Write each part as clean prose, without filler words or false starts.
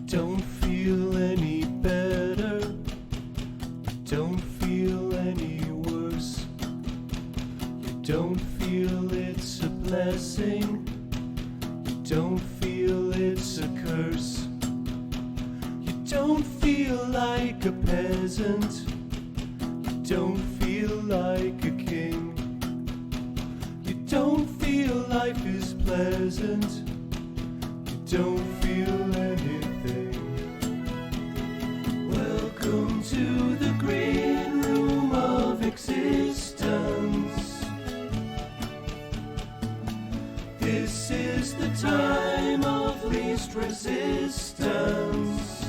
don't feel any better, you don't feel any worse, you don't feel it's a blessing, you don't feel it's a curse, you don't feel like a peasant, you don't feel like a king, you don't feel life is pleasant, you don't feel anything. Welcome to the green room of existence. This is the time of least resistance.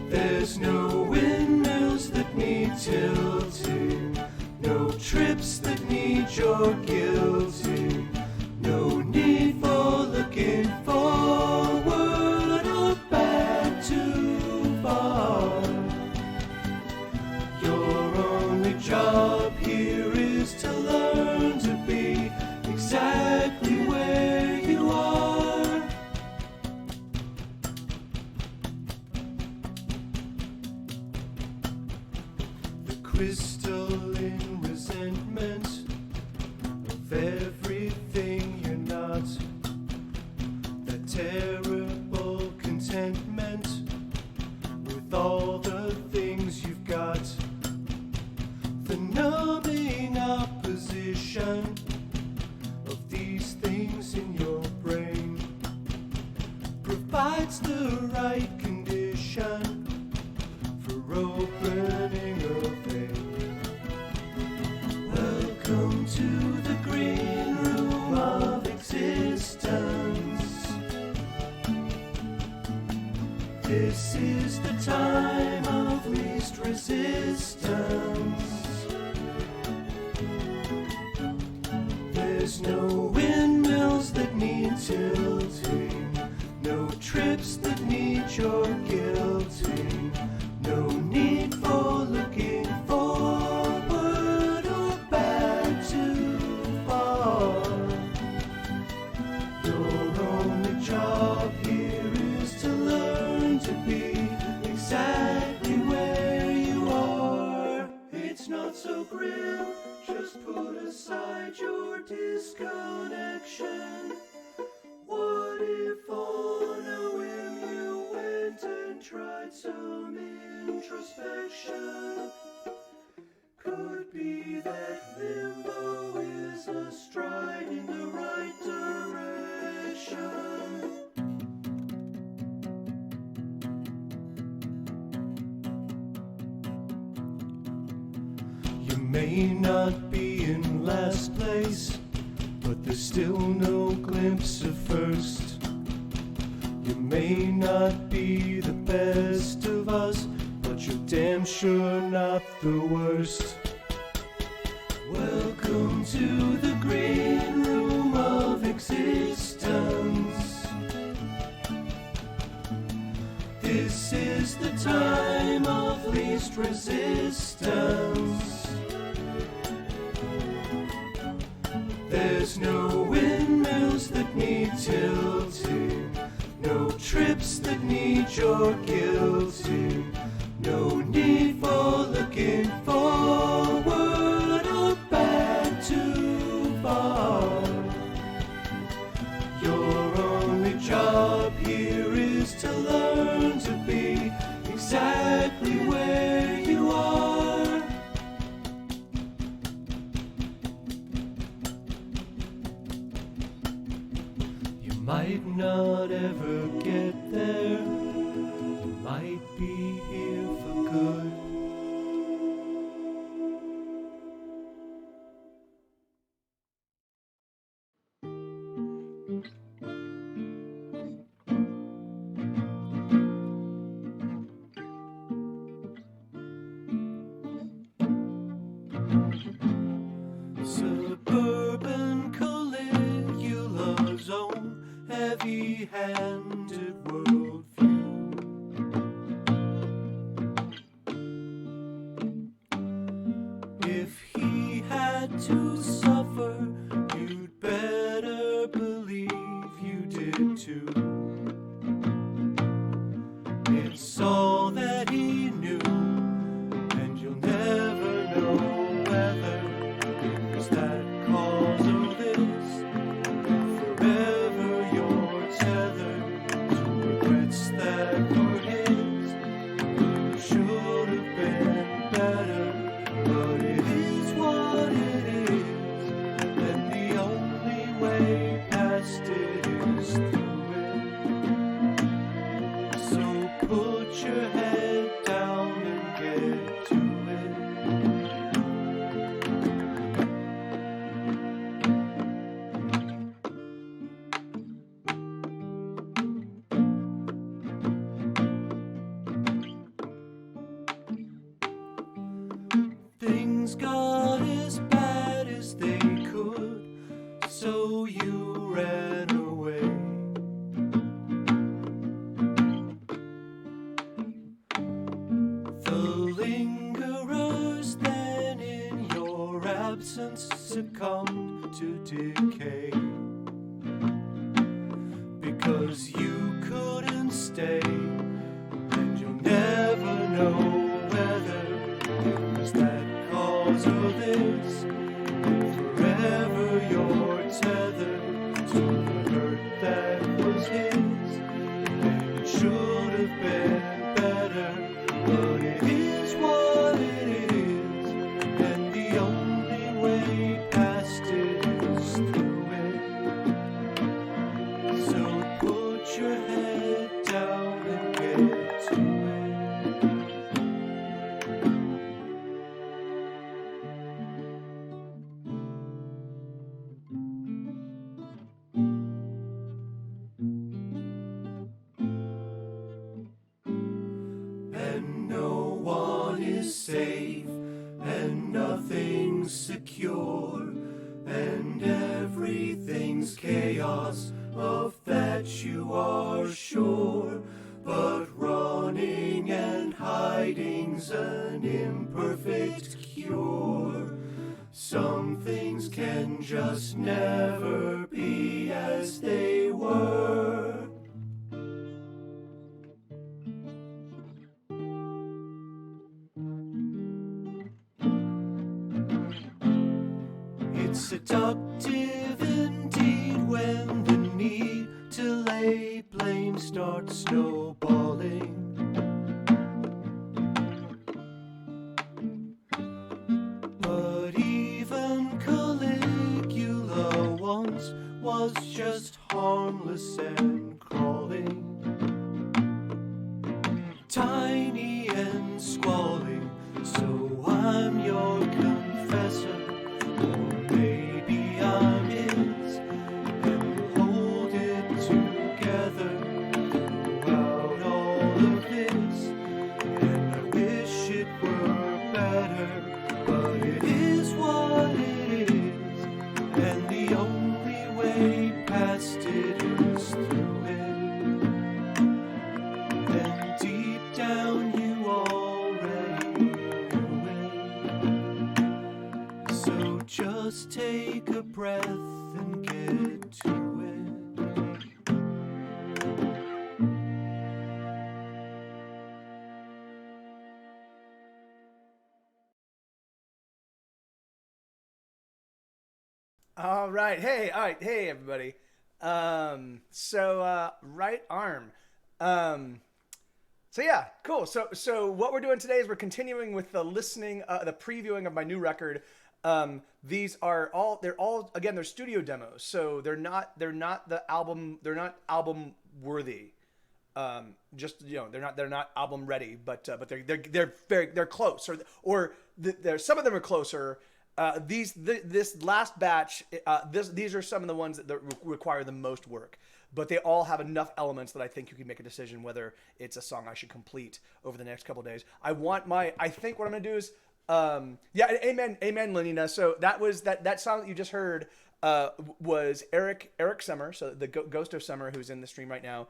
There's no windmills that need tilting, no trips that need your guilting, no need for looking forward or back too far. Your only job here is to learn to be exactly where you are. The crystalline resentment of everything you're not, that terrible contentment with all the things you've got, the numbing opposition of these things in your brain provides the right condition for opening a vein. Welcome to the green room of existence. This is the time of least resistance. There's no windmills that need tilting, no trips that need your guilting, no need for looking forward or back too far. Your only job here is to learn to be exactly where you are. It's not so grim, just put aside your disconnection. What if on a whim you went and tried some introspection? Could be that limbo is a stride in the right direction. You may not be in last place, but there's still no glimpse of first. You may not be the best of us, but you're damn sure not the worst. Welcome to the green room of existence. This is the time of least resistance. There's no windmills that need tilting, no trips that need your guilting, no need for looking forward or back too far. Your only job here is to learn to be exactly where you are. You might not ever get there, you might be here for good. Suburban Caligula zone, heavy-handed worldview. If he had to suffer, you'd better believe you did too. hits that were his. It should have been better, but it is what it is, and the only way past it is through it. So put your head down and get to it. Things got as bad as they could, so you ran away. The lingerers then in your absence succumbed to decay, because you couldn't stay, and you'll never know whether it was that cause or this. Forever you're tethered to the hurt that was his, and it should have been better, but it is what it is, and the only way past it is through it. So put your head down and get to it. And no one is safe, and nothing's secure, and everything's chaos, of that you are sure. But running and hiding's an imperfect cure. Some things can just never be as they were. It's seductive indeed when the need to lay blame starts snowballing. But even Caligula once was just harmless and crawling, tiny and squalling. So I'm your confessor, or maybe I'm his, and we'll hold it together throughout all of this. And I wish it were better, but it is what it is, and the only way past it is through it. And deep down you already knew it. So just take a breath and get to it. All right, hey, everybody. Right arm. So yeah, cool. So what we're doing today is we're continuing with the listening, the previewing of my new record. These are all they're studio demos, so they're not the album, they're not album worthy. Just they're not album ready, but they're close, some of them are closer. This last batch, these are some of the ones that require the most work, but they all have enough elements that I think you can make a decision whether it's a song I should complete over the next couple of days. I think what I'm gonna do is, amen, Lenina. So that song that you just heard was Eric Summer, so the Ghost of Summer, who's in the stream right now,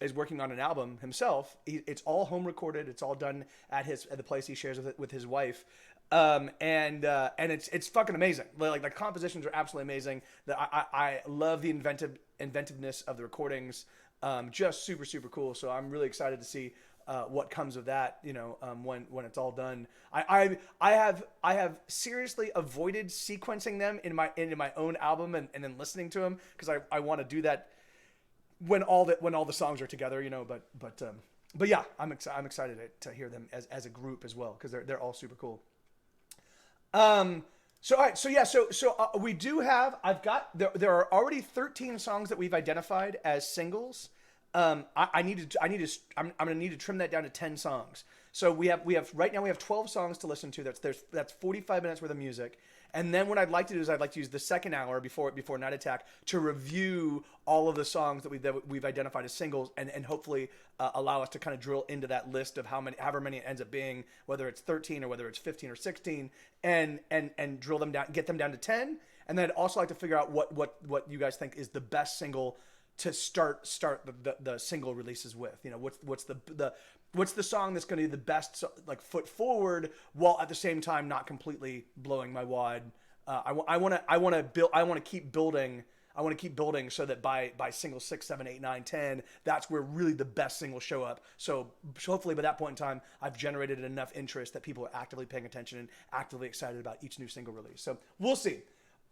is working on an album himself. It's all home recorded. It's all done at the place he shares with his wife. And it's fucking amazing. Like the compositions are absolutely amazing. I love the inventiveness of the recordings. Just super, super cool. So I'm really excited to see what comes of that, when it's all done. I have seriously avoided sequencing them into my own album and then listening to them, because I want to do that when all the songs are together, you know. But yeah, I'm excited to hear them as a group as well because they're all super cool. So all right, so yeah, we do have. There are already 13 songs that we've identified as singles. I'm gonna need to trim that down to 10 songs. So we have right now we have 12 songs to listen to. That's 45 minutes worth of music. And then what I'd like to do is I'd like to use the second hour before Night Attack to review all of the songs that we've identified as singles, and hopefully allow us to kind of drill into that list of however many it ends up being, whether it's 13 or whether it's 15 or 16, and drill them down, get them down to 10. And then I'd also like to figure out what you guys think is the best single to start the single releases with. You know, what's the song that's going to be the best like foot forward while at the same time not completely blowing my wad. I want to keep building. I want to keep building so that by single 6, 7, 8, 9, 10, that's where really the best singles show up. So hopefully by that point in time, I've generated enough interest that people are actively paying attention and actively excited about each new single release. So we'll see.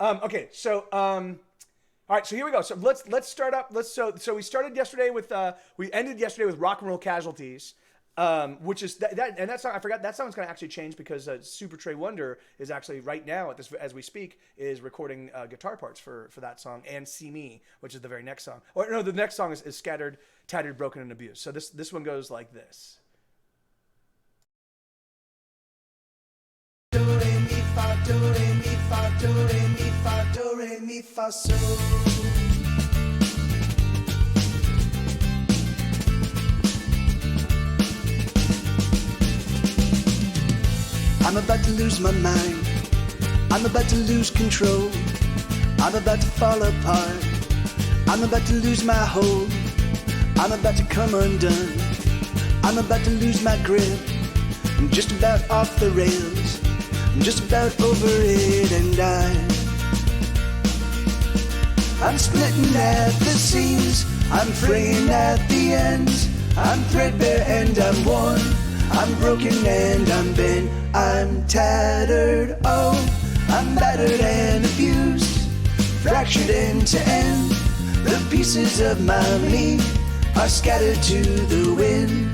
Okay, so all right, so here we go. So let's start up. So we started yesterday with we ended yesterday with Rock and Roll Casualties, which is that song. I forgot that song's going to actually change because Super Trey Wonder is actually right now as we speak is recording guitar parts for that song and See Me, which is the very next song. Or no, the next song is Scattered, Tattered, Broken, and Abused. So this one goes like this. Do re mi fa do re mi fa do re mi fa do re mi fa so. I'm about to lose my mind. I'm about to lose control. I'm about to fall apart. I'm about to lose my hold. I'm about to come undone. I'm about to lose my grip. I'm just about off the rails. I'm just about over it, and I'm splitting at the seams. I'm fraying at the ends. I'm threadbare and I'm worn. I'm broken and I'm bent. I'm tattered, oh, I'm battered and abused, fractured end to end. The pieces of my me are scattered to the wind.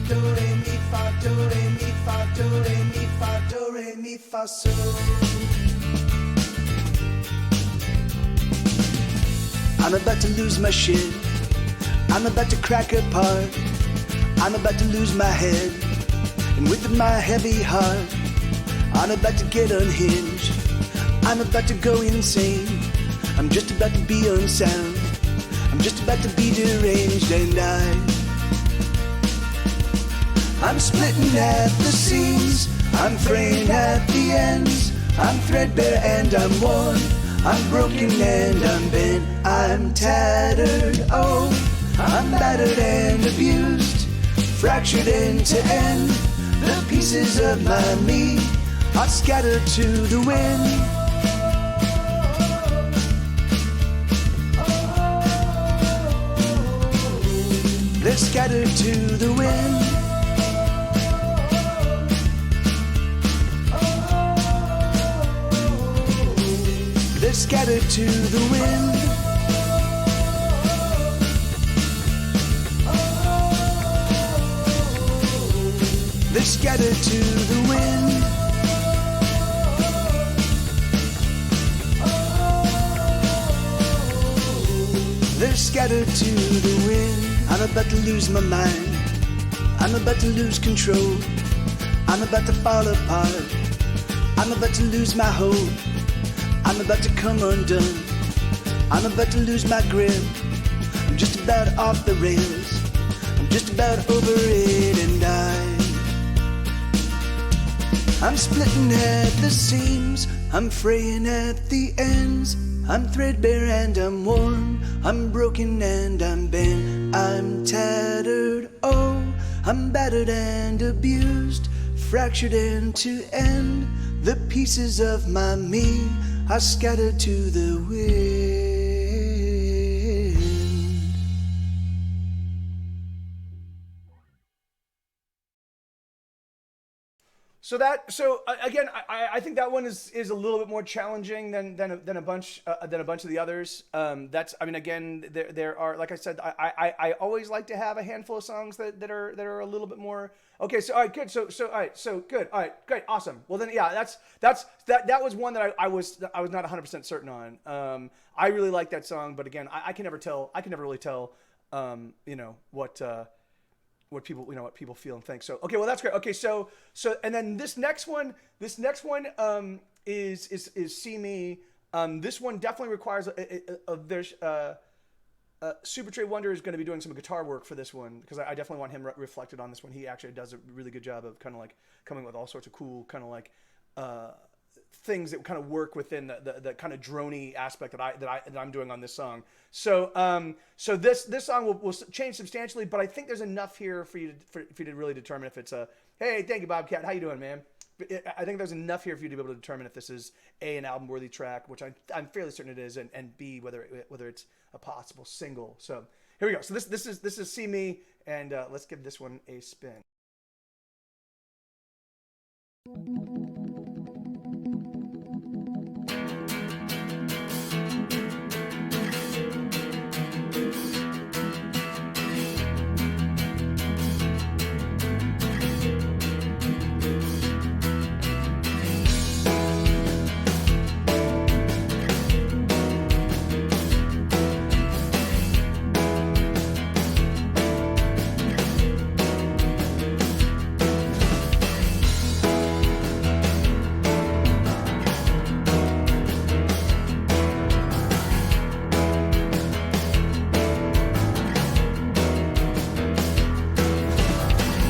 Do re mi fa do re mi fa do re mi fa do re mi fa so. I'm about to lose my shit. I'm about to crack apart. I'm about to lose my head, and with my heavy heart, I'm about to get unhinged. I'm about to go insane. I'm just about to be unsound. I'm just about to be deranged, and I'm splitting at the seams. I'm fraying at the ends. I'm threadbare and I'm worn. I'm broken and I'm bent. I'm tattered, oh, I'm battered and abused, fractured end to end. The pieces of my me are scattered to the wind. They're scattered to the wind. They're scattered to the wind. They're scattered to the wind. They're scattered to the wind. I'm about to lose my mind. I'm about to lose control. I'm about to fall apart. I'm about to lose my hold. I'm about to come undone. I'm about to lose my grip. I'm just about off the rails. I'm just about over it, and I'm splitting at the seams. I'm fraying at the ends. I'm threadbare and I'm worn. I'm broken and I'm bent. I'm tattered, oh, I'm battered and abused, fractured end to end. The pieces of my me are scattered to the wind. Again, I think that one is a little bit more challenging than a bunch of the others. Again, there are, like I said, I always like to have a handful of songs that are a little bit more. Okay, so all right, good. So all right, so good. All right, great, awesome. Well then, yeah, that was one that I was not 100% certain on. I really like that song, but again, I can never really tell, what people feel and think. So okay, well that's great. Okay, so and then this next one is See Me. This one definitely requires there's Super Trey Wonder is going to be doing some guitar work for this one, because I definitely want him reflected on this one. He actually does a really good job of kind of like coming with all sorts of cool kind of like things that kind of work within the kind of drony aspect that I'm doing on this song. So this song will change substantially, but I think there's enough here for you to really determine if it's a, hey, thank you, Bobcat, how you doing, man? I think there's enough here for you to be able to determine if this is A, an album worthy track, which I'm fairly certain it is, and B, whether it's a possible single. So here we go. So this is See Me, and let's give this one a spin.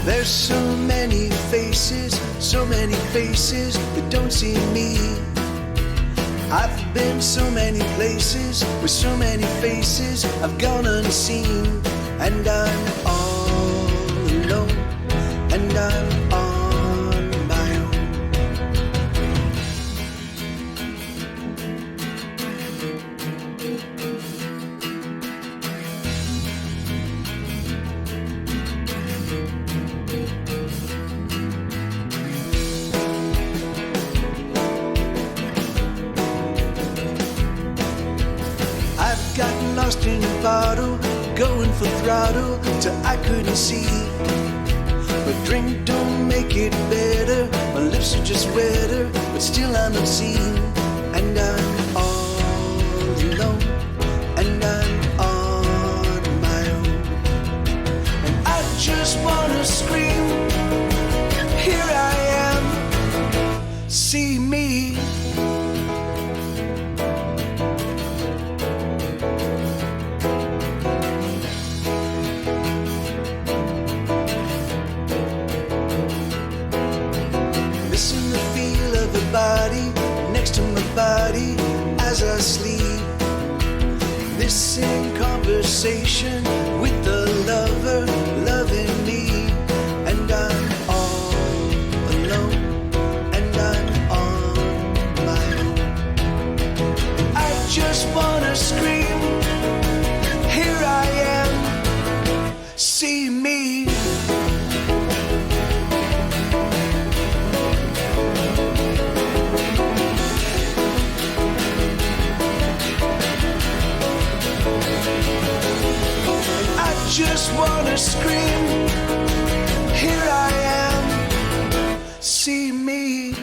There's so many faces that don't see me. I've been so many places with so many faces I've gone unseen, and I'm all alone, and I'm on my own. Got lost in a bottle, going for throttle till I couldn't see. But drink don't make it better, my lips are just wetter, but still I'm unseen. And I'm all alone, and I'm on my own. And I just wanna scream, here I am, see me. Body next to my body as I sleep. Listen, conversation with the lover loving me. And I'm all alone, and I'm on my own. And I just wanna scream, here I am, see me. Just wanna scream, here I am, see me.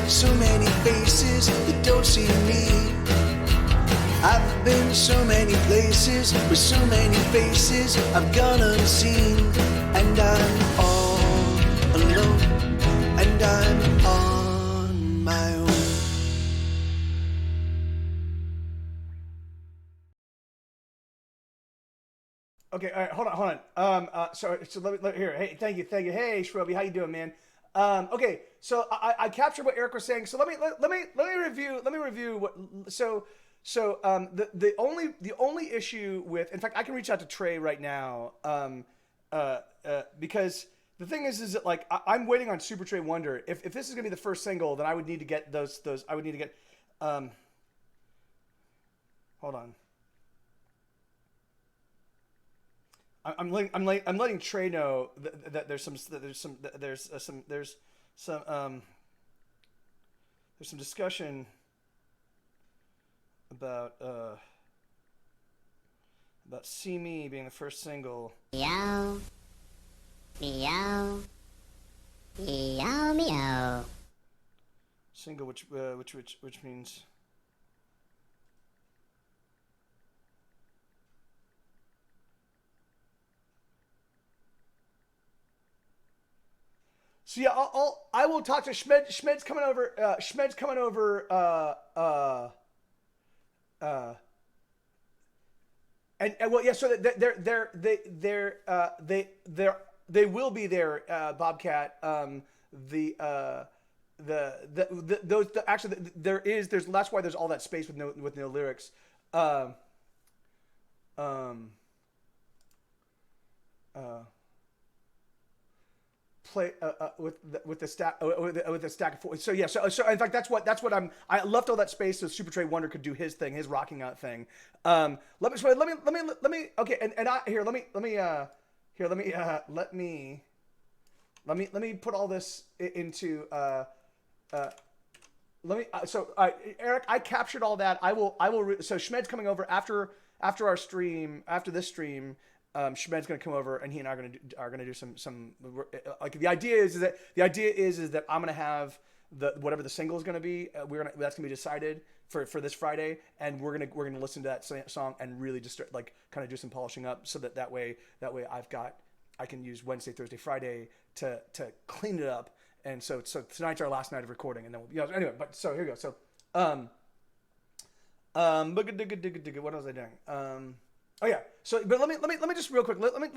So many faces that don't see me. I've been so many places with so many faces I've gone unseen, and I'm all alone, and I'm on my own. Okay, all right, hold on. So let me here. Hey, thank you. Hey, Shroby, how you doing, man? Okay, so I captured what Eric was saying. So let me review what. The only issue with, in fact, I can reach out to Trey right now. Because the thing is that like I'm waiting on Super Trey Wonder. If this is gonna be the first single, then I would need to get those. I would need to get. Hold on. I'm letting Trey know that there's some discussion about "See Me" being the first single. Meow. Meow. Meow meow. Single, which means. So yeah, I will talk to Schmed. Schmed's coming over. Schmed's coming over. And well, yeah. So they will be there. Bobcat. There's that's why there's all that space with no lyrics. Play with the stack of four. So yeah, so in fact that's what I left all that space so Super Trey Wonder could do his thing, his rocking out thing. Let me okay, and I here let me put all this into Eric, I captured all that. I will so Schmed's coming over after our stream, after this stream. Schmed's gonna come over, and he and I are gonna do some like the idea is that I'm gonna have whatever the single is gonna be. That's gonna be decided for this Friday, and we're gonna listen to that song and really just start, like kind of do some polishing up, so that way I can use Wednesday, Thursday, Friday to clean it up. And so tonight's our last night of recording, and then anyway. But so here we go. So what was I doing? Oh yeah. So, but let me just real quick. Let me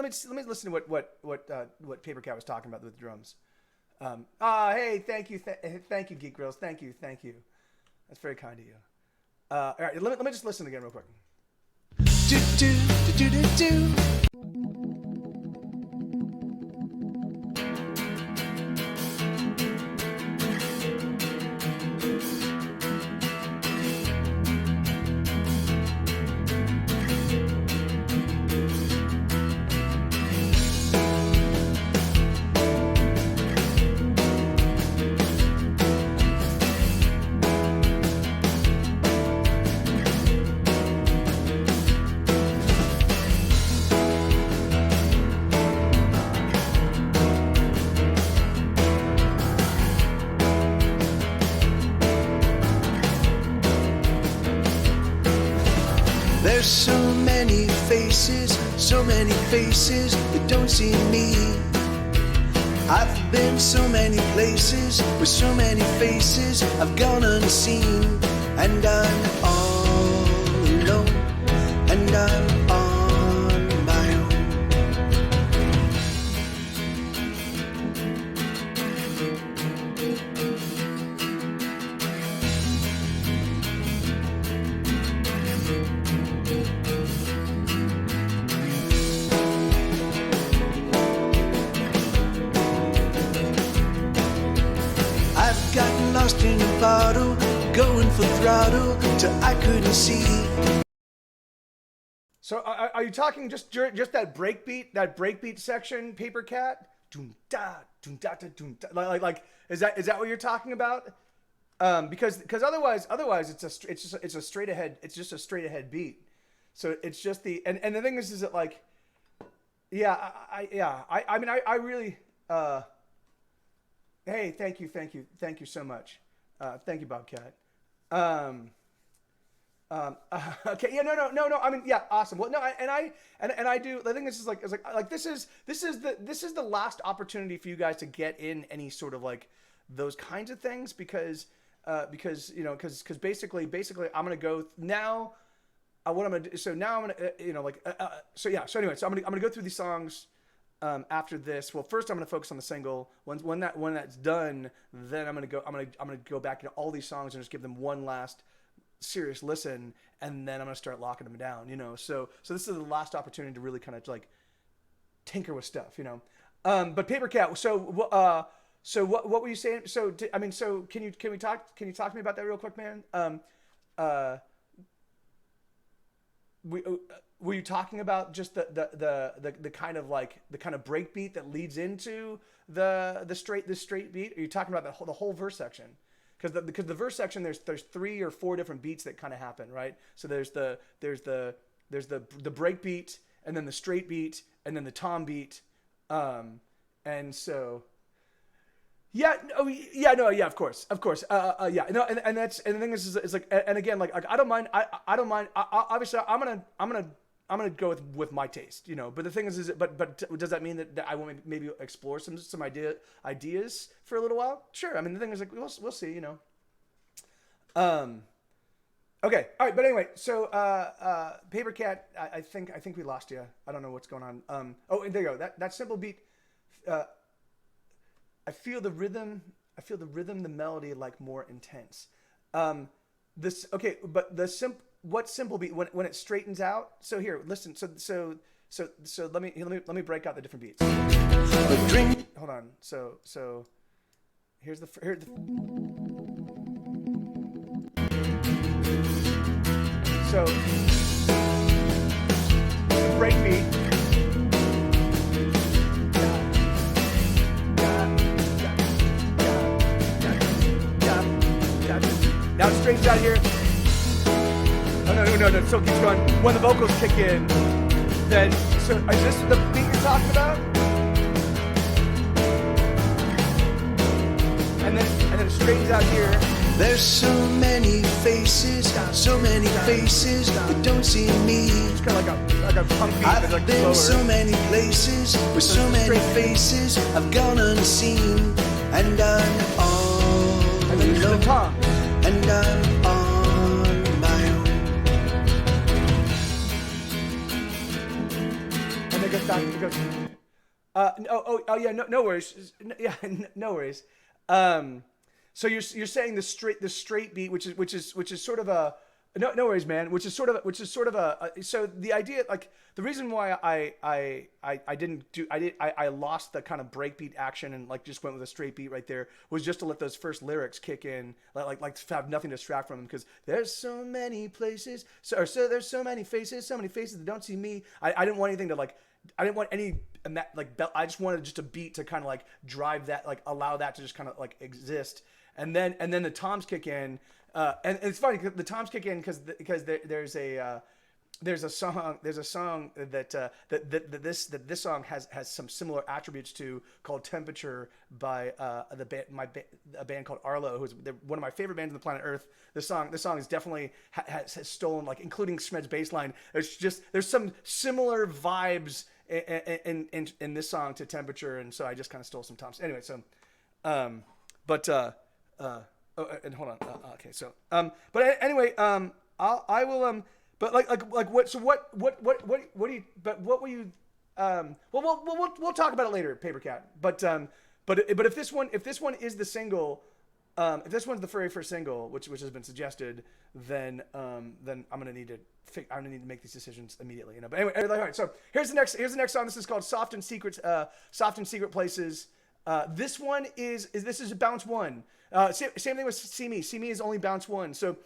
listen to what Paper Cat was talking about with the drums. Hey, thank you, Geek Girls. Thank you. That's very kind of you. All right, let me just listen again real quick. Do do do do do. There's so many faces that don't see me. I've been so many places with so many faces I've gone unseen, and I'm all alone, and I'm on my own. Gotten lost in a bottle, going for throttle till I couldn't see. So are you talking just that breakbeat section, Paper Cat? Doom da doom da da doom da. Like is that what you're talking about? Because otherwise it's a straight ahead beat. So it's just and the thing is that like I mean I really hey, thank you so much. Thank you, Bobcat. Okay. Yeah. No. I mean, yeah. Awesome. Well, no. I do. I think this is like this is the last opportunity for you guys to get in any sort of like those kinds of things because basically I'm gonna go now. What I'm gonna do, so now I'm gonna so anyway, so I'm gonna go through these songs. After this, well, first I'm gonna focus on the single. When that's done, then I'm gonna go back into all these songs and just give them one last serious listen, and then I'm gonna start locking them down. So this is the last opportunity to really kind of like tinker with stuff. But Paper Cat. So what were you saying? So can you talk to me about that real quick, man? Were you talking about just the kind of like the kind of break beat that leads into the straight beat? Or are you talking about the whole verse section? Because the verse section there's 3 or 4 different beats that kind of happen, right? So there's the break beat, and then the straight beat, and then the tom beat, and so. Yeah. Of course. Yeah. No. And the thing is like, and again, like I don't mind. I don't mind. Obviously, I'm gonna go with my taste, But the thing is but does that mean that I won't maybe explore some ideas for a little while? Sure. I mean, the thing is like we'll see, Okay. All right. But anyway, so Paper Cat, I think we lost you. I don't know what's going on. Oh, and there you go. That simple beat. I feel the rhythm, the melody like more intense. But what simple beat when it straightens out? So here, listen. So let me break out the different beats. Hold on. So here's the so the break beat. Now it straightens out here. Oh, no, it still keeps going. When the vocals kick in, then, so is this the beat you're talking about? And then it straightens out here. There's so many faces that don't see me. It's kind of like a punk beat, I've but like been slower. so many places with so many faces I've gone unseen, and I'm all And then alone. the tom. And I'm on my own. And then it goes back. It goes. Yeah. No worries. Yeah. No worries. So you're saying the straight beat, which is sort of a no worries, man. Which is sort of a so the idea, like the reason why I lost the kind of breakbeat action and like just went with a straight beat right there was just to let those first lyrics kick in, like to have nothing to distract from them, because there's so many places, so there's so many faces that don't see me. I didn't want anything to like. I didn't want any like I just wanted just a beat to kind of like drive that, like allow that to just kind of like exist, and then the toms kick in, and it's funny the toms kick in because there's a song that this song has some similar attributes to, called Temperature by a band called Arlo, who's one of my favorite bands on the planet Earth. This song is definitely has stolen, like including Smed's bass line. There's some similar vibes in this song to Temperature, and so I just kind of stole some toms. Anyway, so and hold on. Okay, so but anyway, I will but like what? So what do you? But what were you? We'll talk about it later, Paper Cat. But if this one is the single, if this one's the very first single, which has been suggested, then I'm gonna need to make these decisions immediately. But anyway, all right. So here's the next song. This is called Soft and Secret Places. This one is bounce 1. Same thing with See Me. See Me is only bounce 1. So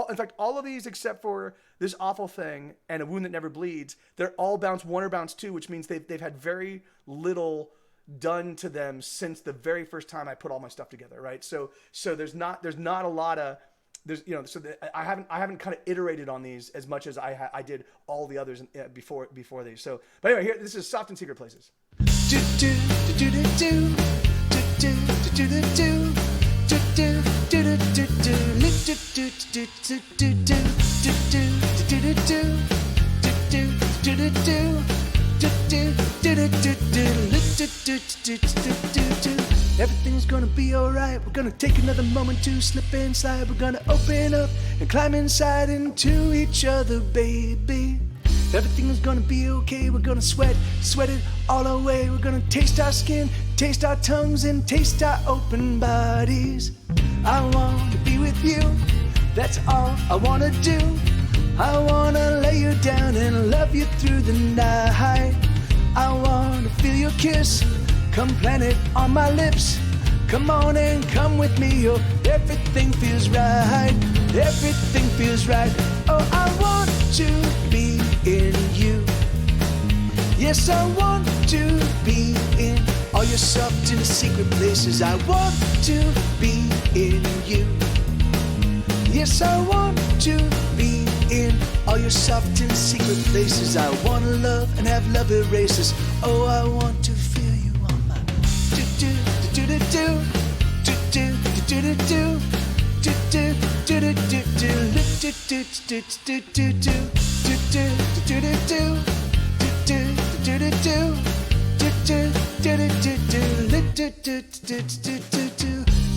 in fact, all of these except for This Awful Thing and A Wound That Never Bleeds, they're all bounce 1 or bounce 2, which means they've had very little done to them since the very first time I put all my stuff together, right? So there's not a lot of I haven't kind of iterated on these as much as I did all the others before these. So, but anyway, this is Soft and Secret Places. Everything's gonna be alright. We're gonna take another moment to slip inside. We're gonna open up and climb inside into each other, baby. Everything's gonna be okay. We're gonna sweat it all away. We're gonna taste our skin, taste our tongues, and taste our open bodies. I wanna be with you. That's all I wanna do. I wanna lay you down and love you through the night. I wanna feel your kiss. Come plant it on my lips. Come on and come with me. Oh, everything feels right. Everything feels right. Oh, I want to be in you. Yes, I want to be in all your soft and secret places. I want to be in you. Yes, I want to be in all your soft and secret places. I want to love and have love erases. Oh, I want to feel you on my do-do-do-do-do, do-do-do-do-do,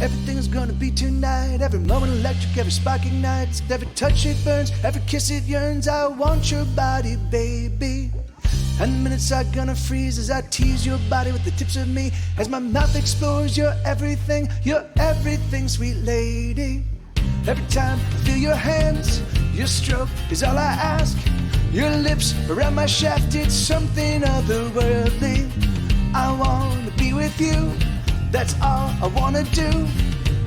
everything's gonna be tonight. Every moment electric, every spark ignites. Every touch it burns, every kiss it yearns. I want your body, baby. And the minutes are gonna freeze as I tease your body with the tips of me. As my mouth explores your everything, sweet lady. Every time I feel your hands, your stroke is all I ask. Your lips around my shaft, it's something otherworldly. I wanna be with you, that's all I wanna do.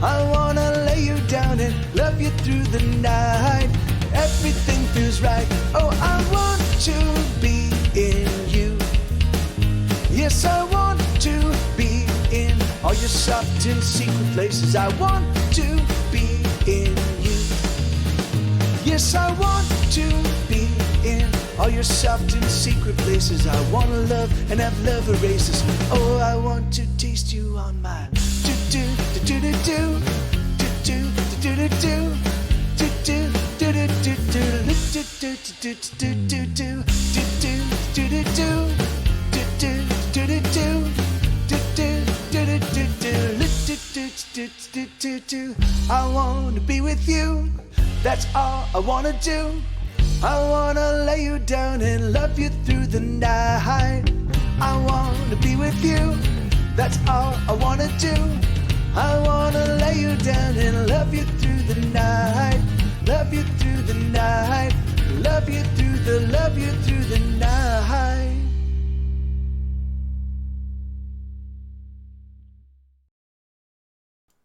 I wanna lay you down and love you through the night. Everything feels right. Oh, I want to be in you. Yes, I want to be in all your soft and secret places. I want to be in you. Yes, I want to be in all your soft and secret places. I want to love and have love erases. Oh, I want to taste you on my do-do-do-do-do, do-do-do-do-do, I wanna be with you, that's all I wanna do. I wanna lay you down and love you through the night. I wanna be with you, that's all I wanna do. I wanna lay you down and love you through the night. Love you through the night. Love you through the night.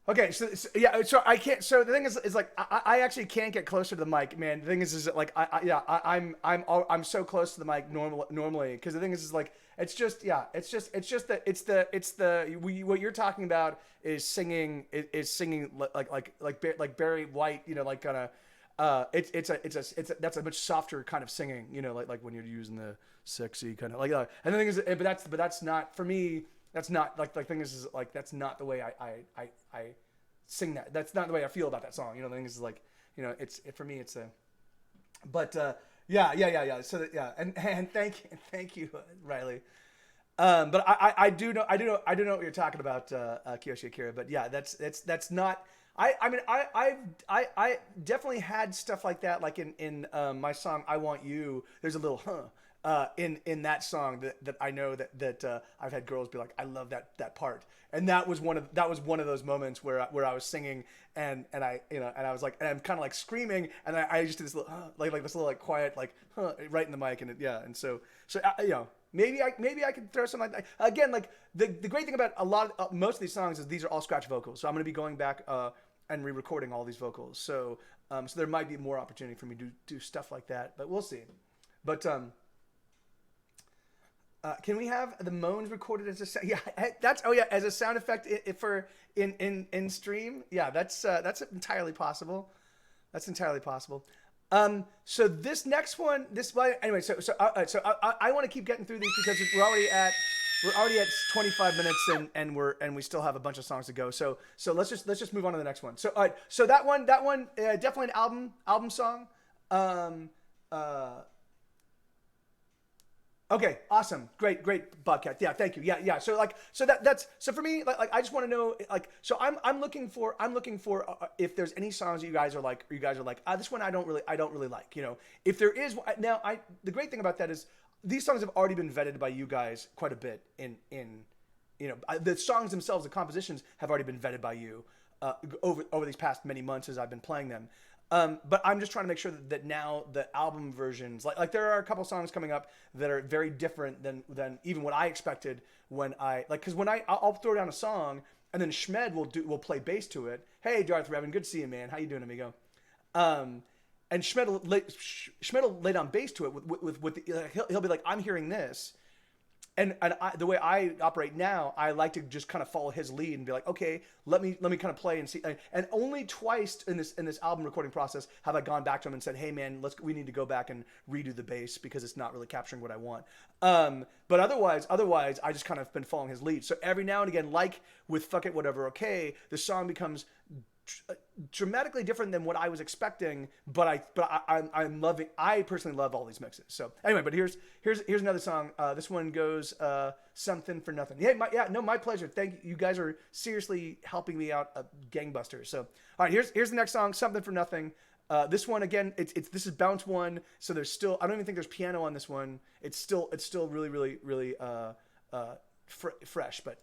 Okay, so I can't. So the thing is like I actually can't get closer to the mic, man. The thing is that like I'm so close to the mic normally because the thing is like it's just that what you're talking about is singing like Barry White, you know, like kind of that's a much softer kind of singing, you know, like when you're using the sexy kind of like and the thing is, but that's not for me. That's not like the thing is like that's not the way I sing that. That's not the way I feel about that song. You know, the thing is like, you know, for me it's a, but yeah. So that, yeah, and thank you, Riley. But I do know what you're talking about, Kiyoshi Akira. But yeah, that's not. I mean I definitely had stuff like that, like in my song I Want You. There's a little in that song that I know that I've had girls be like, I love that part, and that was one of those moments where I was singing and I, you know, and I was like, and I'm kind of like screaming, and I just did this little like this little like quiet like right in the mic, and and so you know, maybe I could throw something like that again. Like the great thing about most of these songs is these are all scratch vocals, so I'm going to be going back and re-recording all these vocals, so there might be more opportunity for me to do stuff like that, but we'll see. But can we have the moans recorded as as a sound effect for in stream? Yeah, that's entirely possible. That's entirely possible. So this next one, anyway. So I want to keep getting through these because we're already at 25 minutes and we still have a bunch of songs to go. So let's just move on to the next one. So that one definitely an album song. Okay, awesome, great, Bobcat. Yeah, thank you. Yeah. So that's so for me. Like I just want to know. Like, so I'm looking for if there's any songs that you guys are like, this one I don't really like. You know, if there is now, the great thing about that is these songs have already been vetted by you guys quite a bit in you know, the songs themselves, the compositions have already been vetted by you over these past many months as I've been playing them. But I'm just trying to make sure that now the album versions, like there are a couple songs coming up that are very different than even what I expected when because when I'll throw down a song and then Schmed will play bass to it. Hey, Darth Revan, good to see you, man. How you doing, amigo? And Schmed will lay down bass to it with he'll be like, I'm hearing this. And the way I operate now, I like to just kind of follow his lead and be like, okay, let me kind of play and see. And only twice in this album recording process have I gone back to him and said, hey man, we need to go back and redo the bass because it's not really capturing what I want. But otherwise, I just kind of been following his lead. So every now and again, like with Fuck It Whatever Okay, the song becomes dramatically different than what I was expecting, but I'm loving. I personally love all these mixes. So anyway, but here's another song. This one goes Something for Nothing. My pleasure. Thank you. You guys are seriously helping me out, gangbusters. So all right, here's the next song, Something for Nothing. This one again, this is bounce one. So there's still, I don't even think there's piano on this one. It's still really fresh, but.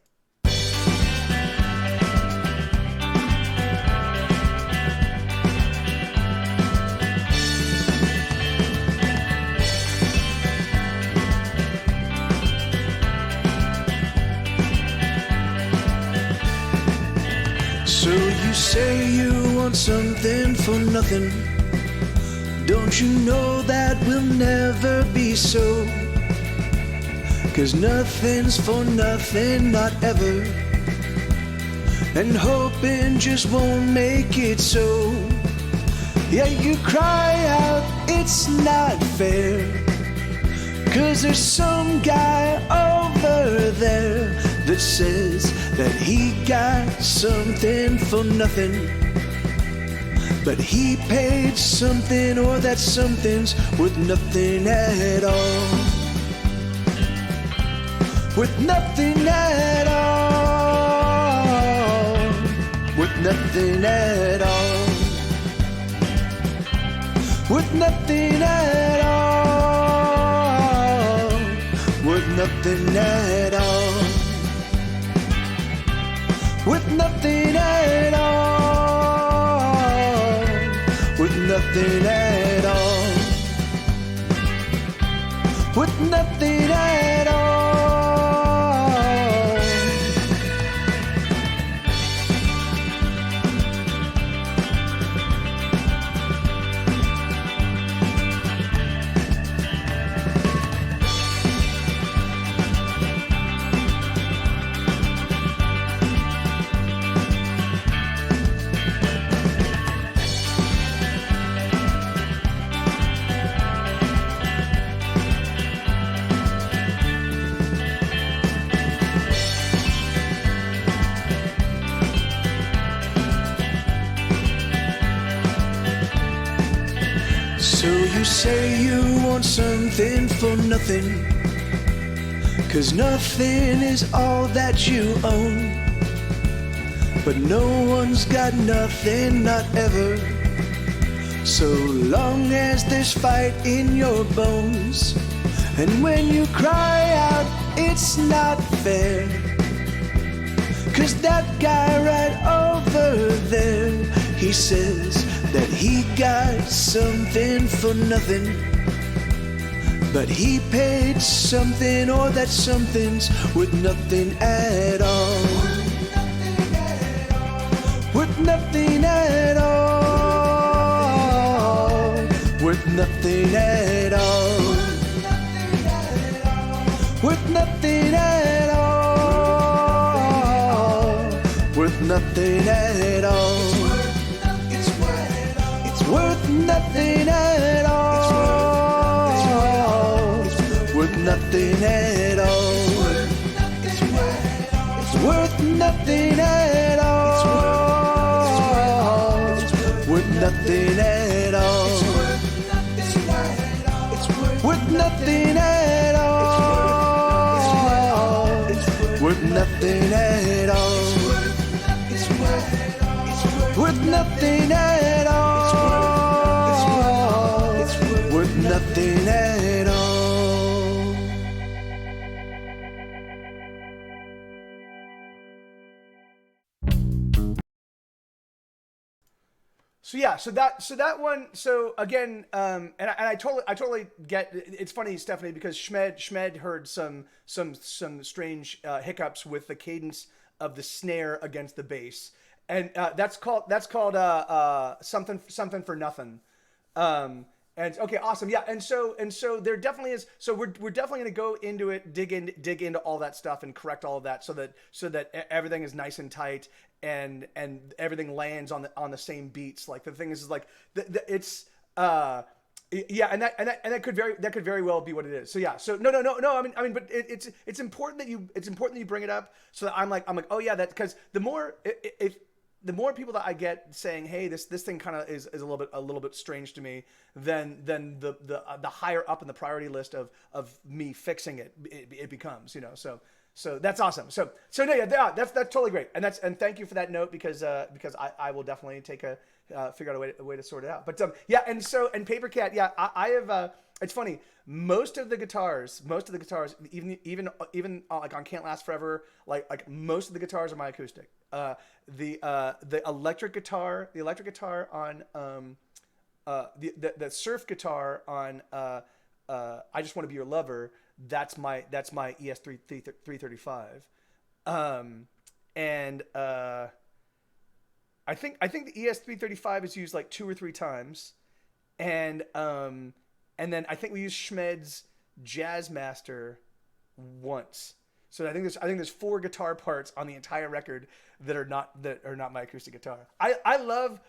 So you say you want something for nothing. Don't you know that will never be so? 'Cause nothing's for nothing, not ever. And hoping just won't make it so. Yeah, you cry out, it's not fair. 'Cause there's some guy over there that says that he got something for nothing. But he paid something, or that something's worth nothing at all. With nothing at all. With nothing at all. With nothing at all. With nothing at all. With nothing at all. With nothing at all. With nothing at all. So you say you want something for nothing, 'cause nothing is all that you own. But no one's got nothing, not ever. So long as there's fight in your bones. And when you cry out, it's not fair. 'Cause that guy right over there, he says that he got something for nothing. But he paid something, or that something's worth nothing at all. Worth nothing at all. Worth nothing at all. Worth nothing at all. Worth nothing at all. Worth nothing at all. Worth nothing at all. It's worth nothing at all. Worth nothing at all. nothing at all. Worth nothing at all. Worth nothing at all. Worth nothing at all. So yeah, so that one. So again, and I totally get. It's funny, Stephanie, because Schmed heard some strange hiccups with the cadence of the snare against the bass, and that's called something for nothing. And okay, awesome, yeah. And so there definitely is. So we're definitely gonna go into it, dig into all that stuff and correct all of that, so that everything is nice and tight. And everything lands on the same beats. Like the thing is like it's yeah, and that could very well be what it is. So yeah, so no. I mean, but it's important that you bring it up, so that I'm like oh yeah, that, because the more people that I get saying, hey, this thing kind of is a little bit strange to me, then the higher up in the priority list of me fixing it becomes, you know. So that's awesome. So no, yeah, that's totally great, and thank you for that note, because I will definitely take figure out a way to sort it out. But yeah, and Paper Cat, yeah, I have. It's funny. Most of the guitars, even like on Can't Last Forever, like most of the guitars are my acoustic. The electric guitar on the surf guitar on I Just Want to Be Your Lover. That's my ES335, and I think the ES335 is used like 2 or 3 times, and then I think we use Schmed's Jazzmaster once. So I think there's 4 guitar parts on the entire record that are not my acoustic guitar. I love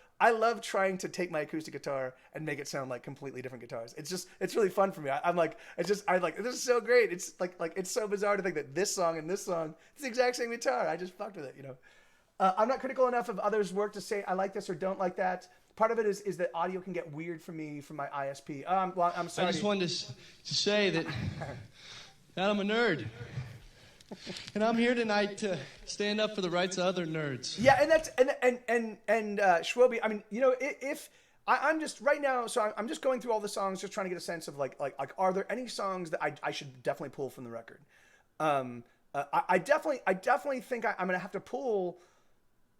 trying to take my acoustic guitar and make it sound like completely different guitars. It's really fun for me. I'm like, this is so great. It's like it's so bizarre to think that this song and this song, it's the exact same guitar. I just fucked with it, you know. I'm not critical enough of others' work to say I like this or don't like that. Part of it is that audio can get weird for me from my ISP. Well, I'm sorry. I just wanted to say that I'm a nerd. And I'm here tonight to stand up for the rights of other nerds. Yeah, and that's and Schwobi, I mean, you know, if I'm just right now, so I'm just going through all the songs, just trying to get a sense of like are there any songs that I should definitely pull from the record? I definitely think I'm gonna have to pull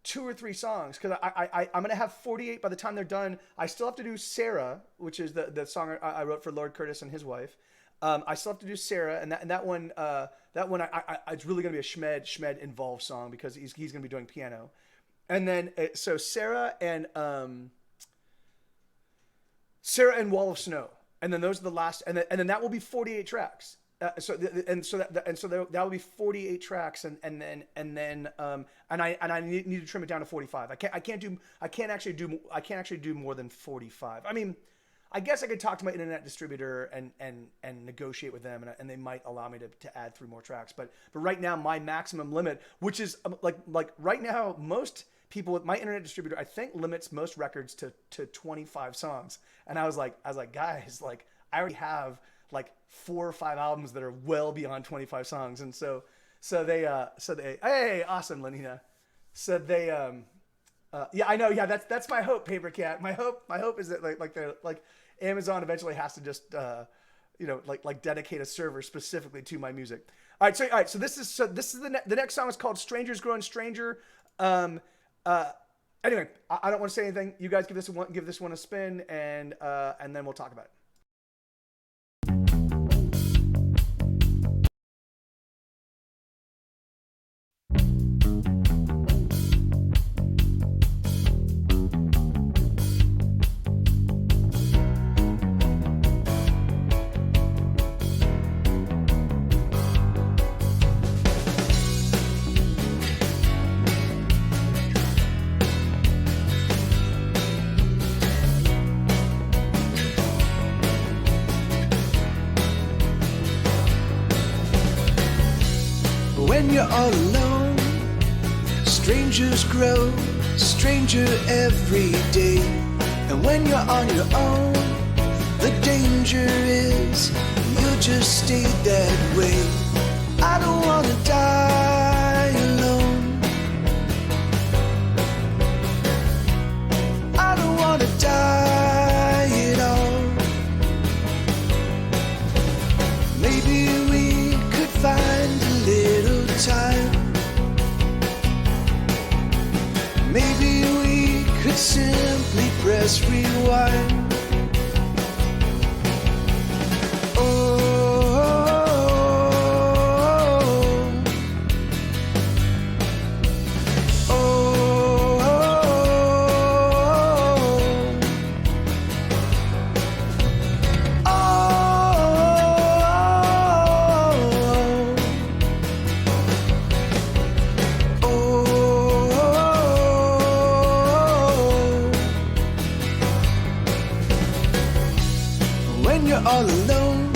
2 or 3 songs, because I'm gonna have 48 by the time they're done. I still have to do Sarah, which is the song I wrote for Lord Curtis and his wife. I still have to do Sarah, and that one it's really gonna be a Schmed involved song, because he's gonna be doing piano, and then so Sarah and Wall of Snow, and then those are the last, and then that will be 48 tracks. So that will be 48 tracks, and I need to trim it down to 45. I can't actually do more than 45. I mean, I guess I could talk to my internet distributor and negotiate with them, and they might allow me to add 3 more tracks. But right now, my maximum limit, which is like right now, most people with my internet distributor, I think, limits most records to 25 songs. And I was like, guys, like, I already have like 4 or 5 albums that are well beyond 25 songs. And so they hey, awesome, Lenina. So they yeah, I know, yeah, that's my hope, Paper Cat. My hope is that like Amazon eventually has to just you know, like dedicate a server specifically to my music. All right, so this is the next song is called Strangers Growing Stranger. Anyway, I don't want to say anything. You guys give this one a spin, and then we'll talk about it. When you're all alone, strangers grow stranger every day. And when you're on your own, the danger is you just stay that way. I don't wanna die alone. I don't wanna die at all. Maybe we could find a little time. Maybe we could simply press rewind. When you're all alone,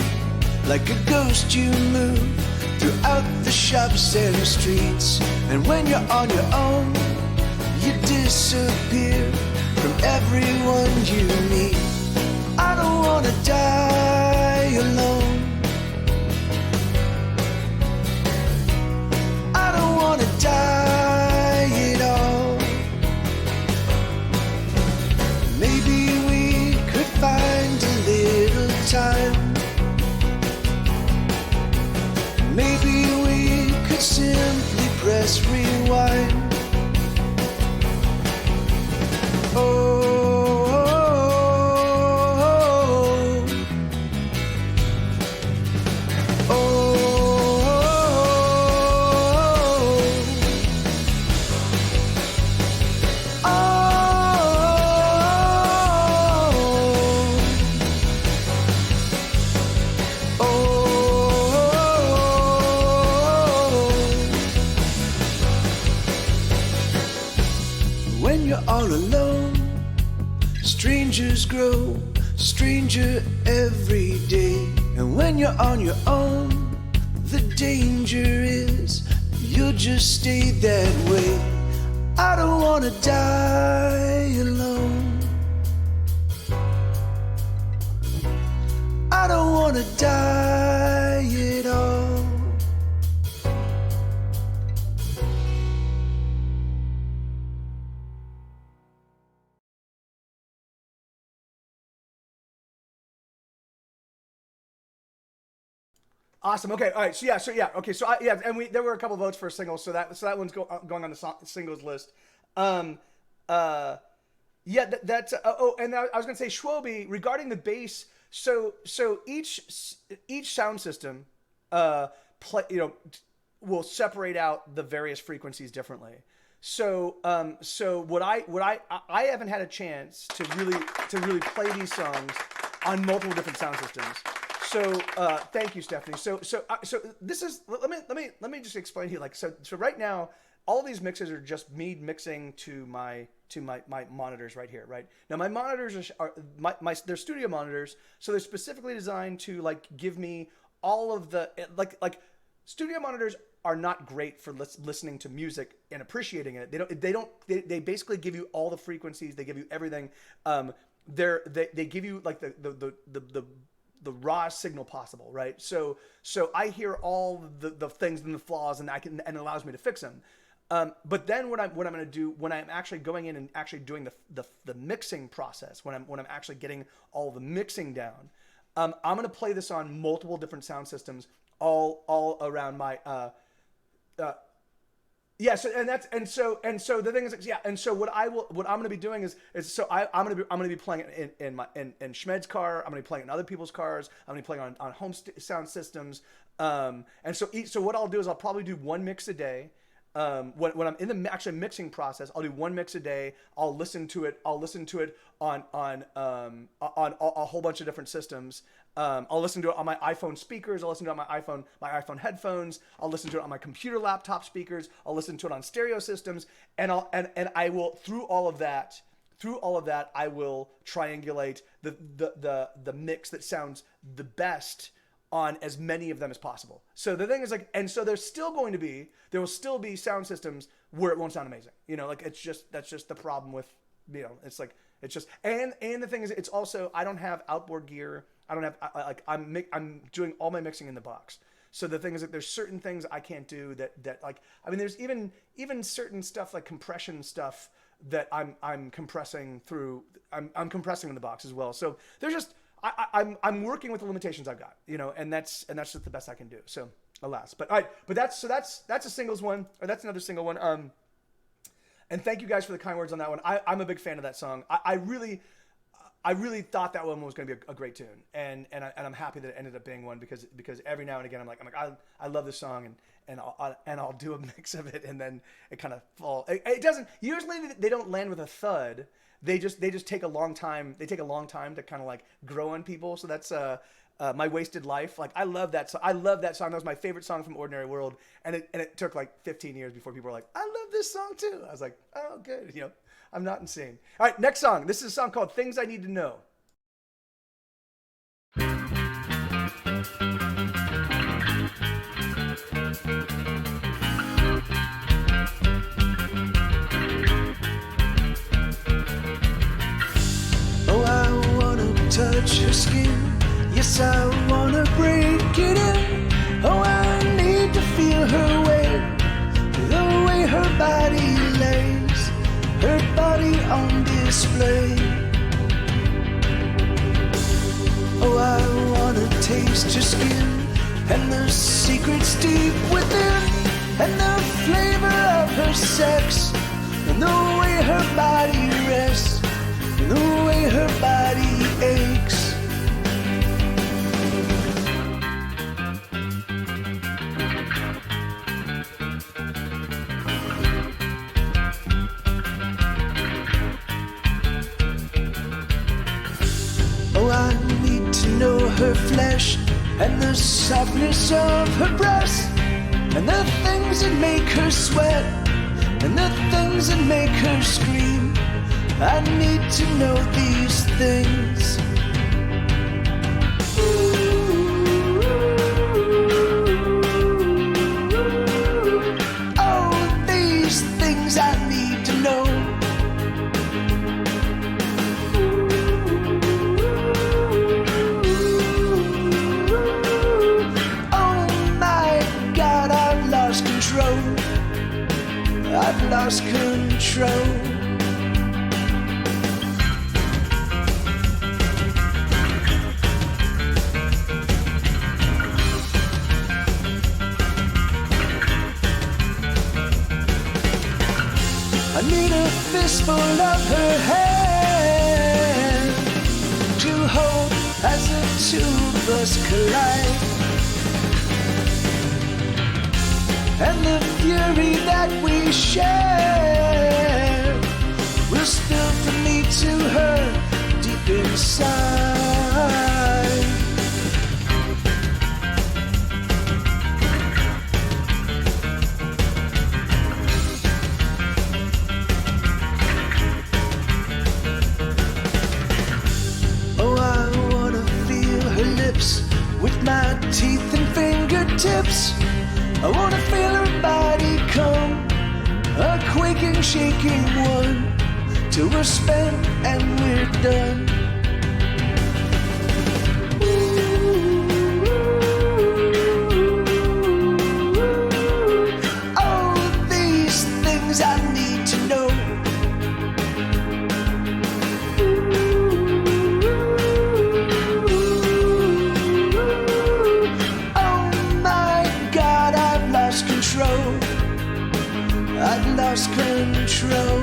like a ghost you move throughout the shops and streets. And when you're on your own, you disappear from everyone you meet. I don't wanna die alone. I don't wanna die at all. Maybe we could find a little time. Maybe we could simply press rewind. When you're all alone, strangers grow stranger every day. And when you're on your own, the danger is you'll just stay that way. I don't wanna die alone. I don't wanna die at all. Awesome. Okay. All right. Okay. And there were a couple votes for a single, so that one's going on the singles list. And I was gonna say Schwobe regarding the bass. So each sound system, will separate out the various frequencies differently. So what I haven't had a chance to really play these songs on multiple different sound systems. So thank you, Stephanie. So this is let me just explain here. So right now, all these mixes are just me mixing to my monitors right here. Right now, my monitors are they're studio monitors, so they're specifically designed to give me all of the studio monitors are not great for listening to music and appreciating it. They basically give you all the frequencies. They give you everything. They give you the raw signal possible, right? So I hear all the things and the flaws, and and it allows me to fix them. But then what I'm going to do when I'm actually going in and actually doing the mixing process, when I'm actually getting all the mixing down, I'm going to play this on multiple different sound systems all around my so the thing is, so what I'm going to be doing is I'm going to be playing it in Schmed's car. I'm going to be playing it in other people's cars. I'm going to be playing on home sound systems. So what I'll do is I'll probably do one mix a day. When I'm in the actual mixing process, I'll do one mix a day. I'll listen to it on a whole bunch of different systems. I'll listen to it on my iPhone speakers. I'll listen to it on my iPhone headphones. I'll listen to it on my computer laptop speakers. I'll listen to it on stereo systems, and I will through all of that, I will triangulate the mix that sounds the best on as many of them as possible. So the thing is so there will still be sound systems where it won't sound amazing. That's just the problem with, and the thing is, it's also, I don't have outboard gear I don't have I'm doing all my mixing in the box. So the thing is that there's certain things I can't do that like, I mean, there's even certain stuff like compression stuff that I'm compressing through. I'm compressing in the box as well. So there's just I'm working with the limitations I've got, you know, and that's just the best I can do. So alas, but all right, but that's a singles one, or that's another single one. And thank you guys for the kind words on that one. I'm a big fan of that song. I really thought that one was going to be a great tune, and I'm happy that it ended up being one because every now and again I'm like I love this song and I'll do a mix of it and then it kind of fall. It doesn't usually, they don't land with a thud. They just take a long time. They take a long time to kind of like grow on people. So that's My Wasted Life. Like I love that song. I love that song. That was my favorite song from Ordinary World, and it took like 15 years before people were like, I love this song too. I was like, oh good, you know. I'm not insane. All right, next song. This is a song called Things I Need to Know. Oh, I wanna touch her skin. Yes, I wanna break it in. Oh, I need to feel her weight, the way her body lays, her body on display. Oh, I wanna taste her skin and the secrets deep within, and the flavor of her sex, and the way her body rests, and the way her body aches. Oh, I need to know her flesh and the softness of her breast, and the things that make her sweat, and the things that make her scream. I need to know these things. Oh, these things I need to know. I've lost control. I need a fistful of her hand to hold as the two of us collide. And the fury that we share will spill from me to her deep inside. Oh, I wanna feel her lips with my teeth and fingertips. I wanna feel her body come, a quaking, shaking one, till we're spent and we're done. Oh, these things I need to know. I've lost control.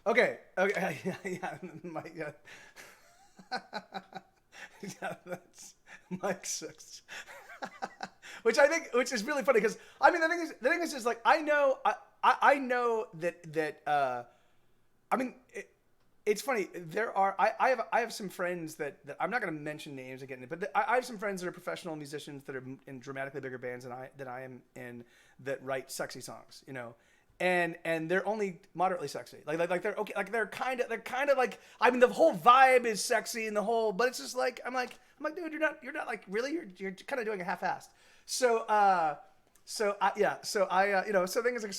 Okay. Yeah. Yeah, that's Mike Six. Which is really funny because I mean the thing is just like I know that I mean it's funny. I have some friends that I'm not going to mention names again, but I have some friends that are professional musicians that are in dramatically bigger bands than I am in, that write sexy songs, you know. And they're only moderately sexy. Like they're okay. Like they're kind of like, I mean, the whole vibe is sexy and the whole, but it's just like, I'm like, dude, you're not like, really, you're kind of doing a half-assed. So the thing is like,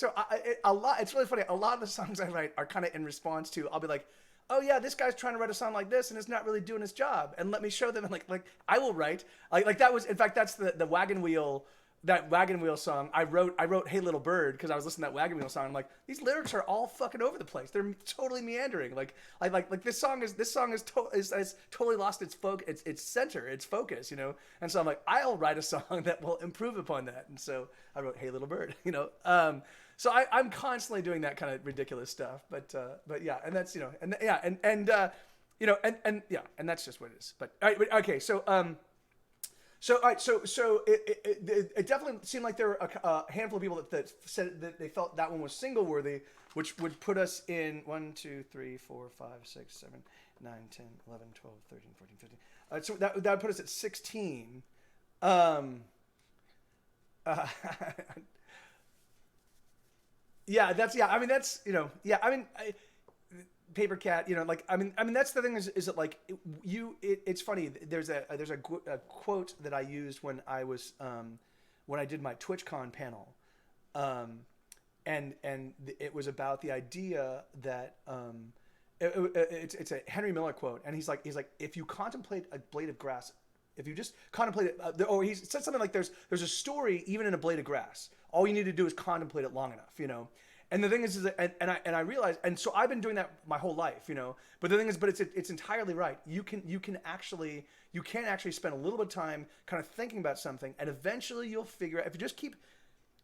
a lot, it's really funny. A lot of the songs I write are kind of in response to, I'll be like, oh yeah, this guy's trying to write a song like this and it's not really doing his job. And let me show them, like I will write, like that was, in fact, that's the Wagon Wheel. That Wagon Wheel song, I wrote "Hey Little Bird" because I was listening to that Wagon Wheel song. I'm like, these lyrics are all fucking over the place. They're totally meandering. Like this song is totally lost its its center, its focus, you know. And so I'm like, I'll write a song that will improve upon that. And so I wrote "Hey Little Bird," you know. So I'm constantly doing that kind of ridiculous stuff. But yeah, and that's, you know, and that's just what it is. But all right, okay, so. So, all right, so it definitely seemed like there were a handful of people that said that they felt that one was single worthy, which would put us in 1, 2, 3, 4, 5, 6, 7, 9, 10, 11, 12, 13, 14, 15. So that would put us at 16. Paper Cat, you know, like, I mean, that's the thing is that like it's funny. There's a quote that I used when I was, when I did my TwitchCon panel. And it was about the idea that, it's a Henry Miller quote. And he's like, if you contemplate a blade of grass, if you just contemplate it, or he said something like, there's a story even in a blade of grass. All you need to do is contemplate it long enough, you know? And the thing is that, and I realized, and so I've been doing that my whole life, you know. But the thing is, it's entirely right. You can actually spend a little bit of time kind of thinking about something, and eventually you'll figure out. If you just keep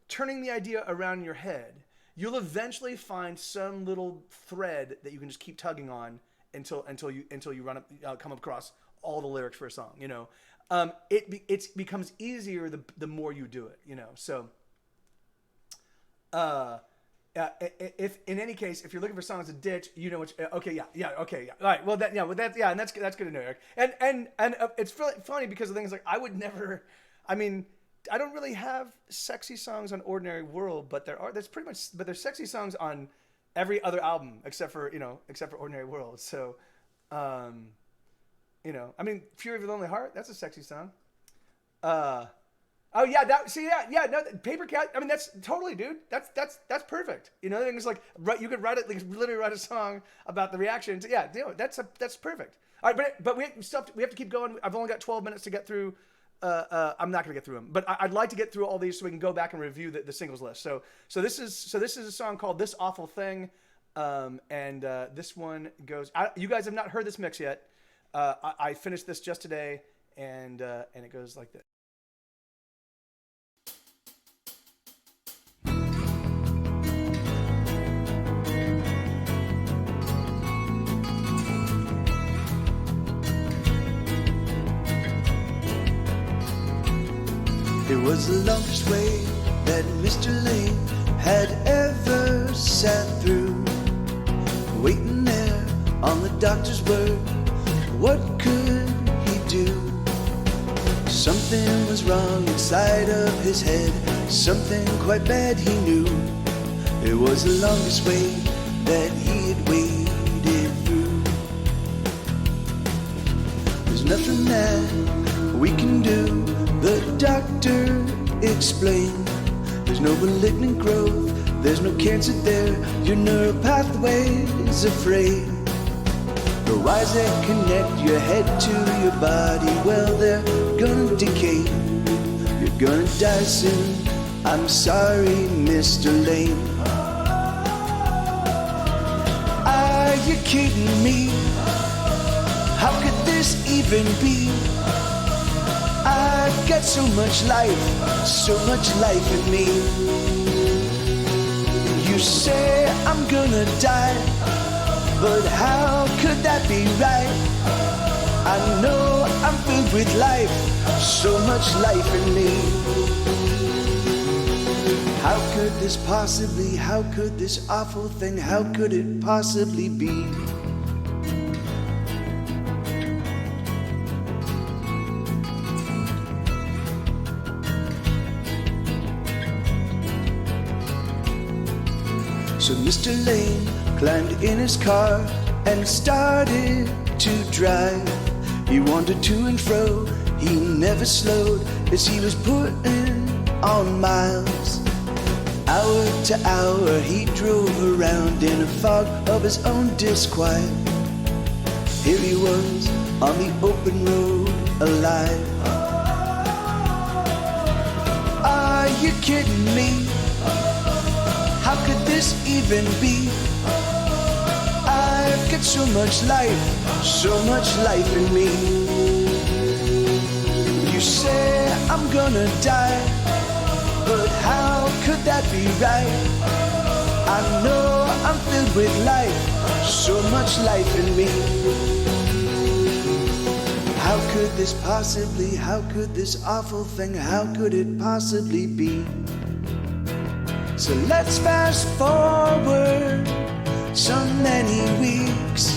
turning the idea around in your head, you'll eventually find some little thread that you can just keep tugging on until you come across all the lyrics for a song, you know. It becomes easier the more you do it, you know. So. If in any case, if you're looking for songs to ditch, you know which. Okay, yeah. All right. Well, and that's good to know, Eric. And it's really funny because the thing is, like, I would never. I mean, I don't really have sexy songs on Ordinary World, but there's sexy songs on every other album except for Ordinary World. So, you know, I mean, Fury of the Lonely Heart, that's a sexy song. Oh yeah, no, Paper Cat. I mean, that's totally, dude. That's perfect. You know, the thing is, like, you could write it, like, literally write a song about the reaction. Yeah, you know, that's perfect. All right, but we have to keep going. I've only got 12 minutes to get through. I'm not gonna get through them, but I'd like to get through all these so we can go back and review the singles list. So this is a song called "This Awful Thing," and this one goes. You guys have not heard this mix yet. I finished this just today, and it goes like this. It was the longest way that Mr. Lane had ever sat through, waiting there on the doctor's word. What could he do? Something was wrong inside of his head, something quite bad he knew. It was the longest way that he had waded through. There's nothing that we can do, the doctor explained. There's no malignant growth, there's no cancer there, your neural pathway's afraid. The wires that connect your head to your body, well, they're gonna decay. You're gonna die soon, I'm sorry, Mr. Lane. Are you kidding me? How could this even be? I've got so much life in me. You say I'm gonna die, but how could that be right? I know I'm filled with life, so much life in me. How could this awful thing, how could it possibly be? So Mr. Lane climbed in his car and started to drive. He wandered to and fro, he never slowed as he was putting on miles. Hour to hour he drove around in a fog of his own disquiet. Here he was on the open road, alive. Are you kidding me? How could this even be? I've got so much life in me. You say I'm gonna die, but how could that be right? I know I'm filled with life, so much life in me. How could this possibly, how could this awful thing, how could it possibly be? So let's fast forward so many weeks,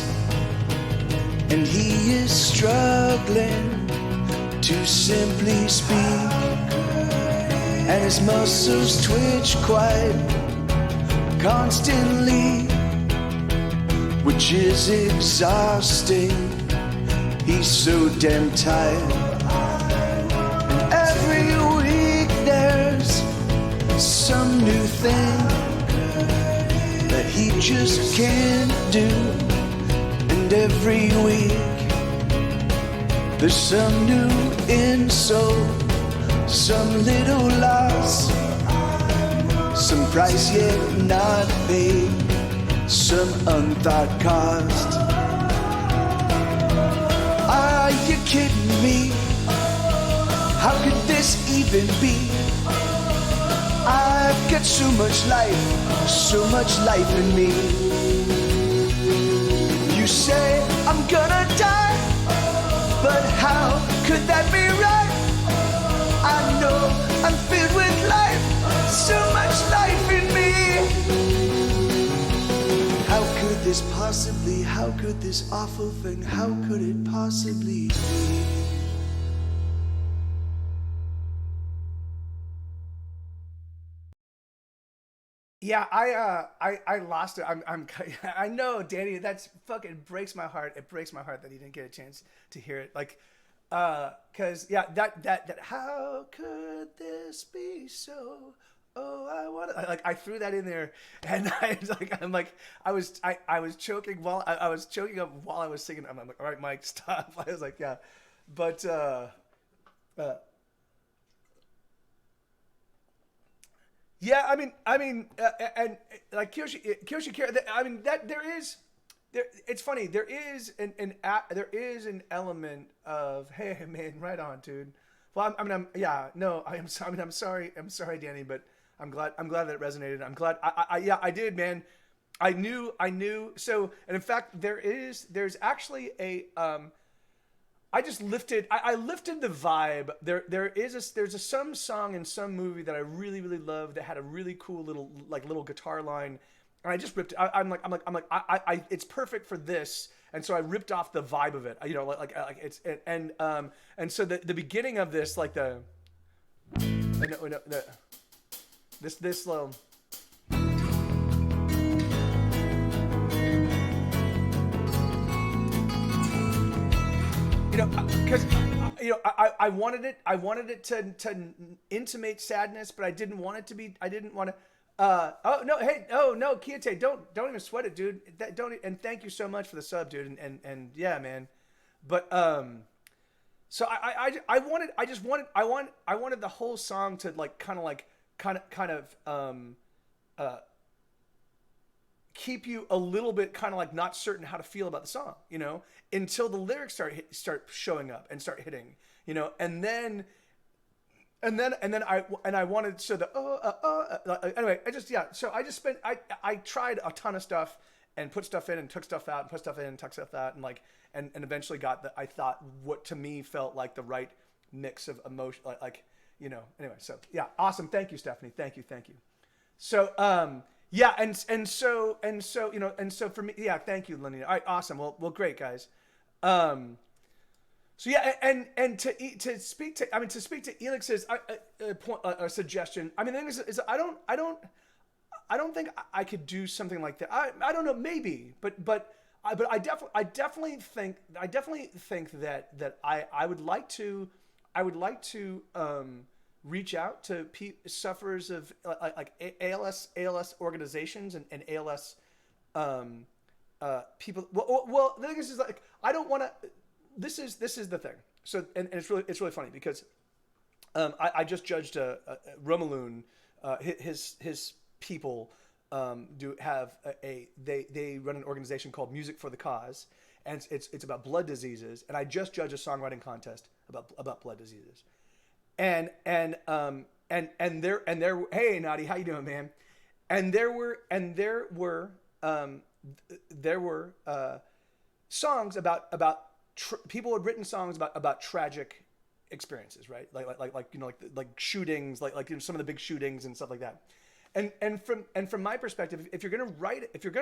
and he is struggling to simply speak, and his muscles twitch quite constantly, which is exhausting. He's so damn tired. And every week there's some new thing that he just can't do. And every week there's some new insult, some little loss, some price yet not paid, some unthought cost. Are you kidding me? How could this even be? I've got so much life in me. You say I'm gonna die, but how could that be right? I know I'm filled with life, so much life in me. How could this possibly, how could this awful thing, how could it possibly be? Yeah, I lost it. I know, Danny. That's fucking breaks my heart. It breaks my heart that he didn't get a chance to hear it. Like, cause yeah, that. How could this be so? Oh, I threw that in there, and I was choking while I was choking up while I was singing. I'm like, all right, Mike, stop. I was like, yeah, but yeah, and like Kiyoshi Kira, I mean that there is, there. It's funny. There is there is an element of, hey man, right on, dude. Well, I'm sorry, Danny, but I'm glad that it resonated. I'm glad. Yeah, I did, man. I knew. So, and in fact, there's actually a I just lifted. I lifted the vibe. There's some song in some movie that I really love that had a really cool little guitar line, and I just ripped it. I'm like it's perfect for this, and so I ripped off the vibe of it. You know, like it's and so the beginning of this, like this little. You know, because I wanted it to intimate sadness, but I didn't want it to be. I didn't want to. Oh no, Kiyate, don't even sweat it, dude. And thank you so much for the sub, dude. And yeah, man. But so I wanted the whole song to kind of keep you a little bit kind of like not certain how to feel about the song, you know, until the lyrics start showing up and start hitting, you know, and then I wanted, so the anyway, I tried a ton of stuff and put stuff in and took stuff out and put stuff in and took stuff out and eventually got I thought what to me felt like the right mix of emotion, like you know, anyway, so yeah, awesome. Thank you, Stephanie. Thank you. So yeah, and so you know, and so for me, yeah, thank you, Lenny. All right, awesome. Well, great, guys. So yeah, and to speak to Elix's point, a suggestion. I mean, the thing is I don't I don't think I could do something like that. I don't know, maybe, but I definitely think that I would like to reach out to sufferers of like ALS organizations and ALS people. Well, the thing is like I don't want to. This is the thing. So and it's really funny because I just judged Romaloon. His people do have they run an organization called Music for the Cause, and it's about blood diseases. And I just judged a songwriting contest about blood diseases, and there hey Nadi, how you doing, man? And there were songs about people had written songs about tragic experiences, right? Like shootings, like some of the big shootings and stuff like that. And from my perspective, if you're gonna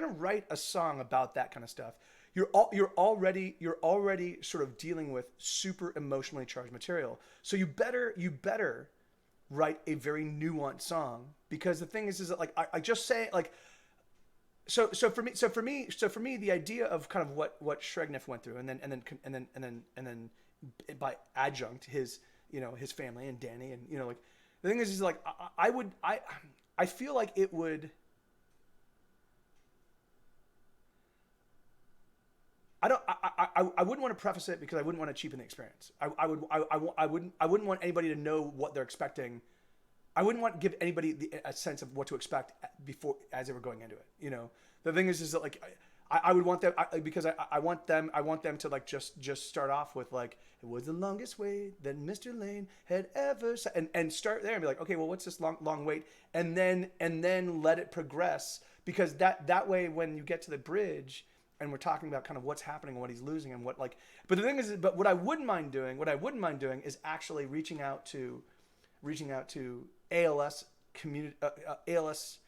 write a song about that kind of stuff, you're already sort of dealing with super emotionally charged material. So you better write a very nuanced song, because the thing is that like I just say like. So for me, the idea of kind of what Shregnef went through, and then by adjunct his family and Danny, and like the thing is like I feel like it would. I wouldn't want to preface it because I wouldn't want to cheapen the experience. I wouldn't want anybody to know what they're expecting. I wouldn't want to give anybody a sense of what to expect before as they were going into it. The thing is that like I would want them because I want them to like just start off with like, it was the longest wait that Mr. Lane had ever and start there and be like, okay, well, what's this long wait, and then let it progress, because that way when you get to the bridge and we're talking about kind of what's happening and what he's losing and what like, but the thing is, but what I wouldn't mind doing is actually reaching out to ALS community, ALS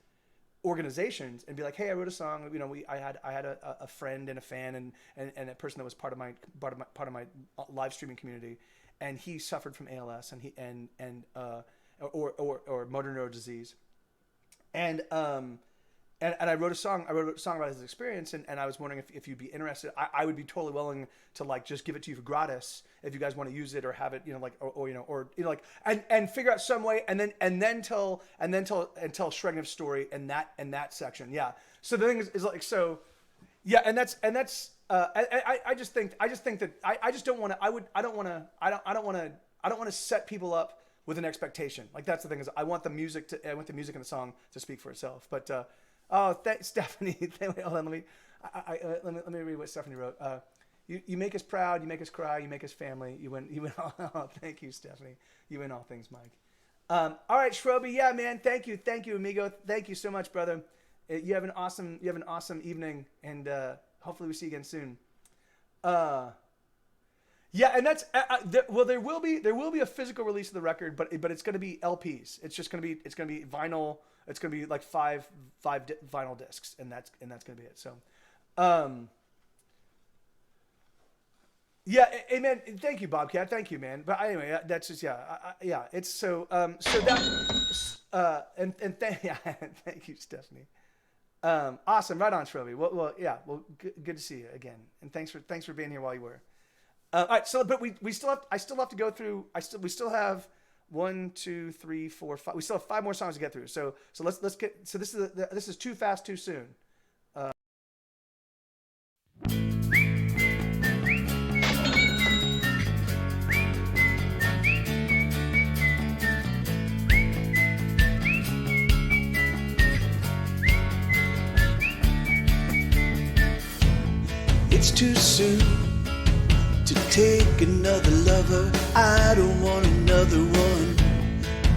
organizations, and be like, hey, I wrote a song. I had a friend and a fan and a person that was part of my live streaming community, and he suffered from ALS or motor neuron disease, and I wrote a song about his experience, and I was wondering if you'd be interested. I would be totally willing to like just give it to you for gratis if you guys want to use it or have it, and figure out some way, and then tell Shregnef's story in that section. Yeah. So the thing is like, so yeah, and that's I just think that I just don't want to. I don't want to set people up with an expectation. Like that's the thing, is I want the music in the song to speak for itself. But Stephanie, wait, hold on, let me read what Stephanie wrote. You make us proud, you make us cry, you make us family. You win all. Thank you, Stephanie. You win all things, Mike. All right, Shroby, yeah, man. Thank you, amigo. Thank you so much, brother. You have an awesome evening, and hopefully we see you again soon. Yeah, and that's well. There will be a physical release of the record, but it's going to be LPs. It's going to be vinyl. It's going to be like five vinyl discs, and that's going to be it. So, yeah, amen. Thank you, Bobcat. Thank you, man. But anyway, that's just yeah. It's so that and thank you, Stephanie. Awesome, right on, Shroby. Well, yeah. Well, good to see you again, and thanks for being here while you were. All right, so but we still have. I still have to go through. We still have 1, 2, 3, 4, 5. We still have 5 more songs to get through. So let's get. So this is Too Fast, Too Soon. It's too soon to take another lover. I don't want another one.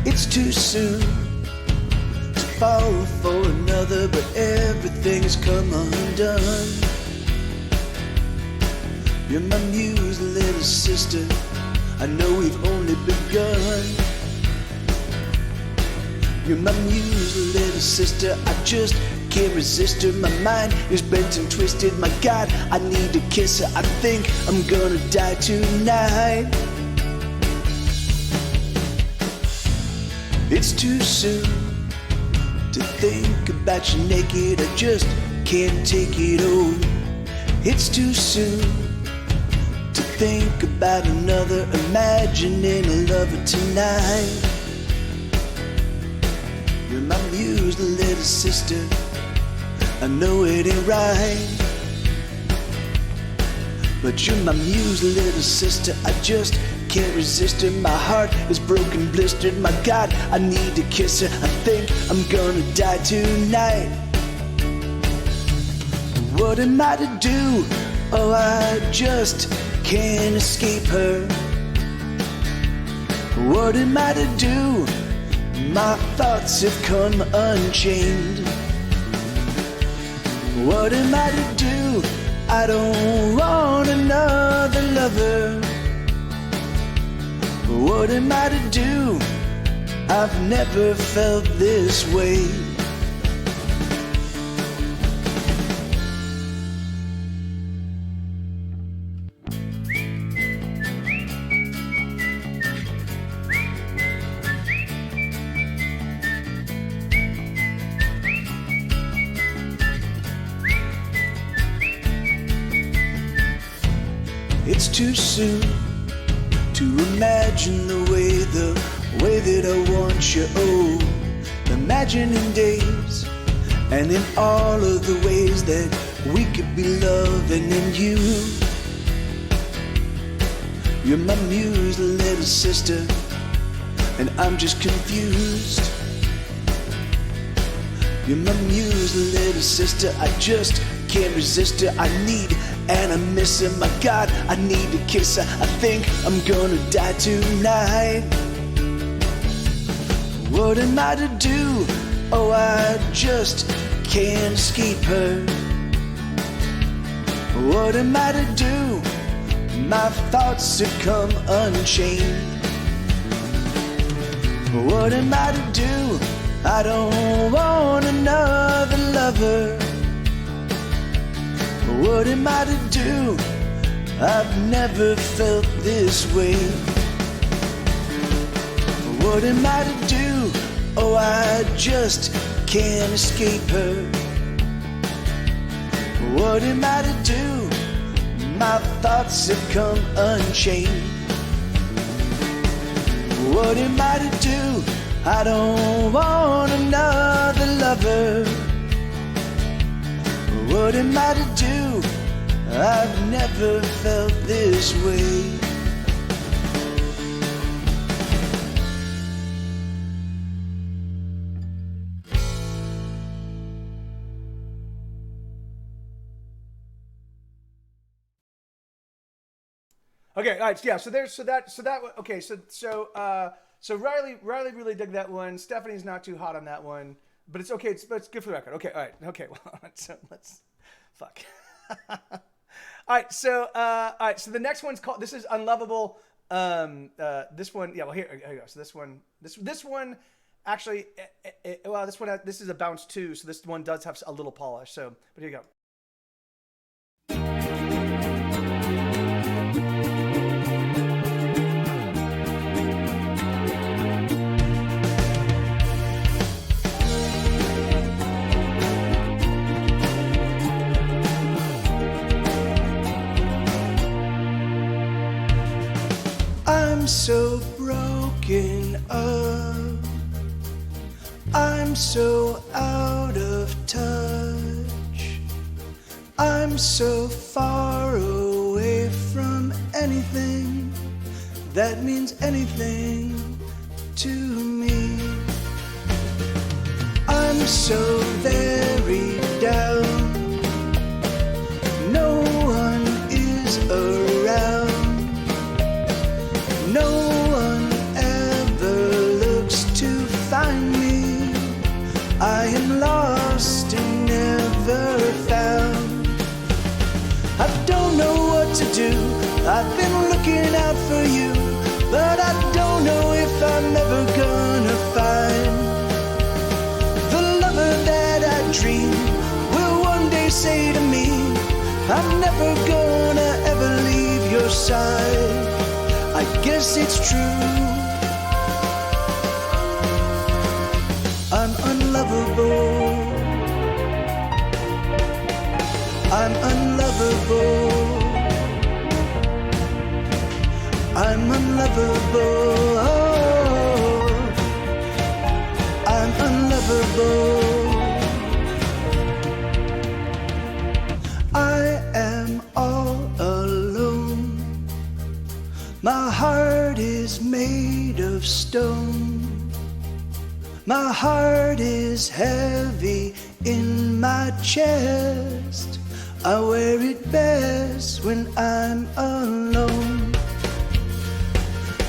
It's too soon to fall for another, but everything has come undone. You're my muse, little sister. I know we've only begun. You're my muse, little sister. I just can't resist her. My mind is bent and twisted. My God, I need to kiss her. I think I'm gonna die tonight. It's too soon To think about you naked, I just can't take it all. It's too soon to think about another, imagining a lover tonight. You're my muse, little sister, I know it ain't right, but you're my muse, little sister, I just can't resist her. My heart is broken, blistered, my God, I need to kiss her. I think I'm gonna die tonight. What am I to do? Oh, I just can't escape her. What am I to do? My thoughts have come unchained. What am I to do? I don't want another lover. What am I to do? I've never felt this way. It's too soon to imagine the way that I want you. Oh, imagining days and in all of the ways that we could be loving in you. You're my muse, little sister, and I'm just confused. You're my muse, little sister, I just can't resist her. I need and I miss her, my God, I need to kiss her. I think I'm gonna die tonight. What am I to do? Oh, I just can't escape her. What am I to do? My thoughts have come unchained. What am I to do? I don't want another lover. What am I to do? I've never felt this way. What am I to do? Oh, I just can't escape her. What am I to do? My thoughts have come unchained. What am I to do? I don't want another lover. What am I to do? I've never felt this way. Okay, all right, yeah. So Riley really dug that one. Stephanie's not too hot on that one, but it's okay. It's good for the record. Okay, all right, okay. Well, so let's fuck. All right, so the next one's called. This is Unlovable. This one, yeah. Well, here you go. So this one, actually, this is a bounce too. So this one does have a little polish. So, but here you go. I'm so broken up, I'm so out of touch, I'm so far away from anything that means anything to me. I'm so very down, no one is around. No one ever looks to find me. I am lost and never found. I don't know what to do. I've been looking out for you, but I don't know if I'm ever gonna find the lover that I dream will one day say to me, I'm never gonna ever leave your side. I guess it's true. I'm unlovable. unlovable. I'm unlovable. I am all alone. My heart is made of stone. My heart is heavy in my chest. I wear it best when I'm alone.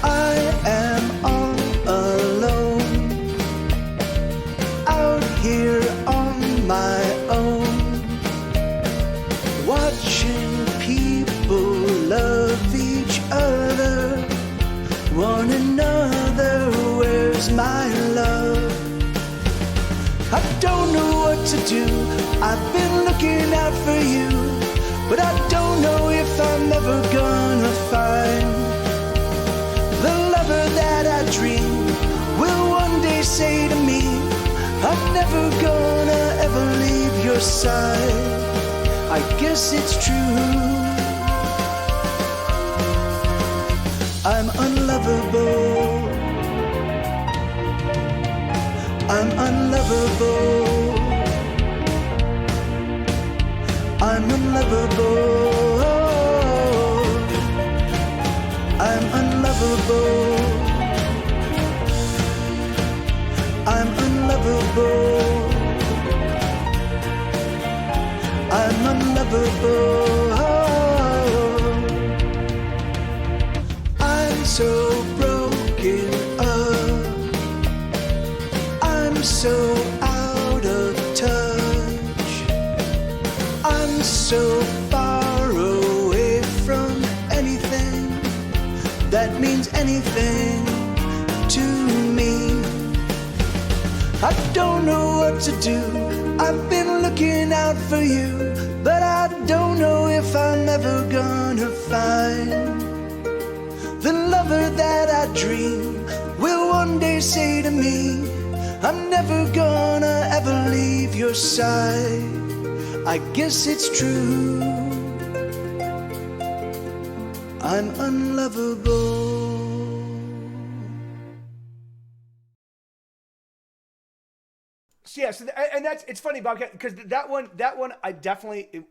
I am all alone, out here on my own, watching people love each other, one another. Where's my love? I don't know what to do. I've been looking out for you, but I don't know if I'm ever gonna find the lover that I dream will one day say to me, I'm never gonna ever leave your side. I guess it's true. I'm unlovable. I'm unlovable. I'm unlovable. I'm unlovable. I'm unlovable. I'm unlovable. I'm so broken up. I'm so out of touch. I'm so far away from anything that means anything to me. I don't know what to do. I've been looking out for you, but I don't know if I'm ever gonna find the lover that I dream will one day say to me, I'm never gonna ever leave your side. I guess it's true. I'm unlovable. Yeah, so and that's it's funny, Bobcat, because that one I definitely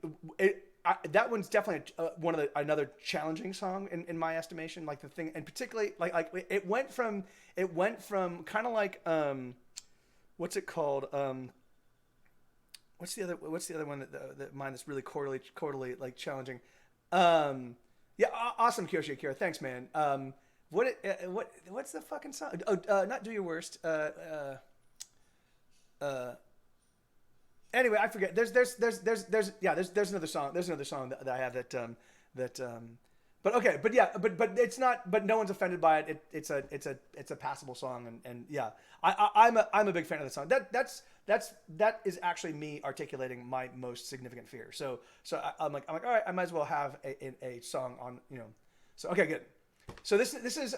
that one's definitely one of another challenging song in my estimation. Like the thing, and particularly like it went from kind of like what's it called? What's the other one that mine that's really quarterly like challenging? Yeah, awesome, Kyoshi Akira. Thanks, man. What's the fucking song? Oh, not Do Your Worst. Anyway, I forget. There's another song. There's another song that I have but okay, but yeah, but it's not. But no one's offended by it. It's a passable song, and yeah, I'm a big fan of the song. That is actually me articulating my most significant fear. So I'm like all right, I might as well have a song on, you know. So okay, good. So this is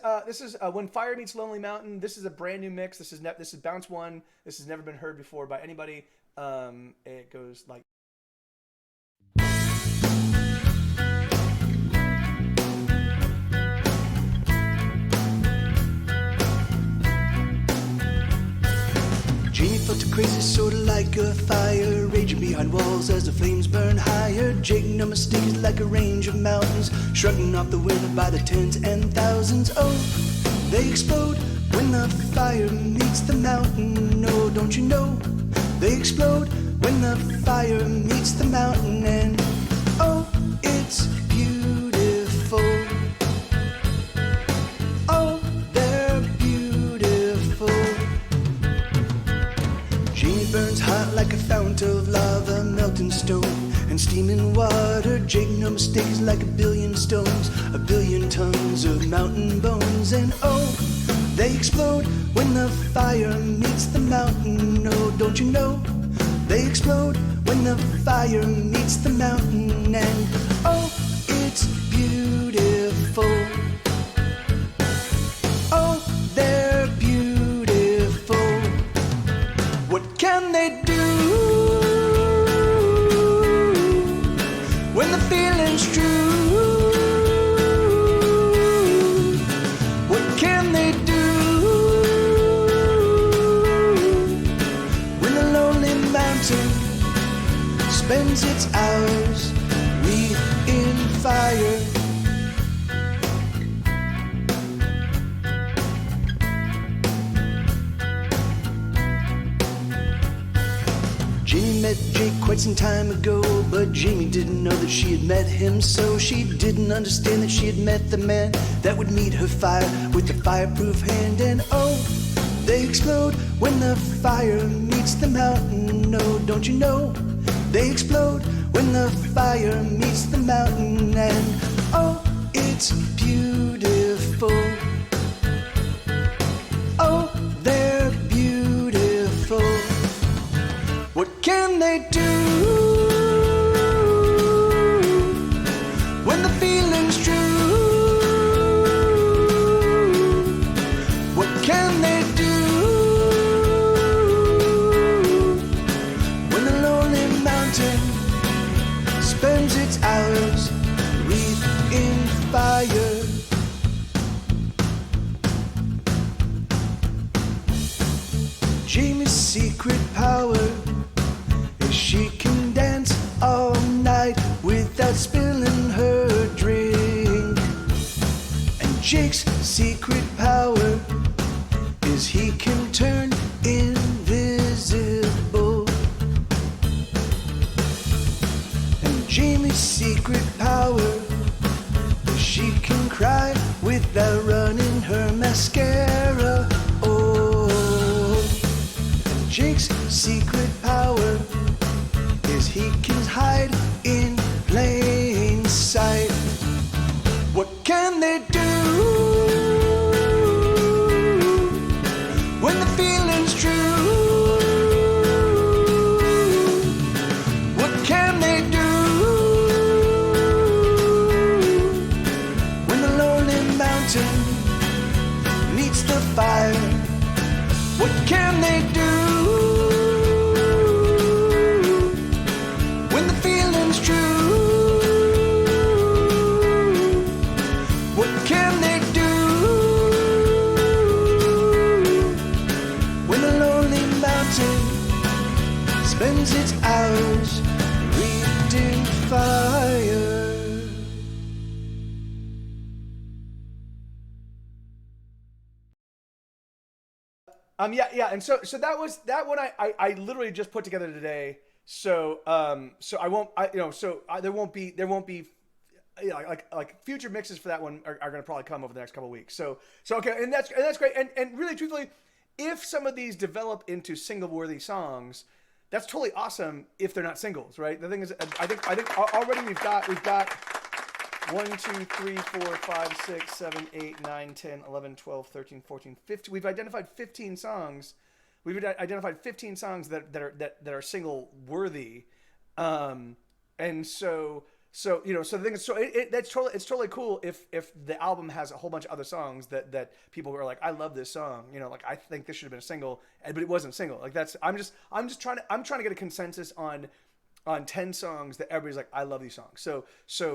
When Fire Meets Lonely Mountain. This is a brand new mix. This is Bounce One. This has never been heard before by anybody. It goes like. Janie felt a crazy sorta like a fire raging behind walls as the flames burn higher. Jake, no mistake, like a range of mountains shrugging off the wind by the tens and thousands. Oh, they explode when the fire meets the mountain. Oh, don't you know? They explode when the fire meets the mountain. And oh, it's beautiful. Oh, they're beautiful. Janie burns hot like a fount of lava, melting stone and steaming water. Jake, no mistake, is like a billion stones, a billion tons of mountain bones. And oh, they explode when the fire meets the mountain. Oh, don't you know? They explode when the fire meets the mountain. And oh, it's beautiful. Oh, they're beautiful. What can they do when the feeling's true? What can spends its hours wreathed in fire. Jamie met Jake quite some time ago, but Jamie didn't know that she had met him, so she didn't understand that she had met the man that would meet her fire with the fireproof hand. And oh, they explode when the fire meets the mountain. No, don't you know? They explode when the fire meets the mountain. And oh, it's beautiful. Oh, they're beautiful. What can they do when the feeling's true? What can they do when the lonely mountain spends its hours wreathed in fire? Jamie's secret power, she can dance all night without spilling her drink. And Jake's secret power is he can turn invisible. And Jamie's secret power is she can cry without running her mascara. Oh, and Jake's secret power is he can hide in plain sight. What can they do when the feeling's true? What can they do when the lonely mountain meets the fire? What can they do when the feeling's true? What can they do when the lonely mountain spends its hours wreathed in fire? Yeah, and so that was that one I literally just put together today. So I won't there won't be you know, like future mixes for that one are going to probably come over the next couple of weeks. So okay, and that's great. And really truthfully, if some of these develop into single worthy songs, that's totally awesome if they're not singles, right? The thing is, I think already we've got 1, 2, 3, 4, 5, 6, 7, 8, 9, 10, 11, 12, 13, 14, 15. We've identified 15 songs. We've identified 15 songs that are single worthy, and so you know, so the thing is, so it's totally cool if the album has a whole bunch of other songs that people are like, I love this song, you know, like I think this should have been a single, but it wasn't single. Like I'm trying to get a consensus on 10 songs that everybody's like, I love these songs. So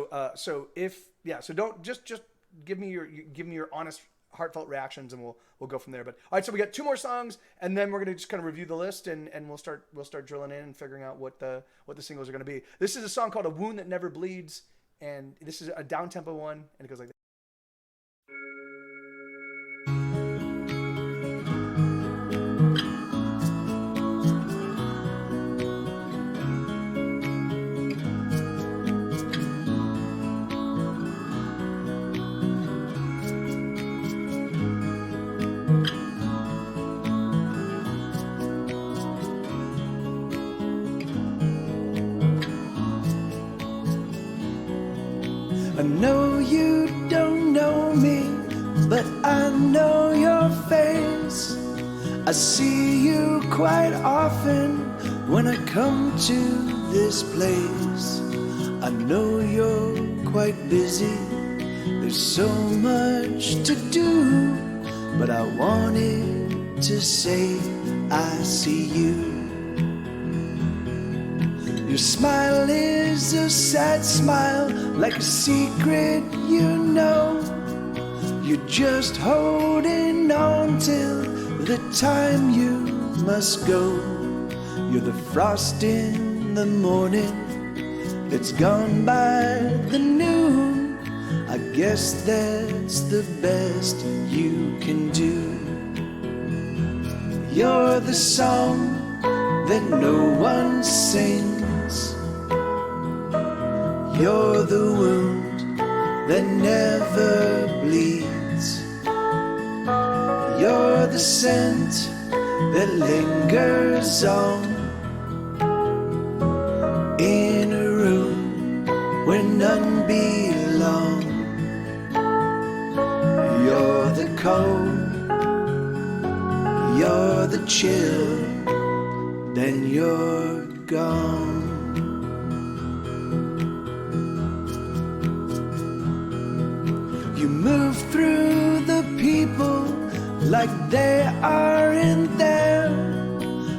don't just give me your honest, heartfelt reactions, and we'll go from there. But all right, so we got 2 more songs, and then we're gonna just kind of review the list, and we'll start drilling in and figuring out what the singles are gonna be. This is a song called "A Wound That Never Bleeds," and this is a down tempo one, and it goes like this. I know you don't know me, but I know your face. I see you quite often when I come to this place. I know you're quite busy, there's so much to do, but I wanted to say I see you. Your smile is a sad smile, like a secret you know. You're just holding on till the time you must go. You're the frost in in the morning, it's gone by the noon. I guess that's the best you can do. You're the song that no one sings. You're the wound that never bleeds. You're the scent that lingers on in a room where none belong. You're the cold, you're the chill, then you're gone. You move through the people like they aren't there.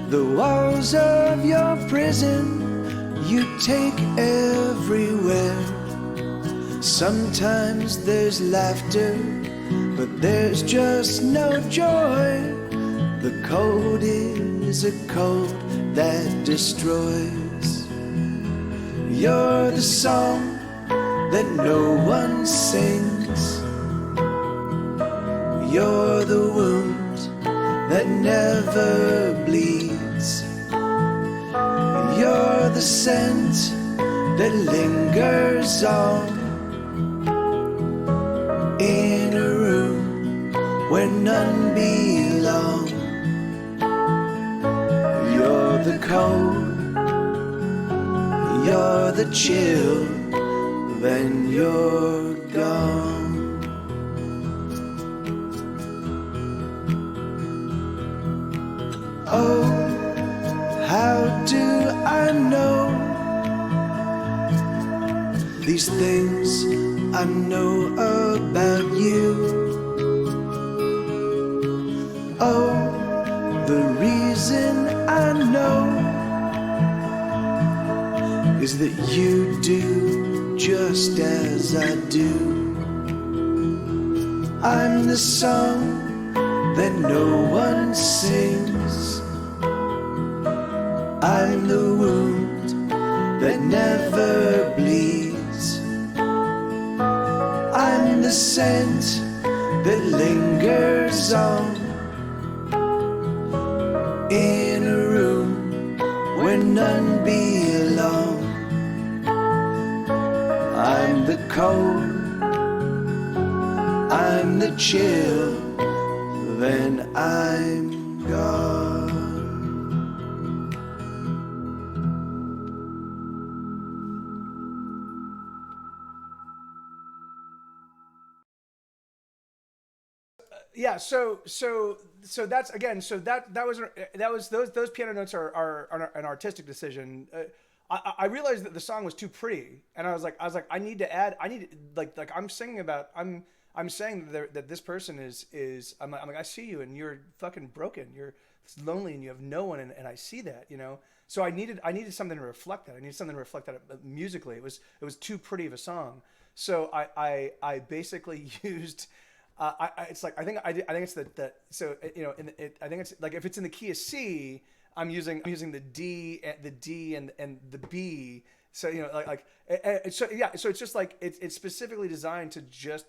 The walls of your prison you take everywhere. Sometimes there's laughter, but there's just no joy. The cold is a cold that destroys. You're the song that no one sings. You're the wound that never bleeds. You're the scent that lingers on in a room where none belong. You're the cold, you're the chill, then you're gone. Oh, how do I know these things I know about you? Oh, the reason I know is that you do just as I do. I'm the song that no one sings. I'm the wound that never bleeds. I'm the scent that lingers on in a room where none belong. I'm the cold, I'm the chill, then I'm gone. Yeah, so that's again. So that was those piano notes are an artistic decision. I realized that the song was too pretty, and I was like I need to add. I need like I'm singing about I'm saying that this person is I'm like I see you and you're fucking broken. You're lonely and you have no one, and I see that, you know. So I needed something to reflect that. I needed something to reflect that musically. It was too pretty of a song. So I basically used. It's like I think it's that so you know I think it's like if it's in the key of C, I'm using the D and the B, so you know so yeah, so it's just like it's specifically designed to just,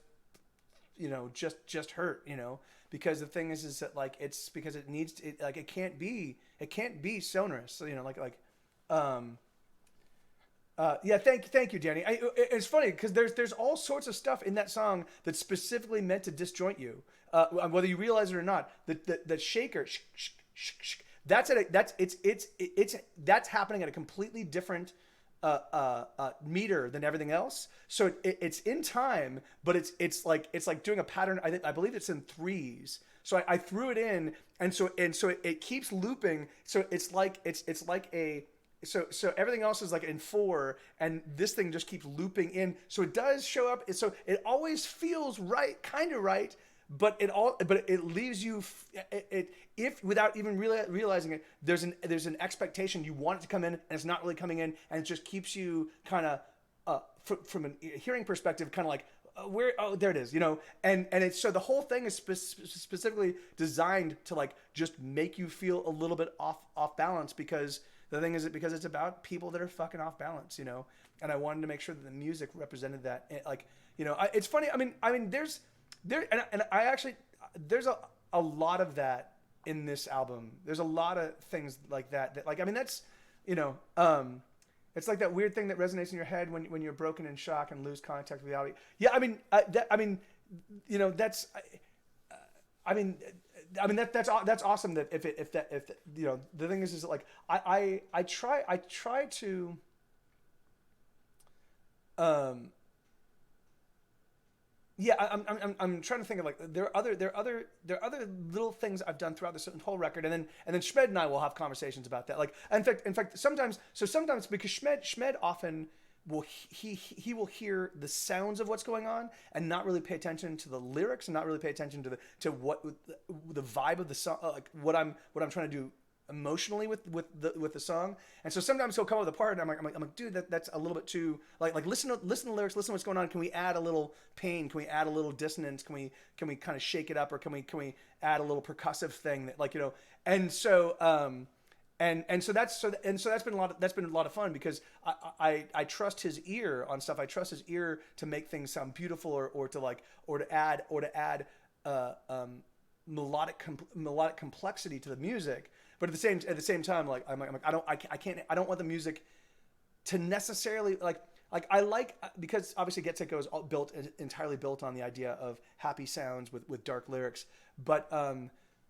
you know, just hurt, you know, because the thing is that like it's because it needs to, like it can't be sonorous, so, you know, yeah, thank you, Danny. It's funny because there's all sorts of stuff in that song that's specifically meant to disjoint you, whether you realize it or not. The shaker, that's happening at a completely different meter than everything else. So it's in time, but it's like doing a pattern. I believe it's in threes. So I threw it in, and so it keeps looping. So it's like a. So everything else is like in four, and this thing just keeps looping in. So it does show up. So it always feels right, kind of right, but it leaves you if without even realizing it. There's an expectation you want it to come in, and it's not really coming in, and it just keeps you kind of from a hearing perspective, kind of like where, oh, there it is, you know. And it's so the whole thing is specifically designed to like just make you feel a little bit off balance, because The thing is, because it's about people that are fucking off balance, you know. And I wanted to make sure that the music represented that. Like, you know, it's funny. I mean, there's a lot of that in this album. There's a lot of things like that. Like, I mean, that's, you know, it's like that weird thing that resonates in your head when you're broken in shock and lose contact with reality. Yeah, I mean, you know, that's, that's awesome. That if you know, the thing is like I try to. Yeah, I'm trying to think of like there are other little things I've done throughout this whole record, and then Shmed and I will have conversations about that. Like, in fact, sometimes because Shmed often will he will hear the sounds of what's going on and not really pay attention to the lyrics and not really pay attention to what the vibe of the song, like what I'm trying to do emotionally with the song. And so sometimes he'll come up with a part and I'm like, dude, that's a little bit too like listen to the lyrics, listen to what's going on. Can we add a little pain? Can we add a little dissonance? Can we kind of shake it up, or can we add a little percussive thing that, like, you know? And so and so that's been a lot of fun, because I trust his ear on stuff. I trust his ear to make things sound beautiful, or to add melodic complexity to the music. But at the same time, like I don't want the music to necessarily because obviously Get Set Go is entirely built on the idea of happy sounds with dark lyrics. But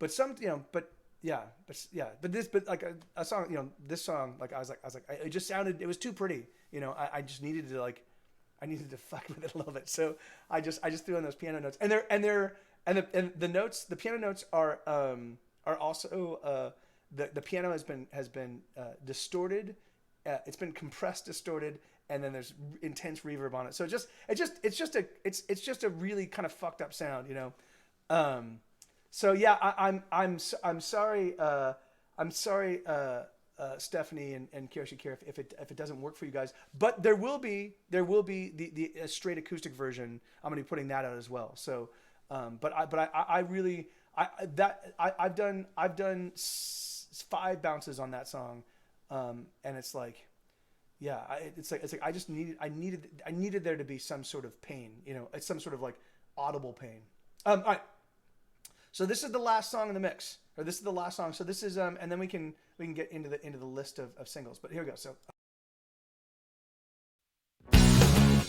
some, you know, but like a song, you know, this song, like I was like it just sounded, it was too pretty, you know. I just needed to fuck with it a little bit. So I just threw in those piano notes, and the notes, the piano notes are also the piano has been distorted, it's been compressed, distorted, and then there's intense reverb on it. So it's just a really kind of fucked up sound, you know. So yeah, I'm sorry, Stephanie and Kiyoshi Kira, if it doesn't work for you guys. But there will be the straight acoustic version. I'm gonna be putting that out as well. So, but I've done 5 bounces on that song, and it's like, yeah, it's like I needed there to be some sort of pain, you know, it's some sort of like audible pain. All right. So this is the last song in the mix, or this is the last song. So this is and then we can get into the list of singles. But here we go. So.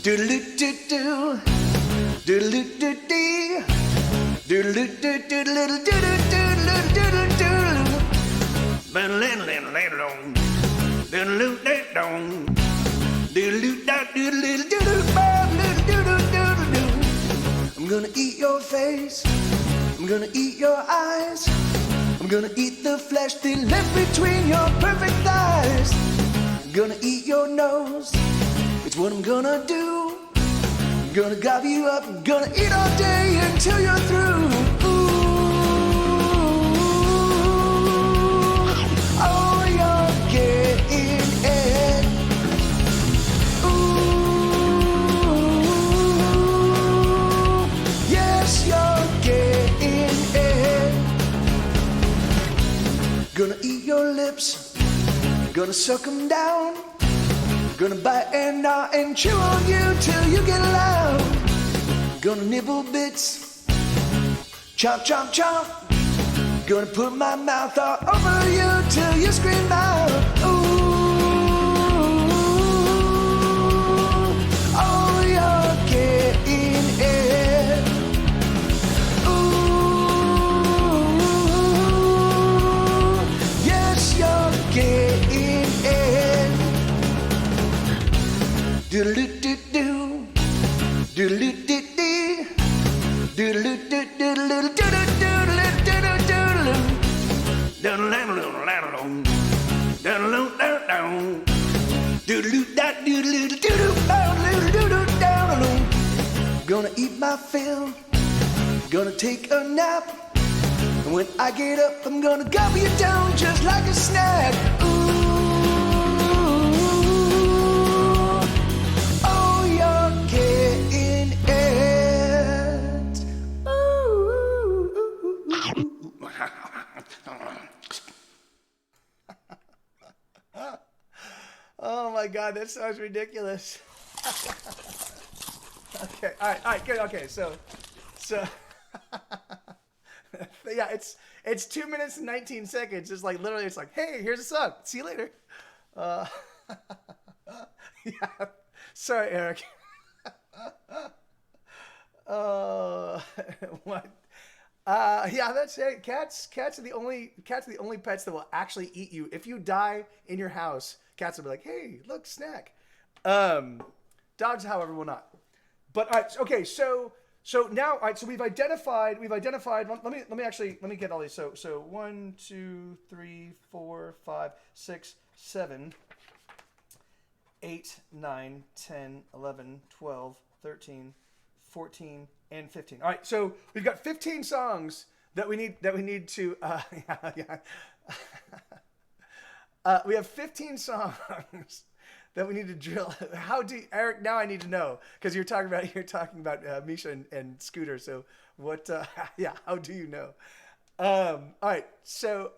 Doodle-doo-doo-doo, doodle-doo-doo-dee, doodle-doo-doo-doo-doo-doo-doo-doo-doo-doo-doo. I'm gonna eat your face, I'm gonna eat your eyes, I'm gonna eat the flesh that left between your perfect thighs. I'm gonna eat your nose, it's what I'm gonna do. I'm gonna gobble you up, I'm gonna eat all day until you're through. Ooh, oh, you're getting it. Ooh, yes, you're getting it. Gonna eat your lips, gonna suck them down, gonna bite and gnaw and chew on you till you get loud. Gonna nibble bits, chomp, chomp, chomp. Gonna put my mouth all over you till you scream out. Ooh, oh, you're getting it. Ooh, yes, you're getting it. Doodle-doo-doo-doo, doodle-doo-doo-dee, doodle-doo-doo-doo-doo-doo-doo-doo-doo-doo-doo. Gonna eat my fill, gonna take a nap, and when I get up, I'm gonna gobble you down just like a snack. Ooh, oh, you're getting it. Ooh. my God, that sounds ridiculous. Okay, all right, good. Okay, so, yeah, it's 2 minutes and 19 seconds. It's like literally, it's like, hey, here's a song. See you later. Yeah. Sorry, Eric. What? Yeah, that's it. Cats are the only pets that will actually eat you. If you die in your house, cats will be like, hey, look, snack. Dogs, however, will not. But all right, okay, so now, all right, so we've identified. Let me get all these. So 1, 2, 3, 4, 5, 6, 7, 8, 9, 10, 11, 12, 13, 14, and 15. All right, so we've got 15 songs that we need to. We have 15 songs that we need to drill. How do Eric? Now I need to know, because you're talking about Misha and Scooter. So what? Yeah, how do you know? All right, so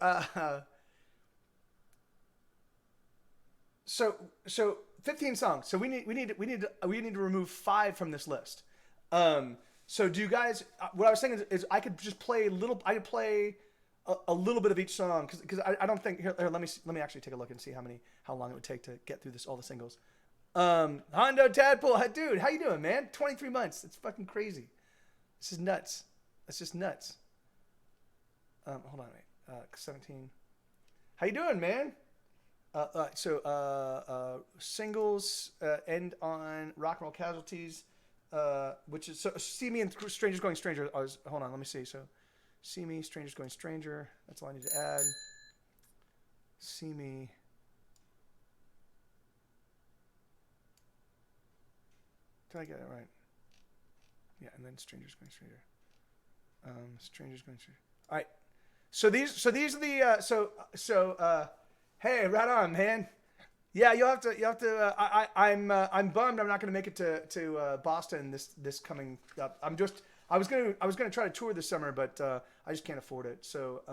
15 songs. So we need to remove 5 from this list. So do you guys? What I was saying is I could just play a little. I could play a little bit of each song, because I don't think here. Let me actually take a look and see how long it would take to get through all the singles. Hondo Tadpole, dude, how you doing, man? 23 months. It's fucking crazy. This is nuts. That's just nuts. Hold on, wait. 17. How you doing, man? Singles end on Rock and Roll Casualties, which is See Me and Strangers Going Stranger. Hold on, let me see. So See Me, Strangers Going Stranger. That's all I need to add. See Me. Did I get it right? Yeah, and then Strangers Going Stranger. Strangers Going Stranger. All right. So these are the hey, right on, man. Yeah, you'll have to. I'm bummed I'm not going to make it to Boston this coming up. I was gonna try to tour this summer, but I just can't afford it. So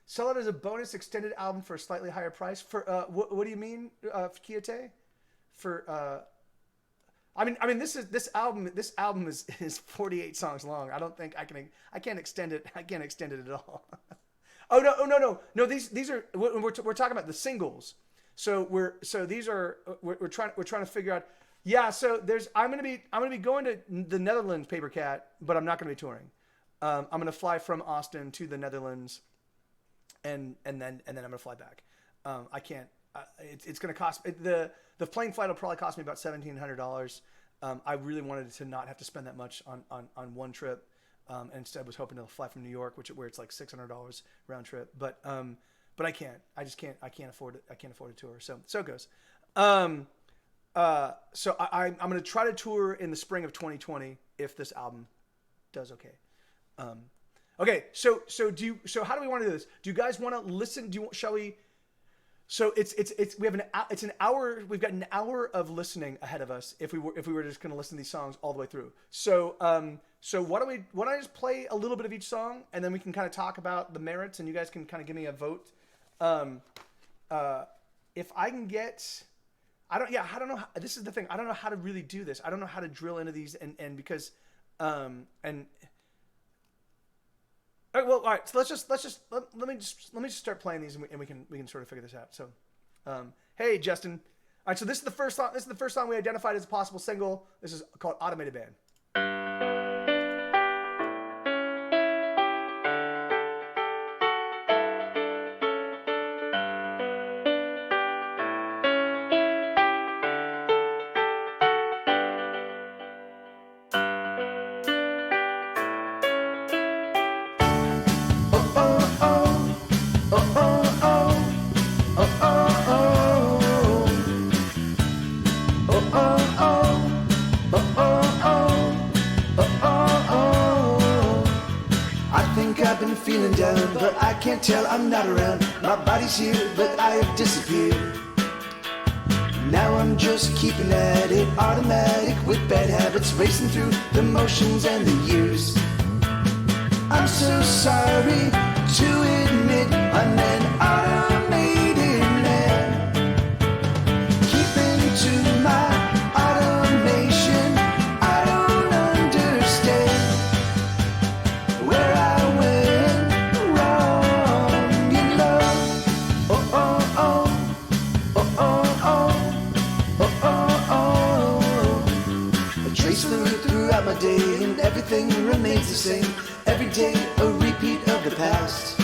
sell it as a bonus extended album for a slightly higher price. For what do you mean, Kiyate? For I mean this album is 48 songs long. I don't think I can't extend it. I can't extend it at all. No. These are we're talking about the singles. So we're trying to figure out. Yeah, so I'm gonna be going to the Netherlands, Paper Cat, but I'm not gonna be touring. I'm gonna fly from Austin to the Netherlands, and then I'm gonna fly back. I can't. It's gonna cost the plane flight will probably cost me about $1,700. I really wanted to not have to spend that much on one trip. And instead was hoping to fly from New York, where it's like $600 round trip. But I can't. I just can't. I can't afford it. I can't afford a tour. So it goes. So I'm going to try to tour in the spring of 2020 if this album does okay. Okay. So how do we want to do this? Do you guys want to listen? Shall we? So it's an hour. We've got an hour of listening ahead of us if we were just going to listen to these songs all the way through. So why don't I just play a little bit of each song, and then we can kind of talk about the merits, and you guys can kind of give me a vote. If I can get, I don't know. This is the thing. I don't know how to really do this. I don't know how to drill into these, and because, and. All right, well, all right. So let me just start playing these, and we can sort of figure this out. So, hey, Justin. All right. So this is the first song. This is the first song we identified as a possible single. This is called "Automated Band." Feeling down, but I can't tell I'm not around. My body's here, but I have disappeared. Now I'm just keeping at it, automatic with bad habits, racing through the motions and the years. I'm so sorry to admit I'm an automated man, keeping day and everything remains the same. Every day a repeat of the past.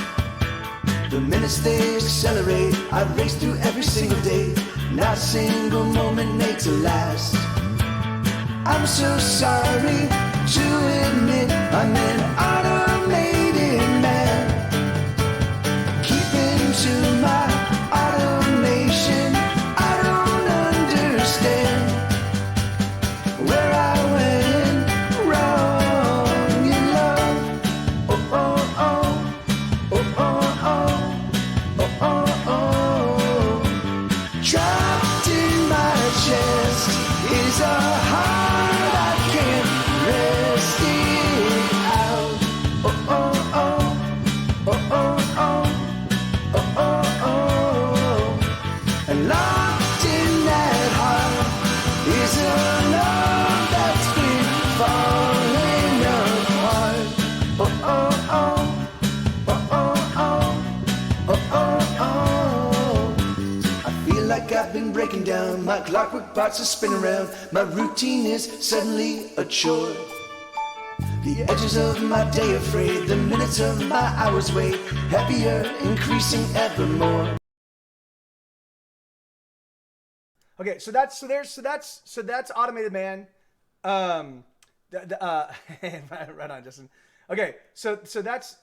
The minutes they accelerate, I race through every single day. Not a single moment makes it last. I'm so sorry to admit I'm an automated man. Keeping to my automation, I don't understand where I went wrong in love. Oh, oh, oh, oh, oh, oh, oh, oh, oh. Trapped in my chest is a heart I can't rest it out. Oh, oh, oh, oh, oh, oh, oh, oh, oh. And locked in that heart is a love that's been falling apart. Oh, oh, oh, oh, oh, oh, oh, oh. I feel like I've been breaking down. My clockwork parts are spinning around. My routine is suddenly a chore. The edges of my day are frayed. The minutes of my hours wait. Happier, increasing evermore. Okay, so that's Automated Man. Right on, Justin. Okay, so that's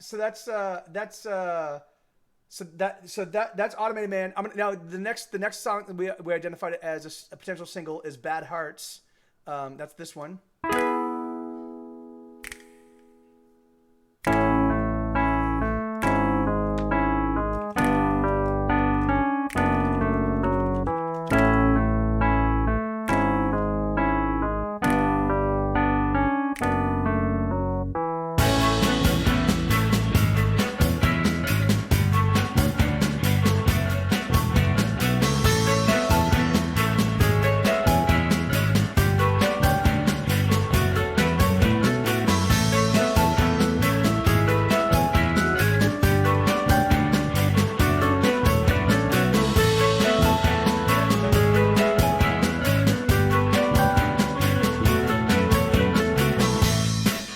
Automated Man. Now the next song that we identified it as a potential single is Bad Hearts. That's this one.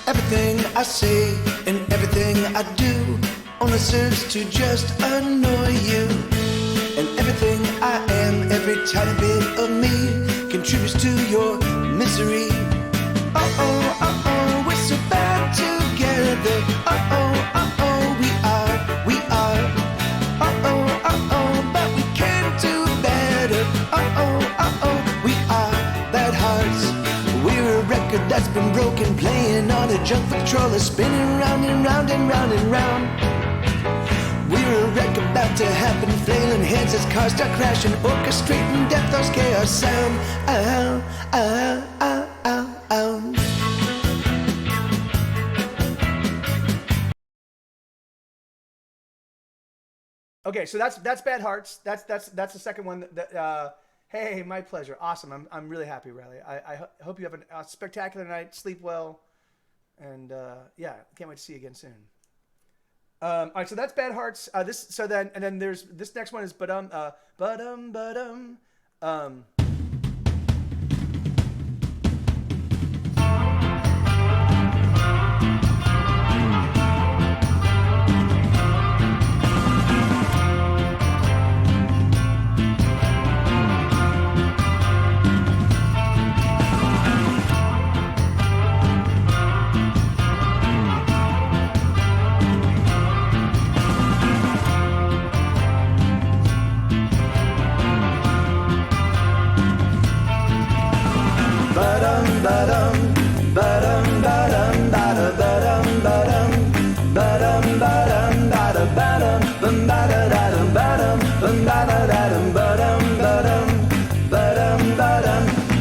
Everything I say and everything I do only serves to just annoy you. And everything I am, every tiny bit of me, contributes to your misery. Uh-oh, we're so bad together. Uh-oh, we are. Uh-oh, but we can do better. Uh-oh, we are bad hearts. We're a record that's been broken, playing on a junk for controller, spinning round and round and round and round. We're a wreck about to happen, flailing heads as cars start crashing, orchestrating death, thoughts, chaos sound. Ow, ow, ow, ow, ow. Okay, so that's Bad Hearts. That's the second one. Hey, my pleasure. Awesome. I'm really happy, Riley. I hope you have a spectacular night. Sleep well, and yeah, can't wait to see you again soon. All right, so that's Bad Hearts. Then there's this next one is Badum.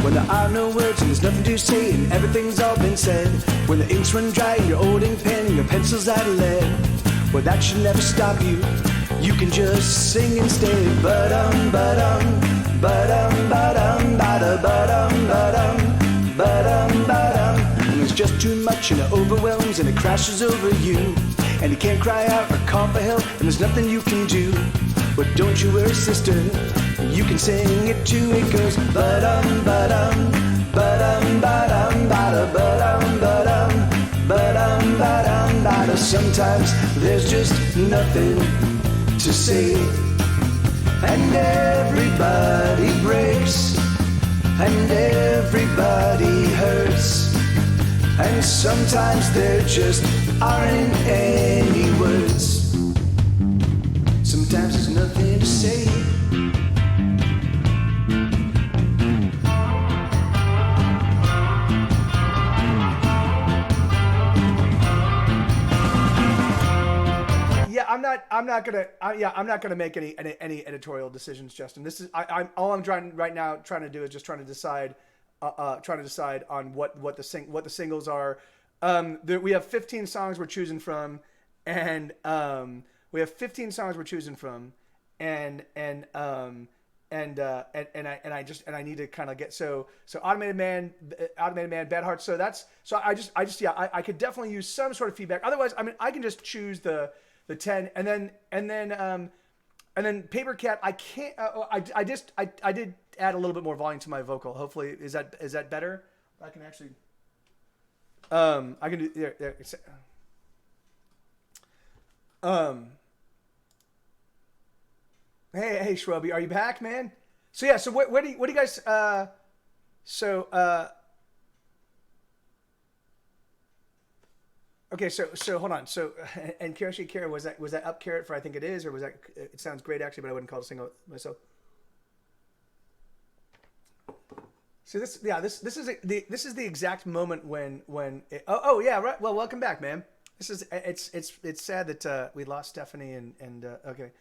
When there are no words and there's nothing to say and everything's all been said, when the inks run dry and your old ink pen and your pencil's out of lead, well, that should never stop you. You can just sing instead. Ba-dum, ba-dum, ba-dum, ba-dum, ba-da, ba-dum, ba-dum, ba-dum, ba-dum. And there's just too much and it overwhelms and it crashes over you. And you can't cry out or call for help and there's nothing you can do. But don't you worry, sister, you can sing it too. It goes ba-dum, ba-dum, ba-dum, ba-dum, ba-da, ba-dum, ba-dum. sometimes there's just nothing to say. And everybody breaks, and everybody hurts, and sometimes there just aren't any words. Sometimes there's nothing to say. I'm not gonna make any editorial decisions, Justin. This is all I'm trying to do is just trying to decide on what the singles are. We have 15 songs we're choosing from, and I need to kind of get so Automated Man, Bad Hearts. So I could definitely use some sort of feedback. Otherwise, I mean, I can just choose the 10, and then Paper Cat. I can't. I did add a little bit more volume to my vocal. Hopefully, is that better? I can actually. I can do there. Hey, Schwabby, are you back, man? So yeah. So what do you guys? Okay, so hold on. So and Kara, was that up carrot for I think it is, or was that? It sounds great actually, but I wouldn't call it a single myself. So this is the exact moment when yeah, right. Well, welcome back, man. It's sad that we lost Stephanie and okay.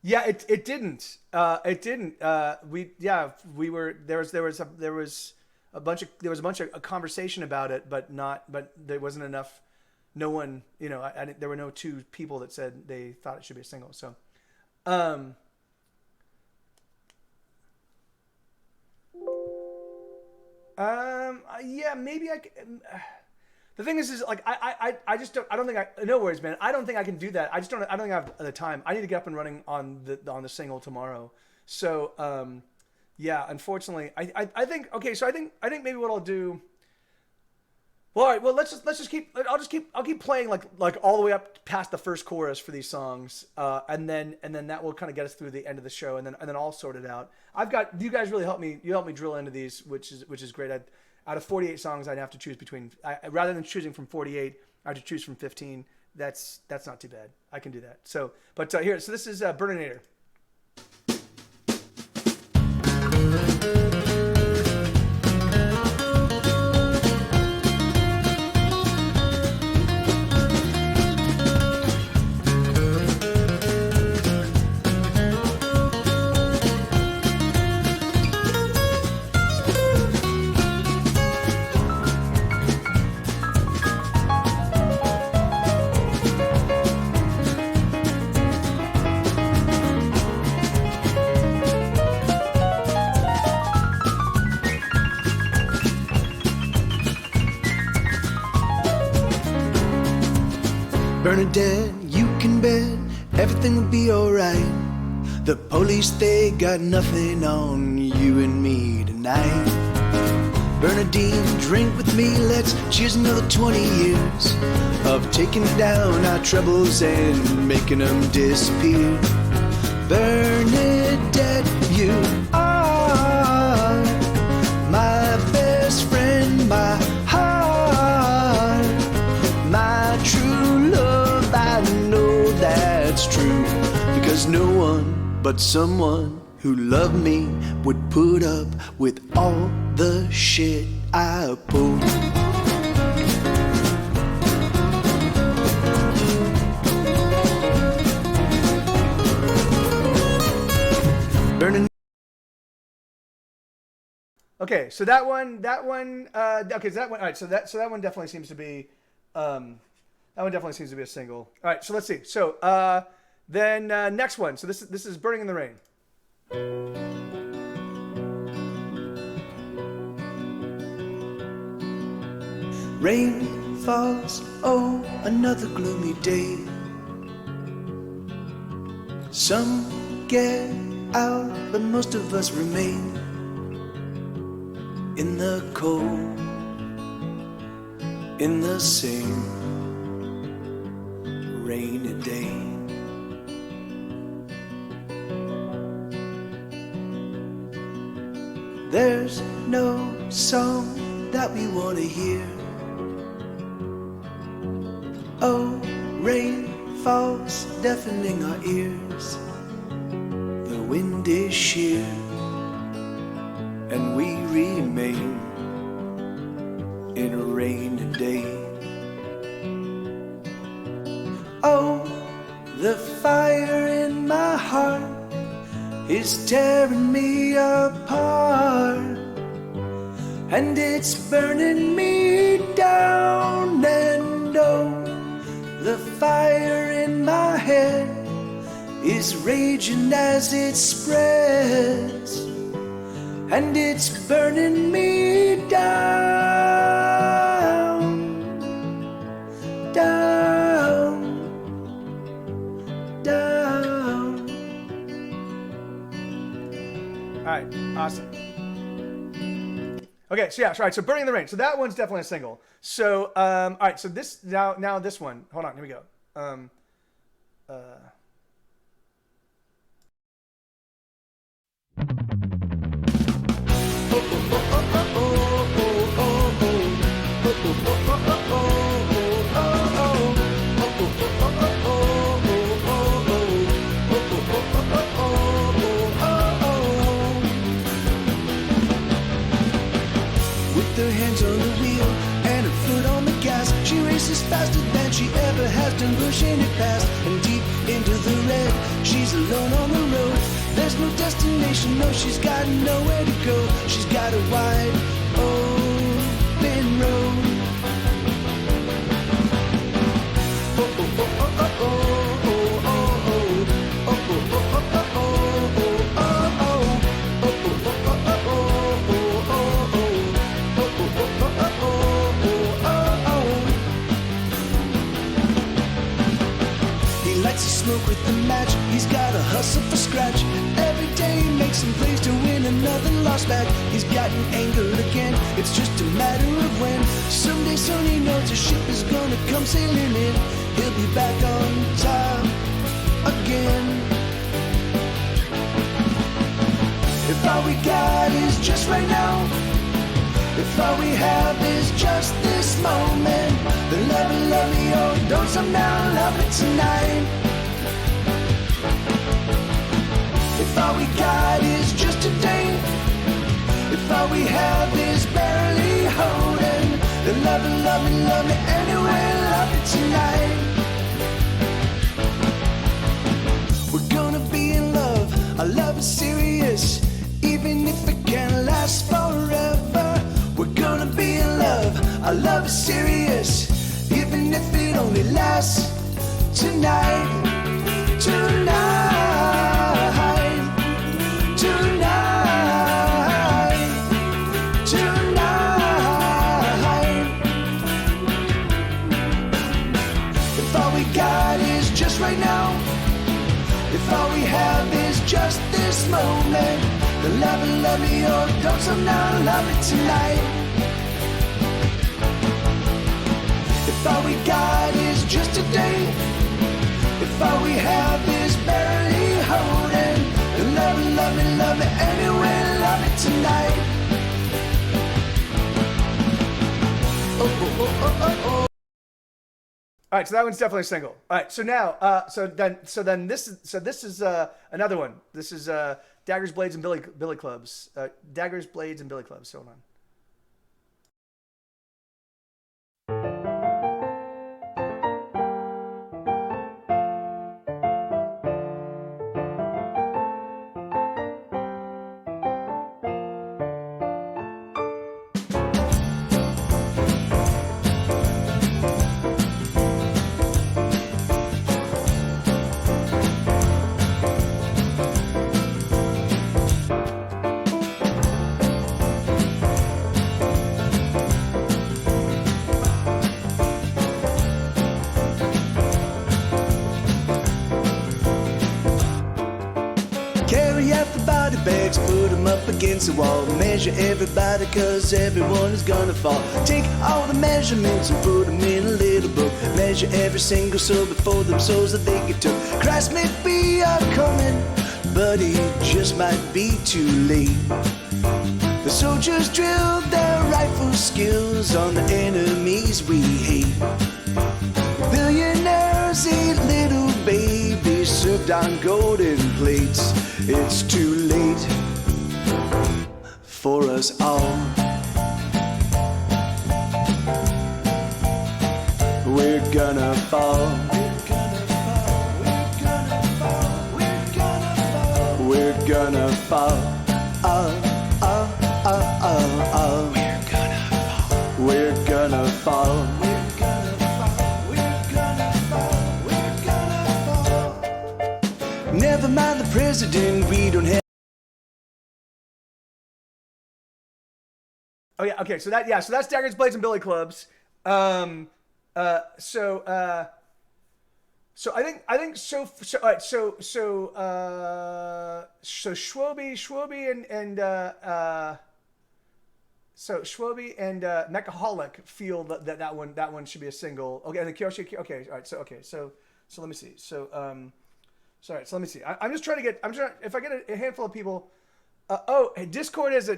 Yeah, it didn't. We were there was a bunch of conversation about it, but there wasn't enough. No one, there were no two people that said they thought it should be a single. So, yeah, maybe I. The thing is like I just don't. I don't think I. No worries, man. I don't think I can do that. I don't think I have the time. I need to get up and running on the single tomorrow. So, yeah, unfortunately, I think okay. So I think maybe what I'll do. Well, all right. Well, I'll keep playing like all the way up past the first chorus for these songs, and then that will kind of get us through the end of the show, and then I'll sort it out. You guys really helped me. You helped me drill into these, which is great. Out of 48 songs, I'd have to choose between. Rather than choosing from 48, I have to choose from 15. That's not too bad. I can do that. So, but here, so this is Burninator. Bernadette, you can bet everything will be alright. The police, they got nothing on you and me tonight. Bernadine, drink with me, let's cheers another 20 years of taking down our troubles and making them disappear. Bernadette, you are my best friend, my heart, my true love. I know that's true, because no one but someone who loved me would put up with all the shit I pulled. Burning. Okay, so that one. Okay, so that one. All right, so that one definitely seems to be. That one definitely seems to be a single. All right, so let's see. So then next one. So this is Burning in the Rain. Rain falls, oh, another gloomy day. Some get out, but most of us remain in the cold, in the same. rainy day. There's no song that we want to hear. Oh, rain falls, deafening our ears. The wind is sheer, and we remain in a rainy day. Oh, the fire in my heart is tearing me apart, and it's burning me down. And oh, the fire in my head is raging as it spreads, and it's burning me down, down, down. All right, awesome. Okay, so yeah, right. So Burning in the Rain. So that one's definitely a single. So all right. So this now this one. Hold on. Here we go. With her hands on the wheel and her foot on the gas, she races faster than she ever has done, pushing it past and deep into the red. She's alone on the road. There's no destination, no, she's got nowhere to go. She's got a wide open road. Oh, oh, oh, oh, oh, oh, oh, oh, oh, oh, oh, oh, oh, oh, smoke with the match. He's got a hustle for scratch. Every day he makes some plays to win another loss back. He's gotten angered again. It's just a matter of when. Someday soon he knows the ship is gonna come sailing in. He'll be back on top again. If all we got is just right now, if all we have is just this moment, then love it, love me, oh, don't somehow love it tonight. If all we got is just today, if all we have is barely holding, then love it, love me, love me anyway, love it tonight. We're gonna be in love, our love is serious, even if it can't last forever. We're gonna be in love, our love is serious, even if it only lasts tonight, tonight, tonight, tonight. If all we got is just right now, if all we have is just this moment, then love it, love me, oh, don't somehow love it tonight. If all we got is just today, if all we have is barely holding, then love it, love me, love me anyway, love it tonight. Oh, oh, oh, oh, oh, oh. All right, so that one's definitely a single. All right, so now, so then this is another one. This is Daggers, Blades, and Billy Clubs. Daggers, Blades, and Billy Clubs. Hold on. body bags, put them up against the wall. Measure everybody, cause everyone is gonna fall. Take all the measurements and put them in a little book. Measure every single soul before them souls that they get took. Christ may be a-coming, but he just might be too late. The soldiers drilled their rifle skills on the enemies we hate. Billionaires eat little babies served on golden plates. It's too late for us all. We're gonna fall. We're gonna fall. We're gonna fall. Never mind the president, we don't have. Oh yeah, okay. So that's Daggers, Blades, and Billy Clubs. So I think so. All right. So Schwobe and Mechaholic feel that one should be a single. Okay, and the Kyoshi. Okay, all right. So let me see. Sorry. So let me see. I'm just trying to get. If I get a handful of people. Discord is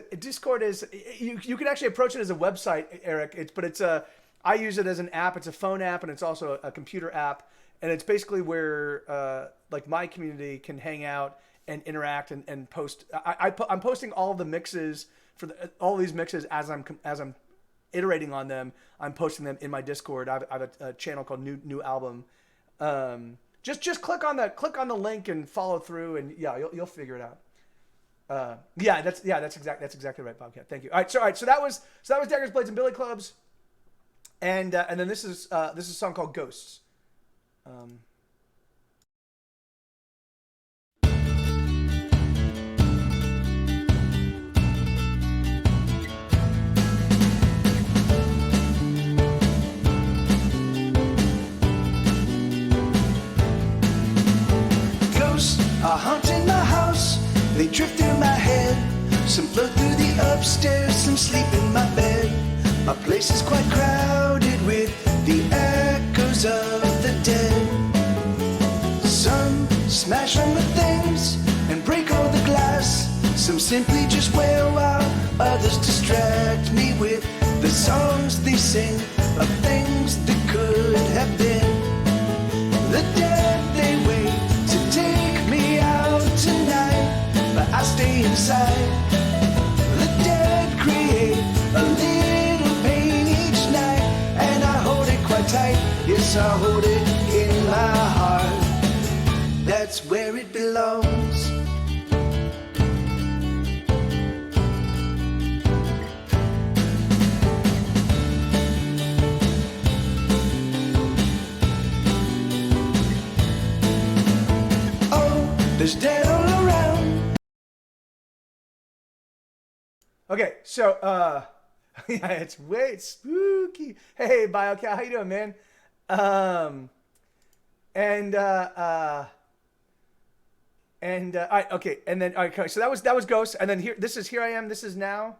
you can actually approach it as a website, Eric. I use it as an app. It's a phone app and it's also a computer app. And it's basically where like my community can hang out and interact and post. I'm posting all of the mixes for all these mixes as I'm iterating on them. I'm posting them in my Discord. I have a channel called New Album. Just click on the link and follow through, and yeah, you'll figure it out. That's exactly right, Bobcat. Thank you. All right, so that was Daggers, Blades, and Billy Clubs, and then this is a song called Ghosts. Ghosts are haunting my house. They drift through my head. Some float through the upstairs, some sleep in my bed. My place is quite crowded with the echoes of the dead. Some smash on the things and break all the glass. Some simply just wail while others distract me with the songs they sing of things that could have been. The dead, they wait to take me out tonight, but I stay inside. The dead create a little pain each night, and I hold it quite tight. Yes, I hold it in my heart. That's where it belongs. Oh, there's dead all around. Okay, so yeah, it's way spooky. Hey, BioCat, how you doing, man? All right, okay, and then all right, okay, so that was Ghost, and then this is Here I Am, This Is Now.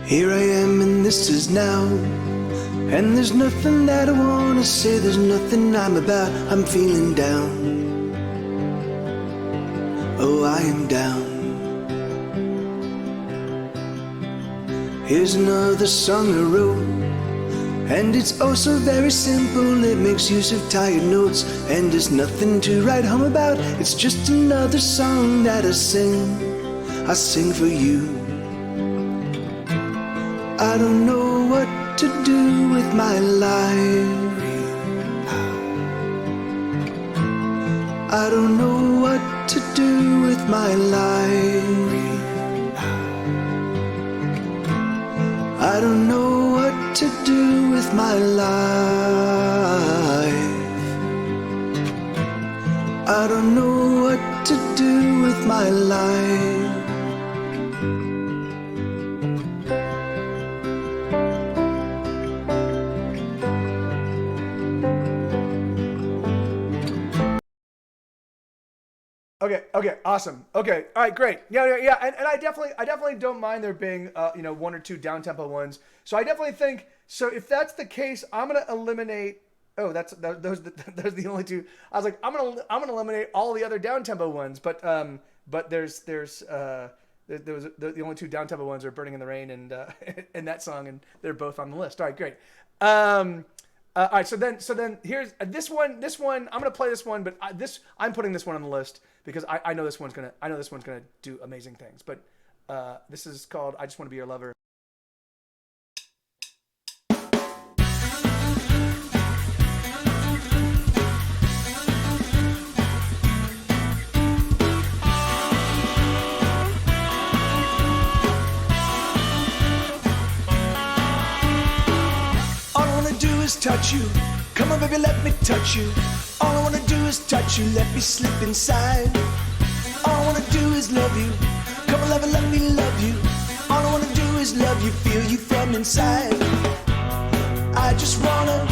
Here I am and this is now. And there's nothing that I wanna say, there's nothing I'm about. I'm feeling down. Oh, I am down. Here's another song I wrote, and it's also very simple. It makes use of tired notes, and there's nothing to write home about. It's just another song that I sing for you. I don't know what to do with my life. I don't know what to do with my life. I don't know what to do with my life. I don't know what to do with my life. Okay, awesome. Okay, all right, great. Yeah, and I definitely don't mind there being one or two down tempo ones. So I definitely think so. If that's the case, I'm gonna eliminate. Oh, those are the only two. I was like, I'm gonna eliminate all the other down tempo ones, but there's the only two down tempo ones are Burning in the Rain and and that song, and they're both on the list. All right, great. All right, so then here's this one. I'm gonna play this one, but I'm putting this one on the list because I know this one's gonna do amazing things. But this is called "I Just Want to Be Your Lover." Touch you, come on baby, let me touch you. All I wanna do is touch you, let me slip inside. All I wanna do is love you, come on lover, let me love you. All I wanna do is love you, feel you from inside. I just wanna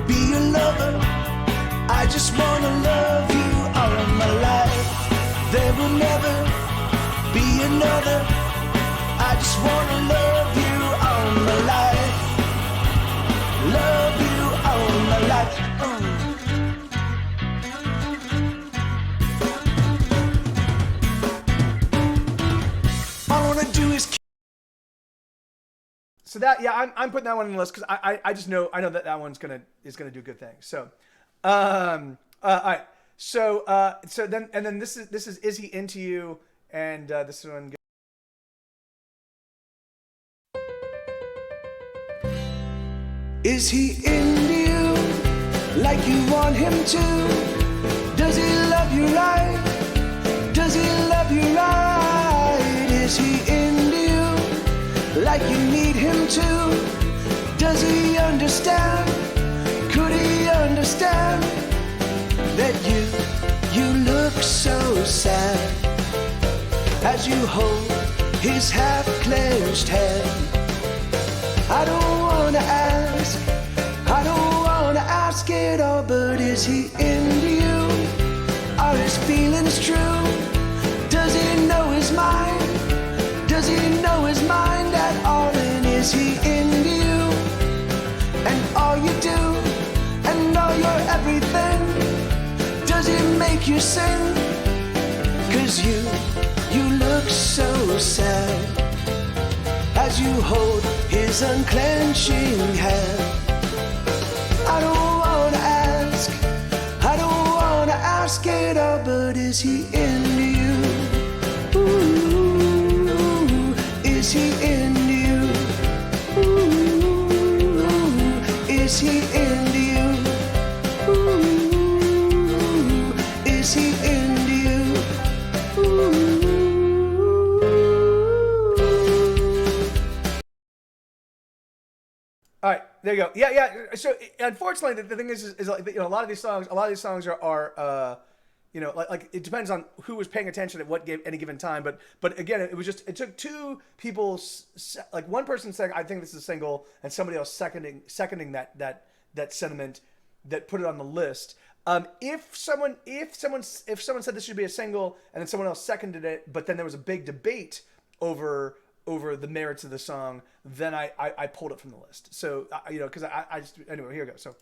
be your lover. I just wanna love you all of my life. There will never be another. I just wanna love you all my life. Love you all my life. All I wanna do is. So that I'm putting that one on the list because I just know that one's gonna do good things. So, all right. So then this is he into you, and this one. Is he into you like you want him to? Does he love you right? Does he love you right? Is he into you like you need him to? Does he understand? Could he understand that you look so sad as you hold his half-clenched hand? I don't wanna ask it all, but is he into you? Are his feelings true? Does he know his mind? Does he know his mind at all? And is he into you? And all you do, and all your everything, does he make you sing? 'Cause you look so sad as you hold his unclenching hand. I don't wanna ask it all, but is he into you? Ooh, is he into you? Ooh, is he into you? Ooh, is he into you? Ooh. All right, there you go. Yeah. So unfortunately, the thing is like, a lot of these songs are like it depends on who was paying attention at any given time. But again, it took two people, like one person saying I think this is a single, and somebody else seconding that sentiment that put it on the list. If someone said this should be a single, and then someone else seconded it, but then there was a big debate over the merits of the song, then I pulled it from the list. So because I just anyway, here we go. So.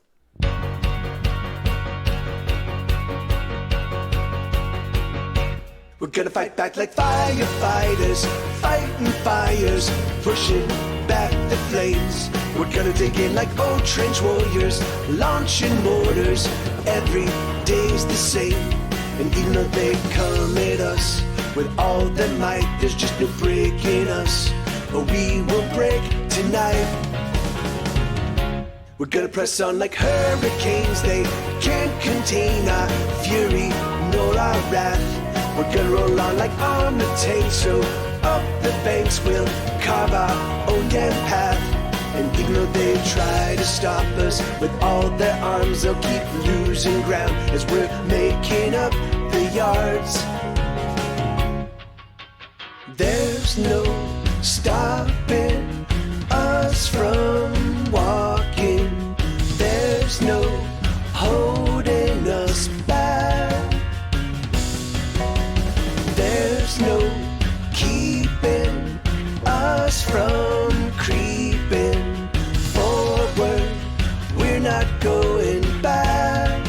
We're gonna fight back like firefighters, fighting fires, pushing back the flames. We're gonna dig in like old trench warriors, launching mortars. Every day's the same, and even though they come at us with all their might, there's just no breaking us. But we will break tonight. We're gonna press on like hurricanes, they can't contain our fury. wrath. We're gonna roll on like on the tape, so up the banks we'll carve our own damn path. And even though they try to stop us with all their arms, they'll keep losing ground as we're making up the yards. There's no stopping us from walking. There's no holding us back. There's no keeping us from creeping forward. We're not going back.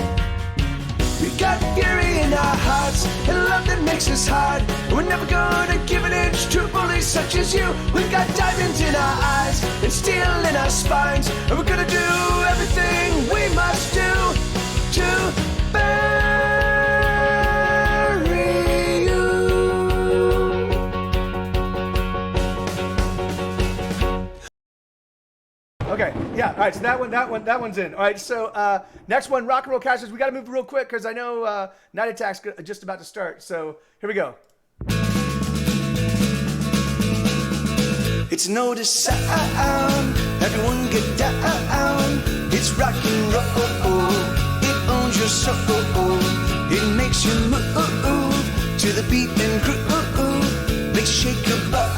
We got fury in our hearts and love that makes us hard. And we're never gonna give an inch to bullies such as you. We've got diamonds in our eyes and steel in our spines, and we're gonna do everything we must do to bury you. Okay, yeah, all right, so that one's in. All right, so next one, Rock and Roll Casualties. We got to move real quick because I know Night Attack's just about to start. So here we go. It's no sound, everyone get down. It's rock and roll, it owns your soul. It makes you move to the beat and groove. Makes you shake your butt,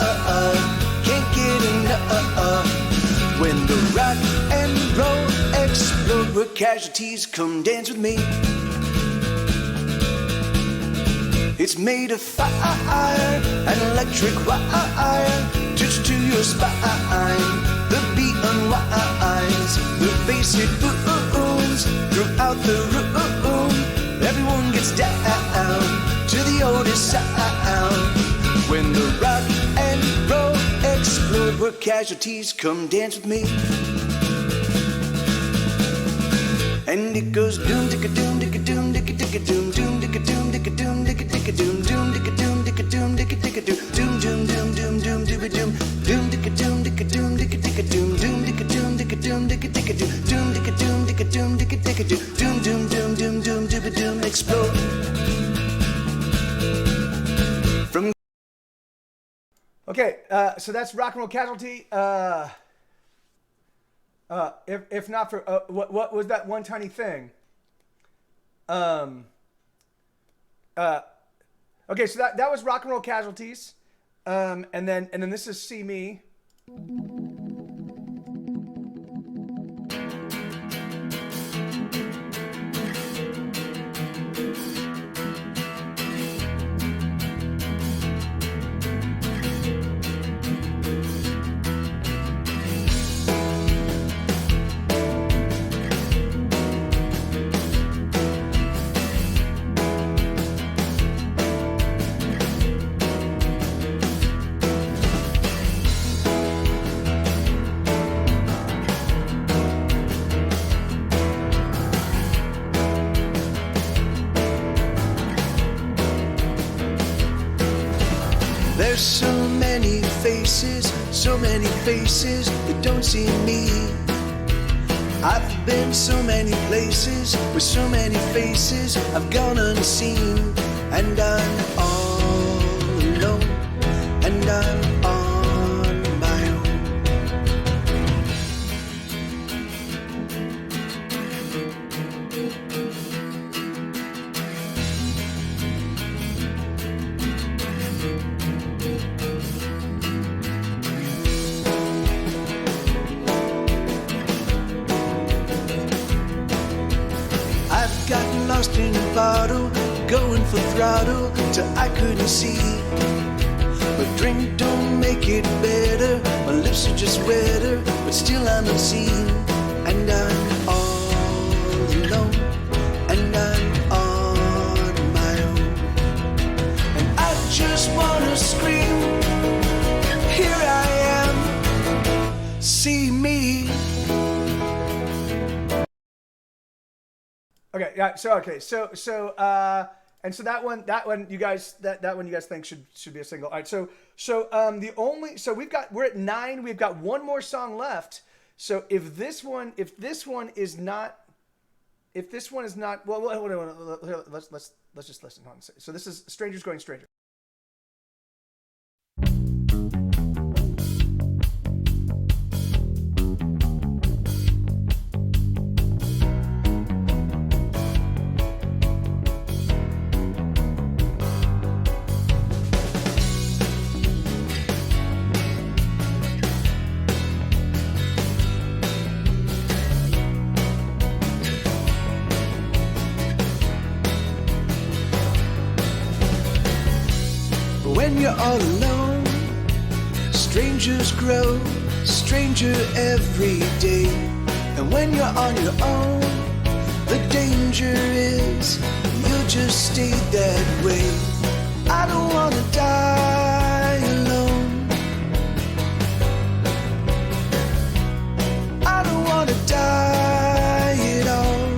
can't get enough. When the rock and roll explode, we're casualties, come dance with me. It's made of fire and electric wire, just to your spine. The beat unwinds, the bass it booms throughout the room. Everyone gets down to the oldest sound. When the rock and roll explode, we're casualties, come dance with me. And it goes doom dicka doom dicka doom dicka dicka doom doom dicka doom dicka doom dicka dicka doom doom dicka doom dicka doom dicka dicka doom doom doom doom doom doom dooba doom doom dicka doom dicka doom dicka dicka doom doom dicka doom dicka doom dicka dicka doom doom dicka doom dicka doom dicka dicka doom doom doom doom doom doom dooba doom explode. From Okay, so that's Rock and Roll Casualty. If not for what was that one tiny thing? Okay, so that was Rock and Roll Casualties, and then this is See Me. There's so many faces that don't see me. I've been so many places with so many faces I've gone unseen, and I'm all alone, and I'm on my own. Gotten lost in a bottle, going for throttle till I couldn't see. But drink don't make it better, my lips are just wetter, but still I'm unseen. And I'm all alone, and I'm on my own. And I just wanna scream, here I am, see me. Okay, yeah. So and so that one you guys think should be a single. All right. So we're at 9. We've got one more song left. So if this one is not if this one is not well, let's just listen. Hold on. So this is Strangers Going Stranger. When you're all alone, strangers grow stranger every day. And when you're on your own, the danger is you'll just stay that way. I don't wanna die alone. I don't wanna die at all.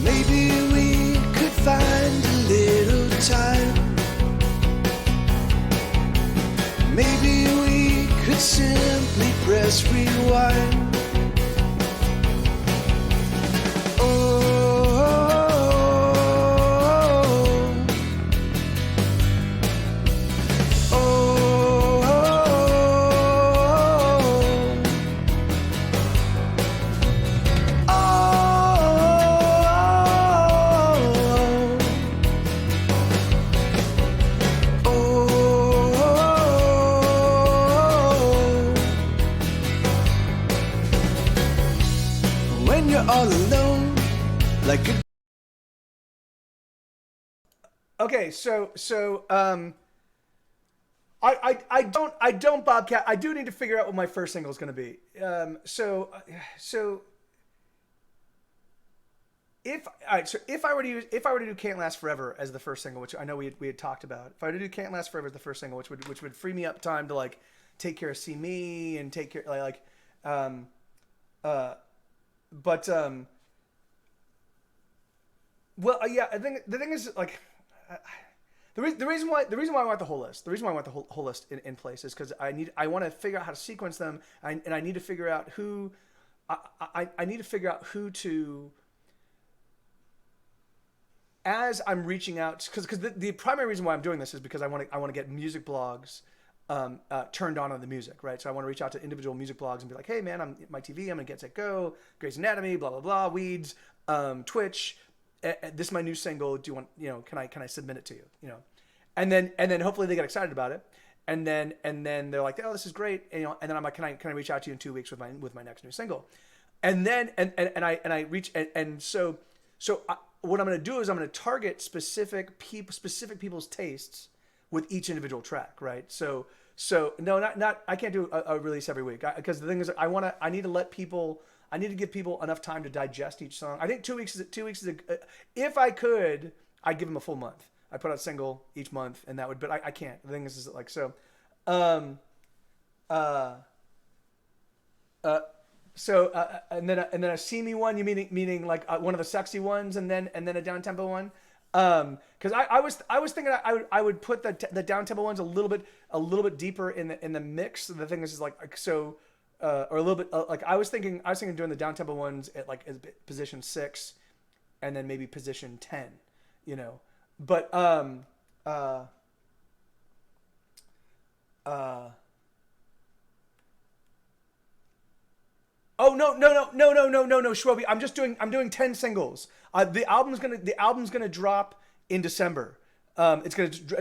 Maybe we could find a little time. Maybe we could simply press rewind. When you're all alone, like a... Okay, so I don't Bobcat. I do need to figure out what my first single is going to be. So if I were to do Can't Last Forever as the first single, which I know we had talked about, if I were to do Can't Last Forever as the first single, which would free me up time to like take care of See Me and take care yeah, I think the thing is like the reason why I want the whole list, in place is because I want to figure out how to sequence them, and I need to figure out who I need to figure out who to, as I'm reaching out, because the primary reason why I'm doing this is because I want to get music blogs turned on the music, right? So I want to reach out to individual music blogs and be like, hey man, I'm my TV, I'm gonna Get Set Go, Grey's Anatomy, blah blah blah, Weeds, Twitch. This is my new single. Do you want, can I submit it to you, and then hopefully they get excited about it, and then they're like, oh, this is great, and then I'm like, can I reach out to you in 2 weeks with my next new single, and then I reach so what I'm going to do is I'm going to target specific people's tastes with each individual track, right? So no, not I can't do a release every week, because the thing is I need to give people enough time to digest each song. I think 2 weeks is if I could, I'd give them a full month. I put out a single each month, and that would, but I can't. The thing is like, so, and then a See Me one, you meaning like one of the sexy ones, and then a down tempo one. Because I was thinking I would put the down tempo ones a little bit deeper in the mix. The thing is like so. Or a little bit like I was thinking doing the down tempo ones at like position 6, and then maybe position 10, But oh no, Schwobi, I'm doing 10 singles. The album's gonna drop in December. It's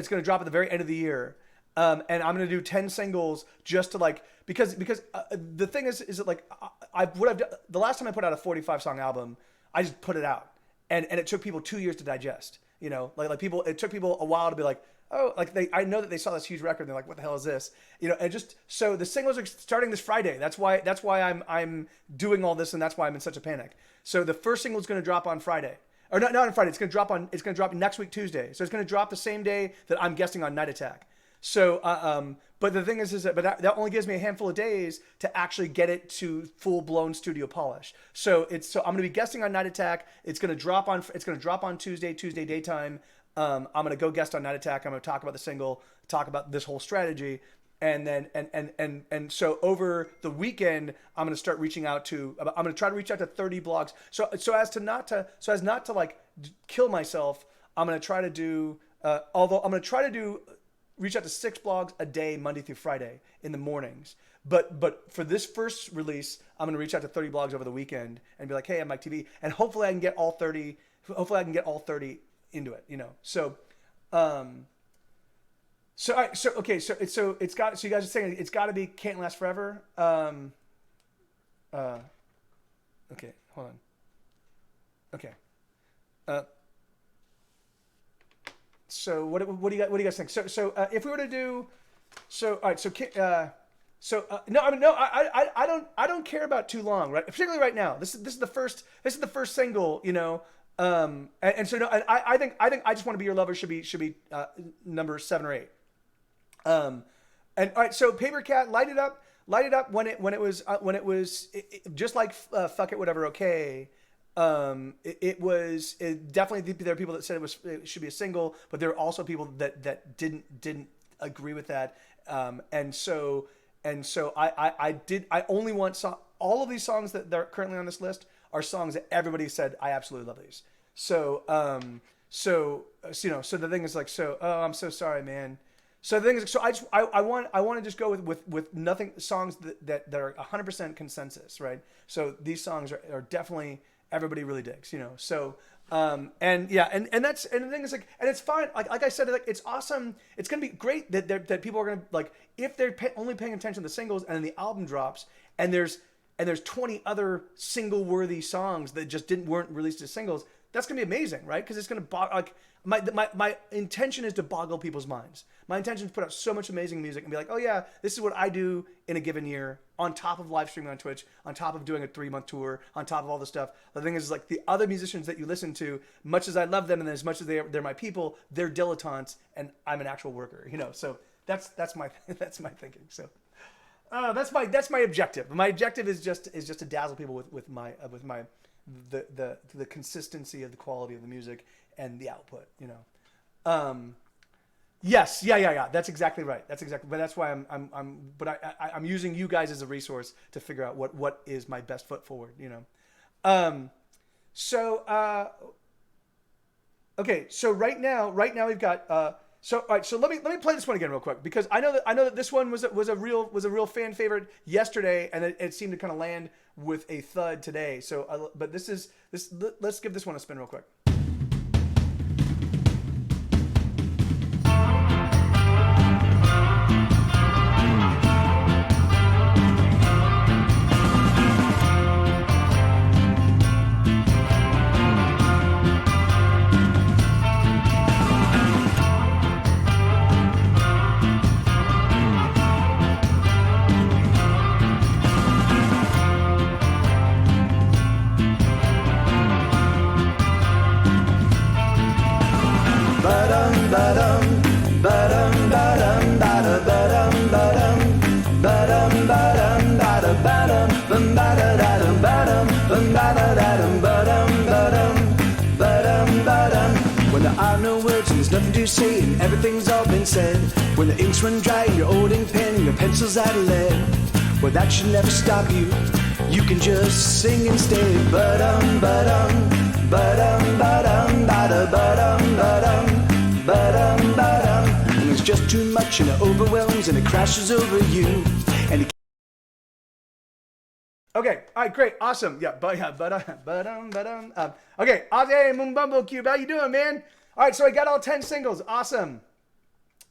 gonna drop at the very end of the year. And I'm gonna do 10 singles just to like, because the thing is that like I've done, the last time I put out a 45 song album, I just put it out, and it took people 2 years to digest. It took people a while to be like, oh, like I know that they saw this huge record and they're like, what the hell is this? And just so the singles are starting this Friday. That's why I'm doing all this, and that's why I'm in such a panic. So the first single is gonna drop on Friday. Or not on Friday. It's gonna drop next week Tuesday. So it's gonna drop the same day that I'm guesting on Night Attack. So, but the thing is that that only gives me a handful of days to actually get it to full blown studio polish. So I'm going to be guesting on Night Attack. It's going to drop on Tuesday daytime. I'm going to go guest on Night Attack. I'm going to talk about the single, talk about this whole strategy. And so over the weekend, I'm going to start reaching out to. I'm going to try to reach out to 30 blogs. So as not to like kill myself, I'm going to try to do. Although I'm going to try to do. Reach out to 6 blogs a day, Monday through Friday in the mornings. But for this first release, I'm going to reach out to 30 blogs over the weekend and be like, hey, I'm Mike TV, and hopefully I can get all 30. Hopefully I can get all 30 into it. You know, so. So all right, so okay, so you guys are saying it's got to be Can't Last Forever. Okay, hold on. Okay. So what do you guys think? So if we were to do, so all right, no, I mean no, I don't care about too long, right? Particularly right now. This is the first single, you know. And so no, I think I Just Want to Be Your Lover should be number 7 or 8. And all right, so Paper Cat, Light It Up when it was just like Fuck It Whatever Okay. It definitely, there are people that said it should be a single, but there are also people that didn't agree with that. And so I only want all of these songs that are currently on this list are songs that everybody said I absolutely love these. So you know, so the thing is like, I'm so sorry, man. So the thing is, so I want to just go with nothing, songs that are 100% consensus, right? So these songs are definitely everybody really digs, you know. So and the thing is like, and it's fine. Like I said, like it's awesome. It's gonna be great that people are gonna like, if they're only paying attention to the singles and then the album drops and there's 20 other single worthy songs that just weren't released as singles. That's gonna be amazing, right? Because it's gonna like my intention is to boggle people's minds. My intention is to put out so much amazing music and be like, oh yeah, this is what I do in a given year, on top of live streaming on Twitch, on top of doing a 3-month tour, on top of all the stuff. The thing is, like, the other musicians that you listen to, much as I love them and as much as they're my people, they're dilettantes and I'm an actual worker, you know. So that's my thinking. So that's my objective. My objective is just to dazzle people with the consistency of the quality of the music and the output, you know. Yes, yeah. That's exactly right. But that's why I'm using you guys as a resource to figure out what is my best foot forward, you know. Okay. So right now we've got all right. So let me play this one again real quick, because I know that this one was a real fan favorite yesterday, and it seemed to kind of land with a thud today. So but let's give this one a spin real quick. When there are no words and there's nothing to say and everything's all been said, when the inks run dry and your old ink pen and your pencil's out of lead, well, that should never stop you. You can just sing instead. Ba-dum, ba-dum, ba-dum, ba-dum, ba-da, ba-dum, ba-dum, ba-dum, ba-dum. And it's just too much and it overwhelms and it crashes over you. And it... Okay, all right, great, awesome. Yeah, ba-dum. Okay, Ozzy Mumbumbo Cube, how you doing, man? All right, so I got all 10 singles, awesome.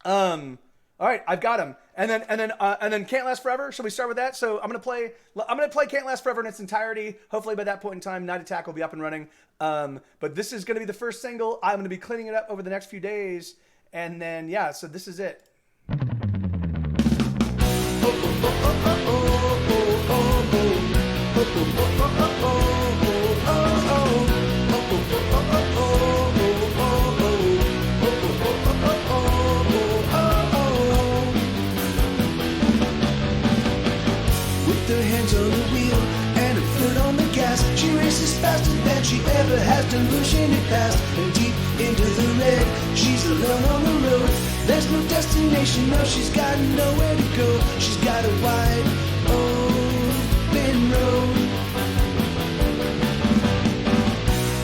All right, I've got them. And then Can't Last Forever. Shall we start with that? So I'm gonna play Can't Last Forever in its entirety. Hopefully by that point in time, Night Attack will be up and running. But this is gonna be the first single. I'm gonna be cleaning it up over the next few days, and then yeah. So this is it. She races faster than she ever has, delusion it past, and deep into the red. She's alone on the road, There's no destination, no, she's got nowhere to go. She's got a wide open road.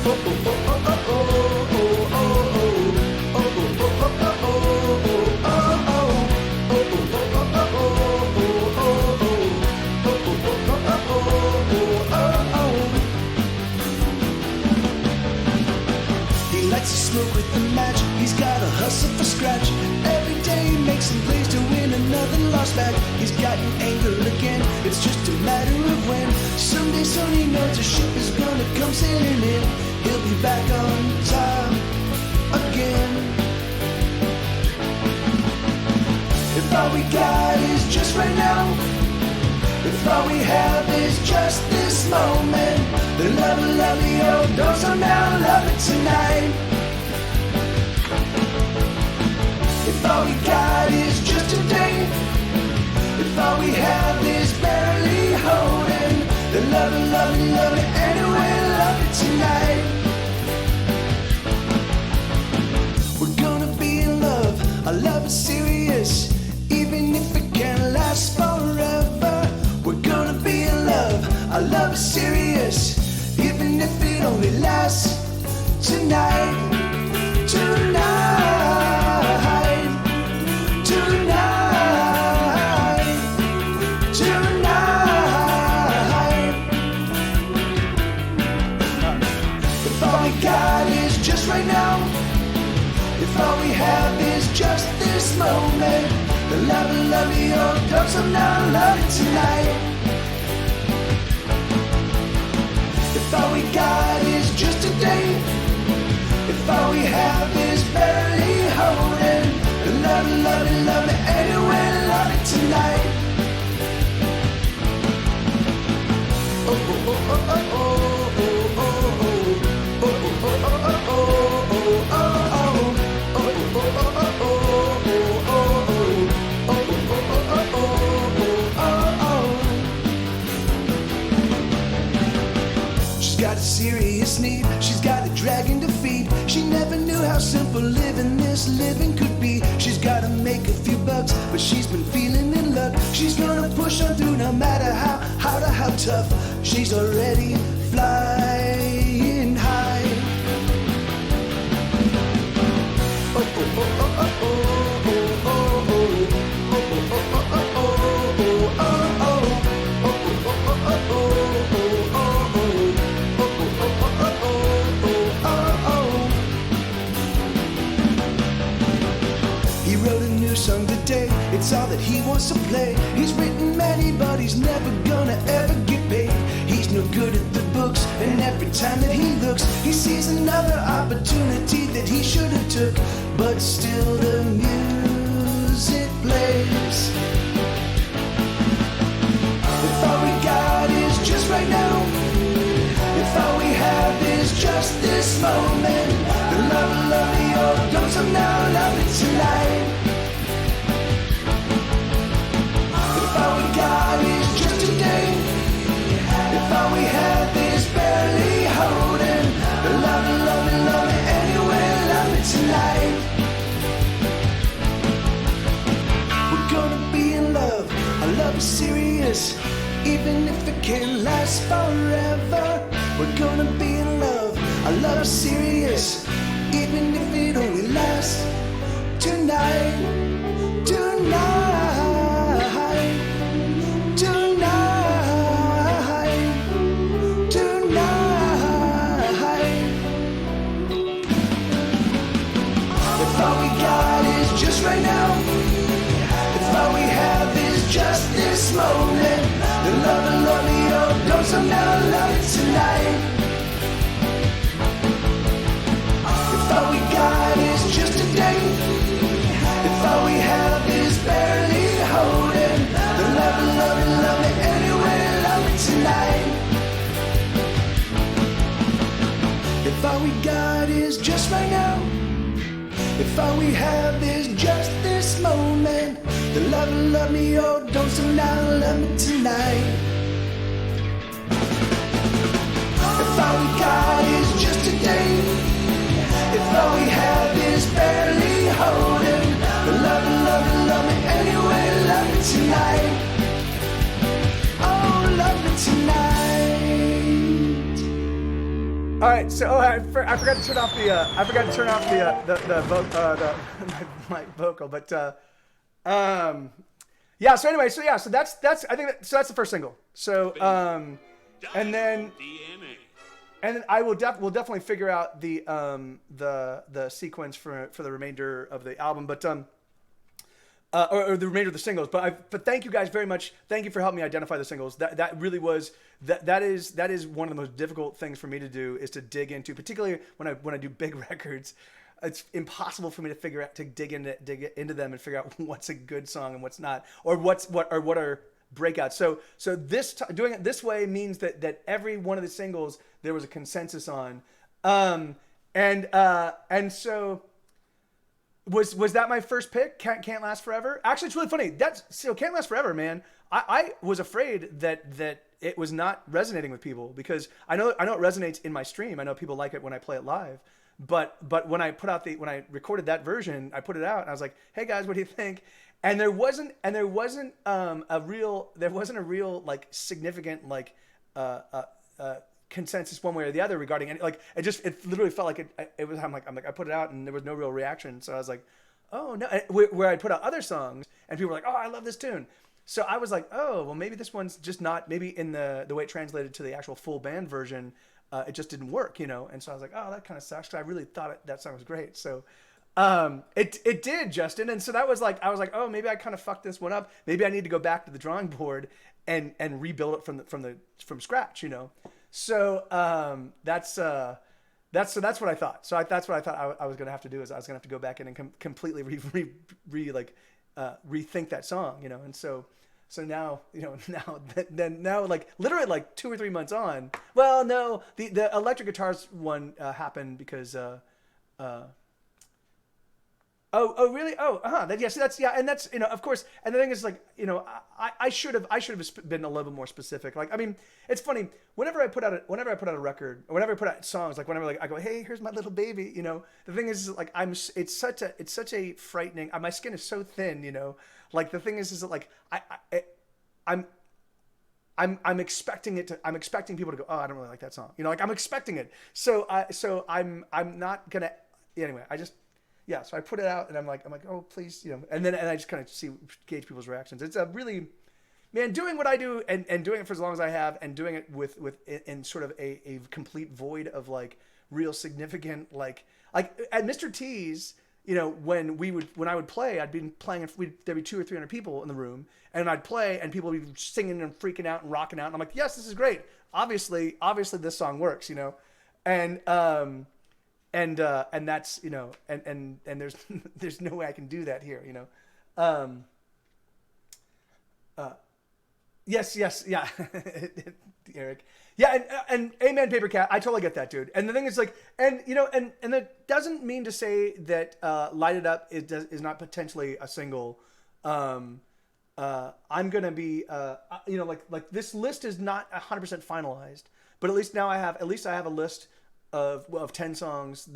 Oh, oh, oh, oh, oh, oh, oh, oh, oh, oh, oh, he likes to smoke with the match. He's got a hustle for scratch. Every day he makes some plays to win another lost back. He's gotten anger again. It's just a matter of when. Someday soon he knows the ship is gonna come sailing in. He'll be back on top again. If all we got is just right now, if all we have is just this moment, then love it, oh, don't slow down, love it tonight. If all we got is just today, if all we have is barely holding, then love it anyway, love it tonight. We're gonna be in love, our love is serious, even if it can't last forever. We're gonna be in love, our love is serious, even if it only lasts tonight, tonight, tonight, tonight. If all we got is just right now, if all we have is just this moment, then love it, oh, don't slow down, love it tonight. If all we got is just today, if all we have is barely holding, then love it anyway, love it tonight. Oh, oh, oh, oh, oh, oh, oh, oh, oh, oh, oh, oh, oh, oh, got a serious need, she's got a dragon to feed. She never knew how simple living this living could be. She's gotta make a few bucks, but she's been feeling in luck. She's gonna push on through no matter how hard or how tough. She's already flying high. Oh, oh, oh, oh, oh, oh, oh, oh, oh, oh, oh, oh, oh, song today, it's all that he wants to play. He's written many, but he's never gonna ever get paid. He's no good at the books, and every time that he looks, he sees another opportunity that he should have took. But still the music plays. If all we got is just right now, if all we have is just this moment, then love it, oh, don't slow down, love it tonight. If all we got is just today, if all we have is barely holding, then love it anyway, love it tonight. We're gonna be in love, our love is serious, even if it can't last forever. We're gonna be in love, our love is serious, even if it only lasts tonight, tonight. Just right now, if all we have is just this moment, then love it, oh, don't slow down, love it tonight. If all we got is just today, if all we have is barely holding, then love it anyway, love it tonight. If all we got is just right now, if all we have is just this moment, then love me, oh, don't slow down, love me tonight. If all we got is just today, if all we have is barely holding, then tonight. Oh, love me tonight. All right, so I forgot to turn off my vocal, but yeah. So anyway, so that's I think that's the first single. So and then I will we'll definitely figure out the sequence for the remainder of the album, but or the remainder of the singles. But thank you guys very much. Thank you for helping me identify the singles. That really was that is one of the most difficult things for me to do, is to dig into, particularly when I do big records. It's impossible for me to dig into them and figure out what's a good song and what's not, or what are breakouts. So doing it this way means that every one of the singles there was a consensus on, and so was that my first pick? Can't Last Forever. Actually, it's really funny. Can't Last Forever, man. I was afraid that it was not resonating with people, because I know it resonates in my stream. I know people like it when I play it live. But when I when I recorded that version, I put it out and I was like, "Hey guys, what do you think?" And there wasn't a real like significant like consensus one way or the other regarding it. Like it literally felt like it was. I'm like I put it out and there was no real reaction. So I was like, "Oh no!" Where I put out other songs and people were like, "Oh, I love this tune." So I was like, "Oh, well, maybe this one's just not. Maybe in the way it translated to the actual full band version." It just didn't work, you know? And so I was like, oh, that kind of sucks, because I really thought that song was great. So it did, Justin. And so that was like, I was like, oh, maybe I kind of fucked this one up. Maybe I need to go back to the drawing board and rebuild it from scratch, you know? So that's what I thought. So that's what I thought I was going to have to do, is I was going to have to go back in and completely rethink that song, you know? And so now, you know, now like literally like 2 or 3 months on. Well, no, the electric guitars one happened because oh really? That's and that's, you know, of course. And the thing is, like, you know, I should have been a little bit more specific. Like, I mean, it's funny, whenever I put out a record, or whenever I put out songs, like whenever like I go, hey, here's my little baby, you know, the thing is like it's such a frightening, my skin is so thin, you know, like the thing is that like I'm expecting I'm expecting people to go, oh, I don't really like that song, you know, like I'm expecting it. So I'm not gonna, anyway, so I put it out and I'm like, oh, please, you know, and I just kind of gauge people's reactions. It's a really, man, doing what I do and doing it for as long as I have, and doing it with in sort of a complete void of like real significant, like at Mr. T's, you know, when I would play, I'd been playing, there'd be 200 or 300 people in the room, and I'd play and people would be singing and freaking out and rocking out. And I'm like, yes, this is great. Obviously this song works, you know? And that's, you know, and there's no way I can do that here, you know? Yes, yeah, Eric. Yeah, and amen, Paper Cat. I totally get that, dude. And the thing is, like, and you know, and that doesn't mean to say that "Light It Up" is not potentially a single. I'm gonna be, you know, like this list is not 100% finalized, but at least I have a list of 10 songs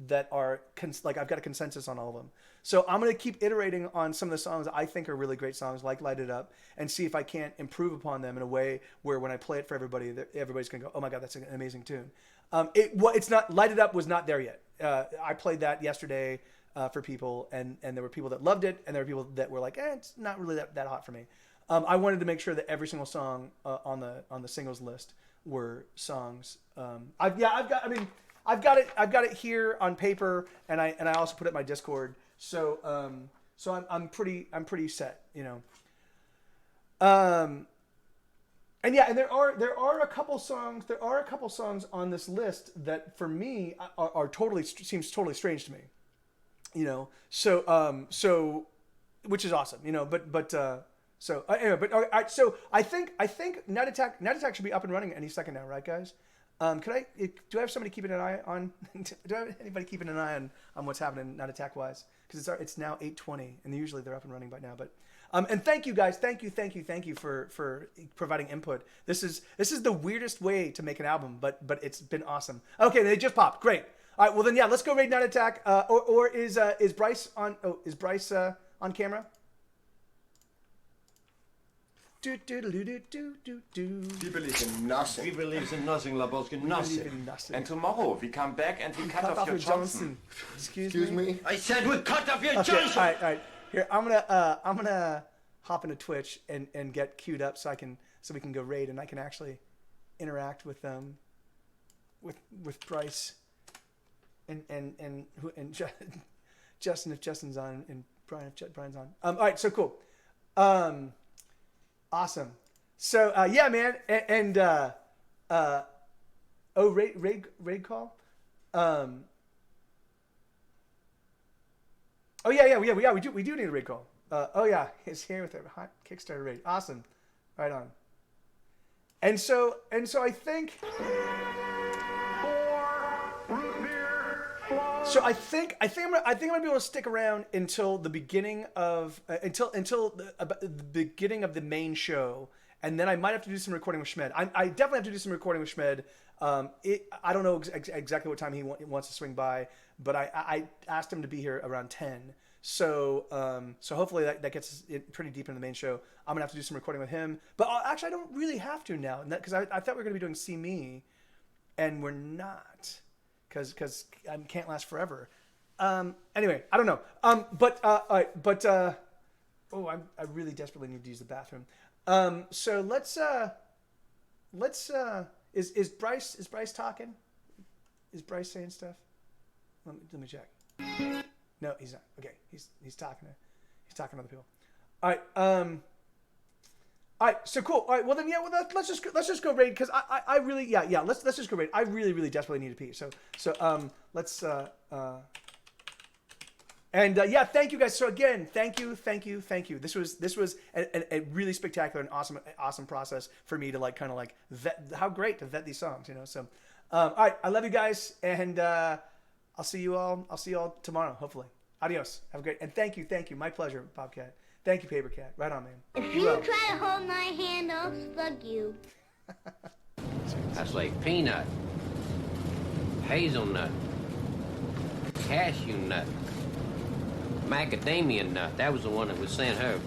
that are like I've got a consensus on all of them. So I'm gonna keep iterating on some of the songs I think are really great songs, like "Light It Up," and see if I can't improve upon them in a way where when I play it for everybody, everybody's gonna go, "Oh my God, that's an amazing tune." It's not, "Light It Up" was not there yet. I played that yesterday for people, and there were people that loved it, and there were people that were like, it's not really that hot for me. I wanted to make sure that every single song on the singles list were songs. I've got it here on paper, and I also put it in my Discord. So I'm pretty set, you know. And yeah, and there are a couple songs on this list that for me are seems totally strange to me, you know. So which is awesome, you know. Anyway, so I think Night Attack should be up and running any second now, right, guys? Do I have somebody keeping an eye on? Do I have anybody keeping an eye on what's happening Night Attack wise? Because it's now 8:20, and usually they're up and running by now. But and thank you guys, thank you for providing input. This is the weirdest way to make an album, but it's been awesome. Okay, they just popped. Great. All right, well then, yeah, let's go raid Night Attack. Or is Bryce on? Oh, is Bryce on camera? Do do do do do do do. We believe in nothing. We believe in nothing, Lebowski, Believe nothing. in nothing. And tomorrow we come back and we cut off your Johnson. Excuse me. I said we cut off your Okay, Johnson! all right. Here, I'm gonna hop into Twitch and get queued up so we can go raid and I can actually interact with them, with Bryce, and Justin if Justin's on and Brian if Brian's on. All right, so cool. Awesome. So yeah, man, raid call. Oh yeah, we do need a raid call. Oh yeah, he's here with a hot Kickstarter raid. Awesome, right on. And so I think. So I think I'm gonna be able to stick around until the beginning of until the beginning of the main show, and then I might have to do some recording with Schmed. I definitely have to do some recording with Schmed. I don't know exactly what time he wants to swing by, but I asked him to be here around 10. So hopefully that gets us pretty deep into the main show. I'm gonna have to do some recording with him, but actually I don't really have to now, because I thought we were gonna be doing See Me, and we're not. Because I can't last forever. Anyway, I don't know. I really desperately need to use the bathroom. So let's is Bryce talking? Is Bryce saying stuff? Let me check. No, he's not. Okay, he's talking to other people. All right. All right, so cool. All right, well then, yeah, let's just go raid, because I really let's just go raid. I really desperately need to pee. So let's yeah, thank you guys. So again, thank you. This was a really spectacular and awesome process for me to vet. How great to vet these songs, you know. So all right, I love you guys, and I'll see you all tomorrow, hopefully. Adios. Have a great, and thank you. My pleasure, Bobcat. Thank you, Paper Cat. Right on, man. If you try to hold my hand, I'll slug you. That's like peanut, hazelnut, cashew nut, macadamia nut. That was the one that was sent her.